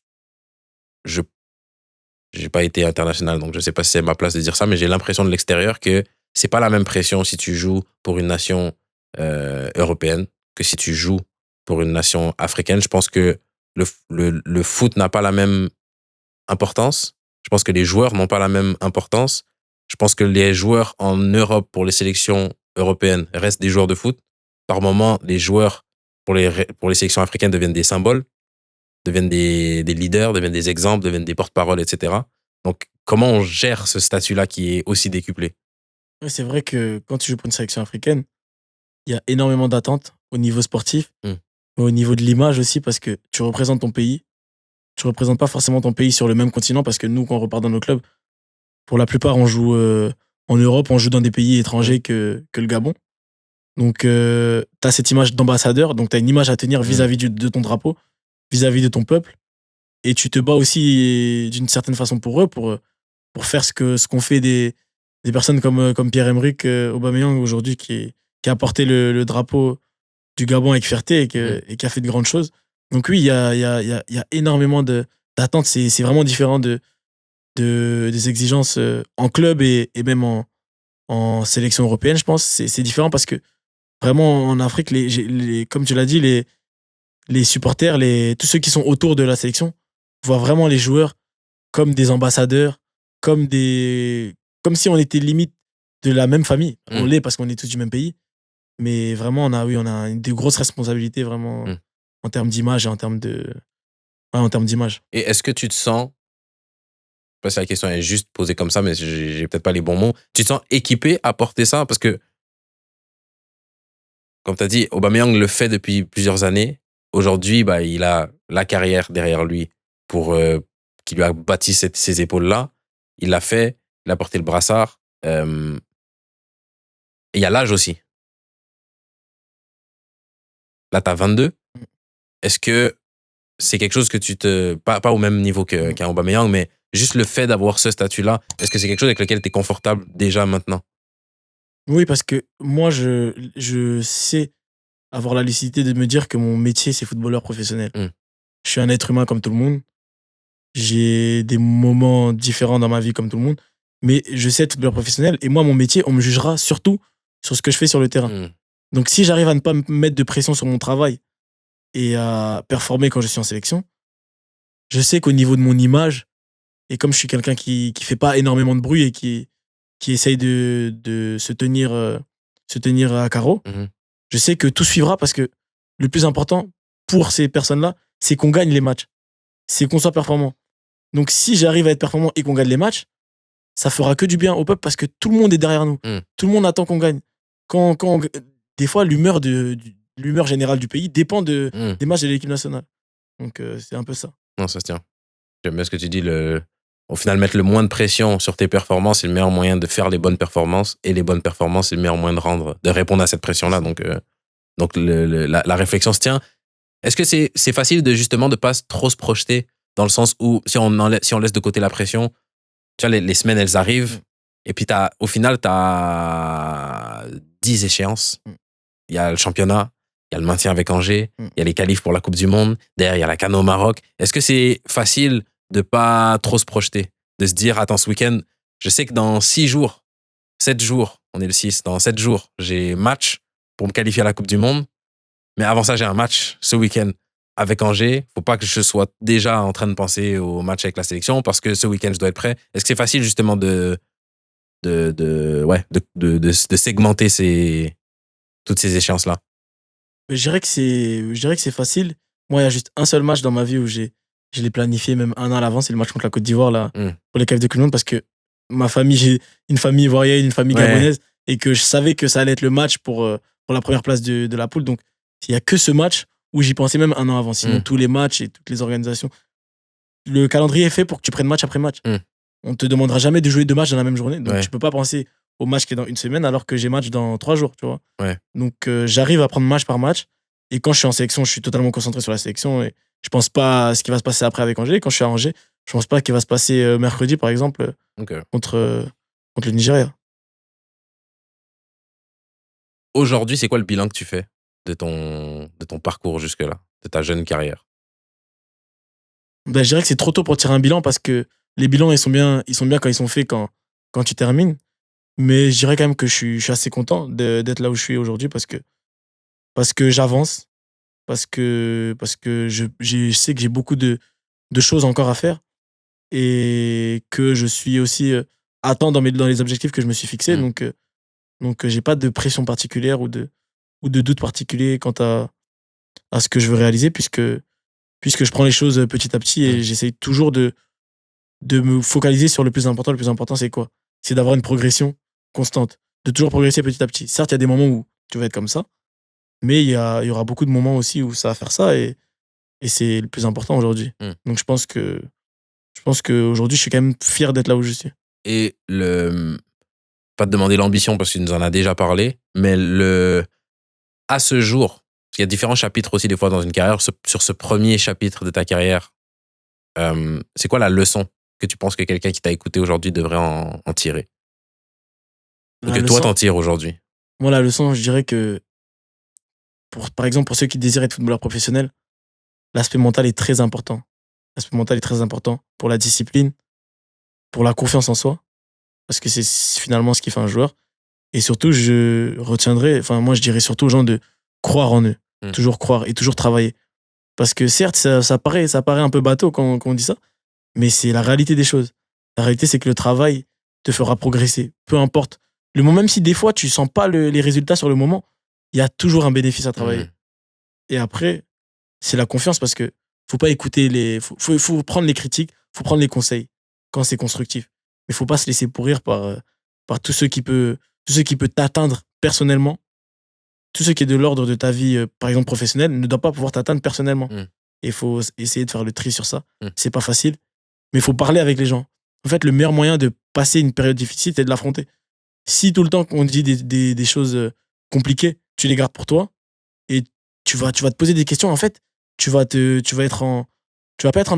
je j'ai pas été international, donc je sais pas si c'est ma place de dire ça, mais j'ai l'impression de l'extérieur que c'est pas la même pression si tu joues pour une nation européenne que si tu joues pour une nation africaine. Je pense que le foot n'a pas la même importance. Je pense que les joueurs n'ont pas la même importance. Je pense que les joueurs en Europe pour les sélections européennes restent des joueurs de foot. Par moment, les joueurs pour les sélections africaines deviennent des symboles, deviennent des leaders, deviennent des exemples, deviennent des porte-paroles, etc. Donc, comment on gère ce statut-là qui est aussi décuplé? Ouais, c'est vrai que quand tu joues pour une sélection africaine, il y a énormément d'attentes au niveau sportif, Hmm. mais au niveau de l'image aussi, parce que tu représentes ton pays. Tu représentes pas forcément ton pays sur le même continent, parce que nous, quand on repart dans nos clubs, pour la plupart, on joue en Europe, on joue dans des pays Hmm. étrangers que le Gabon. Donc, tu as cette image d'ambassadeur, donc tu as une image à tenir vis-à-vis de ton drapeau, vis-à-vis de ton peuple, et tu te bats aussi d'une certaine façon pour eux, pour faire ce qu'ont fait des personnes comme Pierre-Emerick Aubameyang aujourd'hui, qui a porté le drapeau du Gabon avec fierté Hmm. et qui a fait de grandes choses. Donc oui, il y a énormément d'attentes, c'est vraiment différent des exigences en club et même en sélection européenne, je pense. C'est différent parce que Vraiment, en Afrique, comme tu l'as dit, les supporters, tous ceux qui sont autour de la sélection, voient vraiment les joueurs comme des ambassadeurs, comme si on était limite de la même famille. On Mm. l'est parce qu'on est tous du même pays. Mais vraiment, on a de grosses responsabilités vraiment Mm. en termes d'image et en termes d'image. Et est-ce que tu te sens, parce que la question est juste posée comme ça, mais j'ai peut-être pas les bons mots, tu te sens équipé à porter ça? Parce que, comme tu as dit, Aubameyang le fait depuis plusieurs années. Aujourd'hui, bah, il a la carrière derrière lui pour qui lui a bâti ces épaules-là. Il l'a fait, il a porté le brassard. Et il y a l'âge aussi. Là, tu as 22. Est-ce que c'est quelque chose que pas au même niveau qu'un Aubameyang, mais juste le fait d'avoir ce statut-là, est-ce que c'est quelque chose avec lequel tu es confortable déjà maintenant? Oui, parce que moi, je sais avoir la lucidité de me dire que mon métier, c'est footballeur professionnel. Mm. Je suis un être humain comme tout le monde. J'ai des moments différents dans ma vie comme tout le monde. Mais je sais être footballeur professionnel. Et moi, mon métier, on me jugera surtout sur ce que je fais sur le terrain. Mm. Donc, si j'arrive à ne pas me mettre de pression sur mon travail et à performer quand je suis en sélection, je sais qu'au niveau de mon image, et comme je suis quelqu'un qui fait pas énormément de bruit et qui essaye de se tenir à carreau, Mhm. je sais que tout suivra parce que le plus important pour ces personnes-là, c'est qu'on gagne les matchs. C'est qu'on soit performant. Donc si j'arrive à être performant et qu'on gagne les matchs, ça fera que du bien au peuple parce que tout le monde est derrière nous. Mm. Tout le monde attend qu'on gagne. Des fois, l'humeur générale du pays dépend Mm. des matchs de l'équipe nationale. Donc c'est un peu ça. Non, ça se tient. J'aime bien ce que tu dis. Au final, mettre le moins de pression sur tes performances, c'est le meilleur moyen de faire les bonnes performances. Et les bonnes performances, c'est le meilleur moyen de répondre à cette pression-là. Donc la réflexion se tient. Est-ce que c'est facile de justement de pas trop se projeter dans le sens où si on laisse de côté la pression, tu vois, les semaines, elles arrivent. Et puis au final, tu as 10 échéances. Il y a le championnat, il y a le maintien avec Angers, il y a les qualifs pour la Coupe du Monde, derrière, il y a la CAN au Maroc. Est-ce que c'est facile de pas trop se projeter, de se dire, attends, ce week-end, je sais que dans 6 jours, 7 jours, on est le 6, dans 7 jours, j'ai match pour me qualifier à la Coupe du Monde, mais avant ça, j'ai un match ce week-end avec Angers. Faut pas que je sois déjà en train de penser au match avec la sélection parce que ce week-end, je dois être prêt. Est-ce que c'est facile justement de segmenter toutes ces échéances-là? Je dirais que c'est facile. Moi, il y a juste un seul match dans ma vie où je l'ai planifié même un an à l'avance, c'est le match contre la Côte d'Ivoire là, pour les qualifs de Coupe du Monde parce que ma famille, j'ai une famille ivoirienne, une famille gabonaise et que je savais que ça allait être le match pour la première place de la poule. Donc, il y a que ce match où j'y pensais même un an avant. Sinon, tous les matchs et toutes les organisations, le calendrier est fait pour que tu prennes match après match. On te demandera jamais de jouer 2 matchs dans la même journée. Donc, tu peux pas penser au match qui est dans une semaine alors que j'ai match dans 3 jours, tu vois. Donc, j'arrive à prendre match par match. Et quand je suis en sélection, je suis totalement concentré sur la sélection et je pense pas à ce qui va se passer après avec Angers. Quand je suis à Angers, je pense pas qu'il va se passer mercredi, par exemple, contre le Nigeria. Aujourd'hui, c'est quoi le bilan que tu fais de ton parcours jusque-là, de ta jeune carrière? Ben, je dirais que c'est trop tôt pour tirer un bilan parce que les bilans, ils sont bien quand ils sont faits quand tu termines. Mais je dirais quand même que je suis assez content d'être là où je suis aujourd'hui parce que j'avance, parce que je sais que j'ai beaucoup de choses encore à faire et que je suis aussi à temps dans les objectifs que je me suis fixés. Donc j'ai pas de pression particulière ou de doute particulier quant à ce que je veux réaliser puisque je prends les choses petit à petit et j'essaye toujours de me focaliser sur le plus important. Le plus important, c'est quoi? C'est d'avoir une progression constante, de toujours progresser petit à petit. Certes, il y a des moments où tu vas être comme ça, mais il y aura beaucoup de moments aussi où ça va faire ça et c'est le plus important aujourd'hui. Donc je pense qu'aujourd'hui, je suis quand même fier d'être là où je suis. Et pas te demander l'ambition parce que tu nous en as déjà parlé, mais à ce jour, parce qu'il y a différents chapitres aussi des fois dans une carrière, sur ce premier chapitre de ta carrière, c'est quoi la leçon que tu penses que quelqu'un qui t'a écouté aujourd'hui devrait en tirer? Ou que toi t'en tires aujourd'hui? Moi, la leçon, je dirais que, par exemple, pour ceux qui désirent être footballeur professionnel, l'aspect mental est très important. L'aspect mental est très important pour la discipline, pour la confiance en soi, parce que c'est finalement ce qui fait un joueur. Et surtout, moi, je dirais surtout aux gens de croire en eux. Mm. Toujours croire et toujours travailler. Parce que certes, ça paraît un peu bateau quand on dit ça, mais c'est la réalité des choses. La réalité, c'est que le travail te fera progresser. Peu importe. Le moment, même si des fois, tu sens pas les résultats sur le moment, il y a toujours un bénéfice à travailler. Et après, c'est la confiance parce que faut pas écouter faut prendre les critiques, faut prendre les conseils quand c'est constructif. Mais faut pas se laisser pourrir par tout ce qui peut t'atteindre personnellement. Tout ce qui est de l'ordre de ta vie, par exemple professionnelle, ne doit pas pouvoir t'atteindre personnellement. Mm. Et il faut essayer de faire le tri sur ça. Mm. C'est pas facile, mais il faut parler avec les gens. En fait, le meilleur moyen de passer une période difficile, c'est de l'affronter. Si tout le temps qu'on dit des choses compliquées, tu les gardes pour toi et tu vas te poser des questions, en fait, tu vas pas être en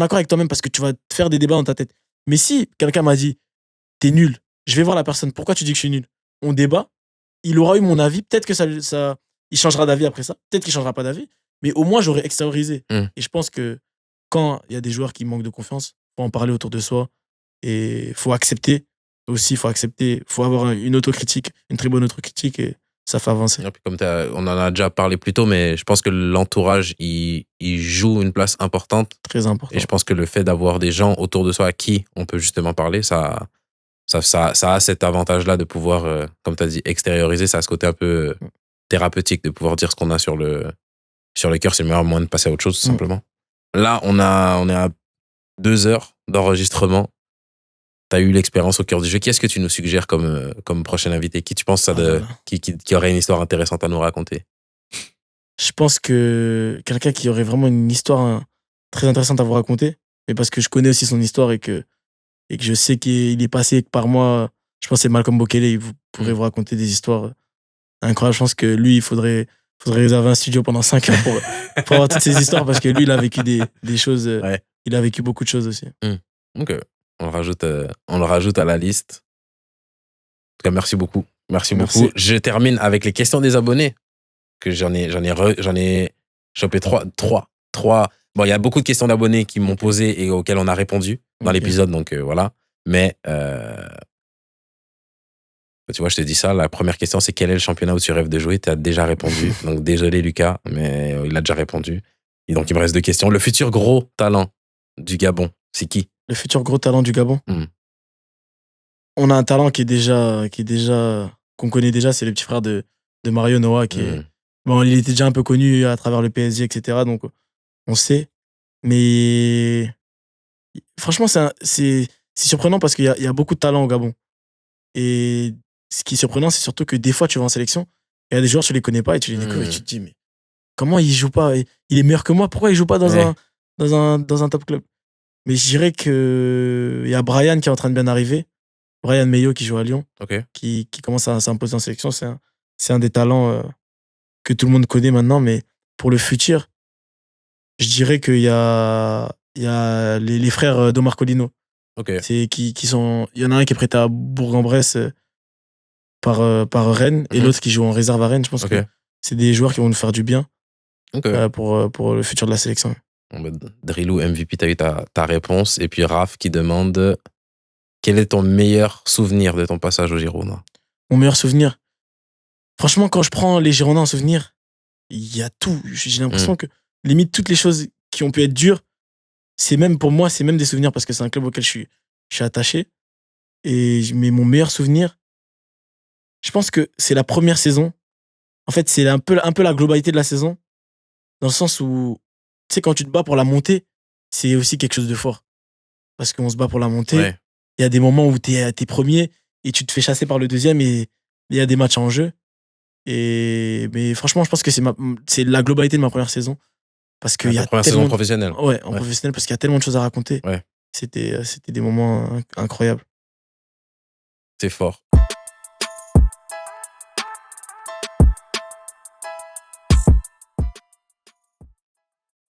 accord avec toi-même parce que tu vas te faire des débats dans ta tête. Mais si quelqu'un m'a dit, t'es nul, je vais voir la personne, pourquoi tu dis que je suis nul? On débat, il aura eu mon avis, peut-être que il changera d'avis après ça, peut-être qu'il changera pas d'avis, mais au moins j'aurais extériorisé. Mm. Et je pense que quand il y a des joueurs qui manquent de confiance, faut en parler autour de soi et faut accepter aussi, faut avoir une autocritique, une très bonne autocritique et ça fait avancer. Et puis comme on en a déjà parlé plus tôt, mais je pense que l'entourage, il joue une place importante. Très important. Et je pense que le fait d'avoir des gens autour de soi à qui on peut justement parler, ça a cet avantage-là de pouvoir, comme tu as dit, extérioriser. Ça a ce côté un peu thérapeutique de pouvoir dire ce qu'on a sur le cœur. C'est le meilleur moyen de passer à autre chose, tout simplement. Là, on est à 2 heures d'enregistrement. Tu as eu l'expérience au cœur du jeu. Qui est-ce que tu nous suggères comme prochain invité? Qui tu penses qui aurait une histoire intéressante à nous raconter? Je pense que quelqu'un qui aurait vraiment une histoire très intéressante à vous raconter, mais parce que je connais aussi son histoire et que je sais qu'il est passé par moi, je pense que c'est Malcolm Bokele, il pourrait vous raconter des histoires incroyables. Je pense que lui, il faudrait réserver un studio pendant 5 heures pour avoir toutes ces histoires parce que lui, il a vécu des choses, Ouais. il a vécu beaucoup de choses aussi. Ok, on le rajoute à la liste. En tout cas, merci beaucoup. Merci beaucoup. Je termine avec les questions des abonnés. Que j'en ai chopé trois. Bon, il y a beaucoup de questions d'abonnés qui m'ont posé et auxquelles on a répondu dans l'épisode, donc voilà. Mais tu vois, je te dis ça. La première question, c'est quel est le championnat où tu rêves de jouer? Tu as déjà répondu. Donc désolé Lucas, mais il a déjà répondu. Et donc il me reste 2 questions. Le futur gros talent du Gabon, c'est qui? Le futur gros talent du Gabon. On a un talent qu'on connaît déjà, c'est le petit frère de Mario Noah qui est. Bon, il était déjà un peu connu à travers le PSG, etc. Donc, on sait. Mais franchement, c'est surprenant parce qu'il y a beaucoup de talent au Gabon. Et ce qui est surprenant, c'est surtout que des fois, tu vas en sélection, et il y a des joueurs, tu les connais pas et tu les découvres et tu te dis, mais comment il joue pas? Il est meilleur que moi, pourquoi il joue pas dans un top club? Mais je dirais qu'il y a Brian qui est en train de bien arriver. Brian Meillot qui joue à Lyon, qui commence à s'imposer en sélection. C'est un des talents que tout le monde connaît maintenant, mais pour le futur, je dirais qu'il y a les frères d'Omar Colino. C'est qui sont. Il y en a un qui est prêté à Bourg-en-Bresse par Rennes et l'autre qui joue en réserve à Rennes. Je pense que c'est des joueurs qui vont nous faire du bien pour le futur de la sélection. Drilou, MVP, tu as eu ta réponse. Et puis Raph qui demande quel est ton meilleur souvenir de ton passage au Girondins? Mon meilleur souvenir? Franchement, quand je prends les Girondins en souvenir, il y a tout. J'ai l'impression que limite toutes les choses qui ont pu être dures, pour moi, c'est même des souvenirs parce que c'est un club auquel je suis attaché. Mais mon meilleur souvenir, je pense que c'est la première saison. En fait, c'est un peu la globalité de la saison, dans le sens où, tu sais, quand tu te bats pour la montée, c'est aussi quelque chose de fort. Parce qu'on se bat pour la montée. Il y a des moments où t'es premier et tu te fais chasser par le deuxième et il y a des matchs en jeu. Mais franchement, je pense que c'est la globalité de ma première saison. Parce qu'il y a première saison professionnelle. Ouais, en professionnel, parce qu'il y a tellement de choses à raconter. C'était des moments incroyables. C'est fort.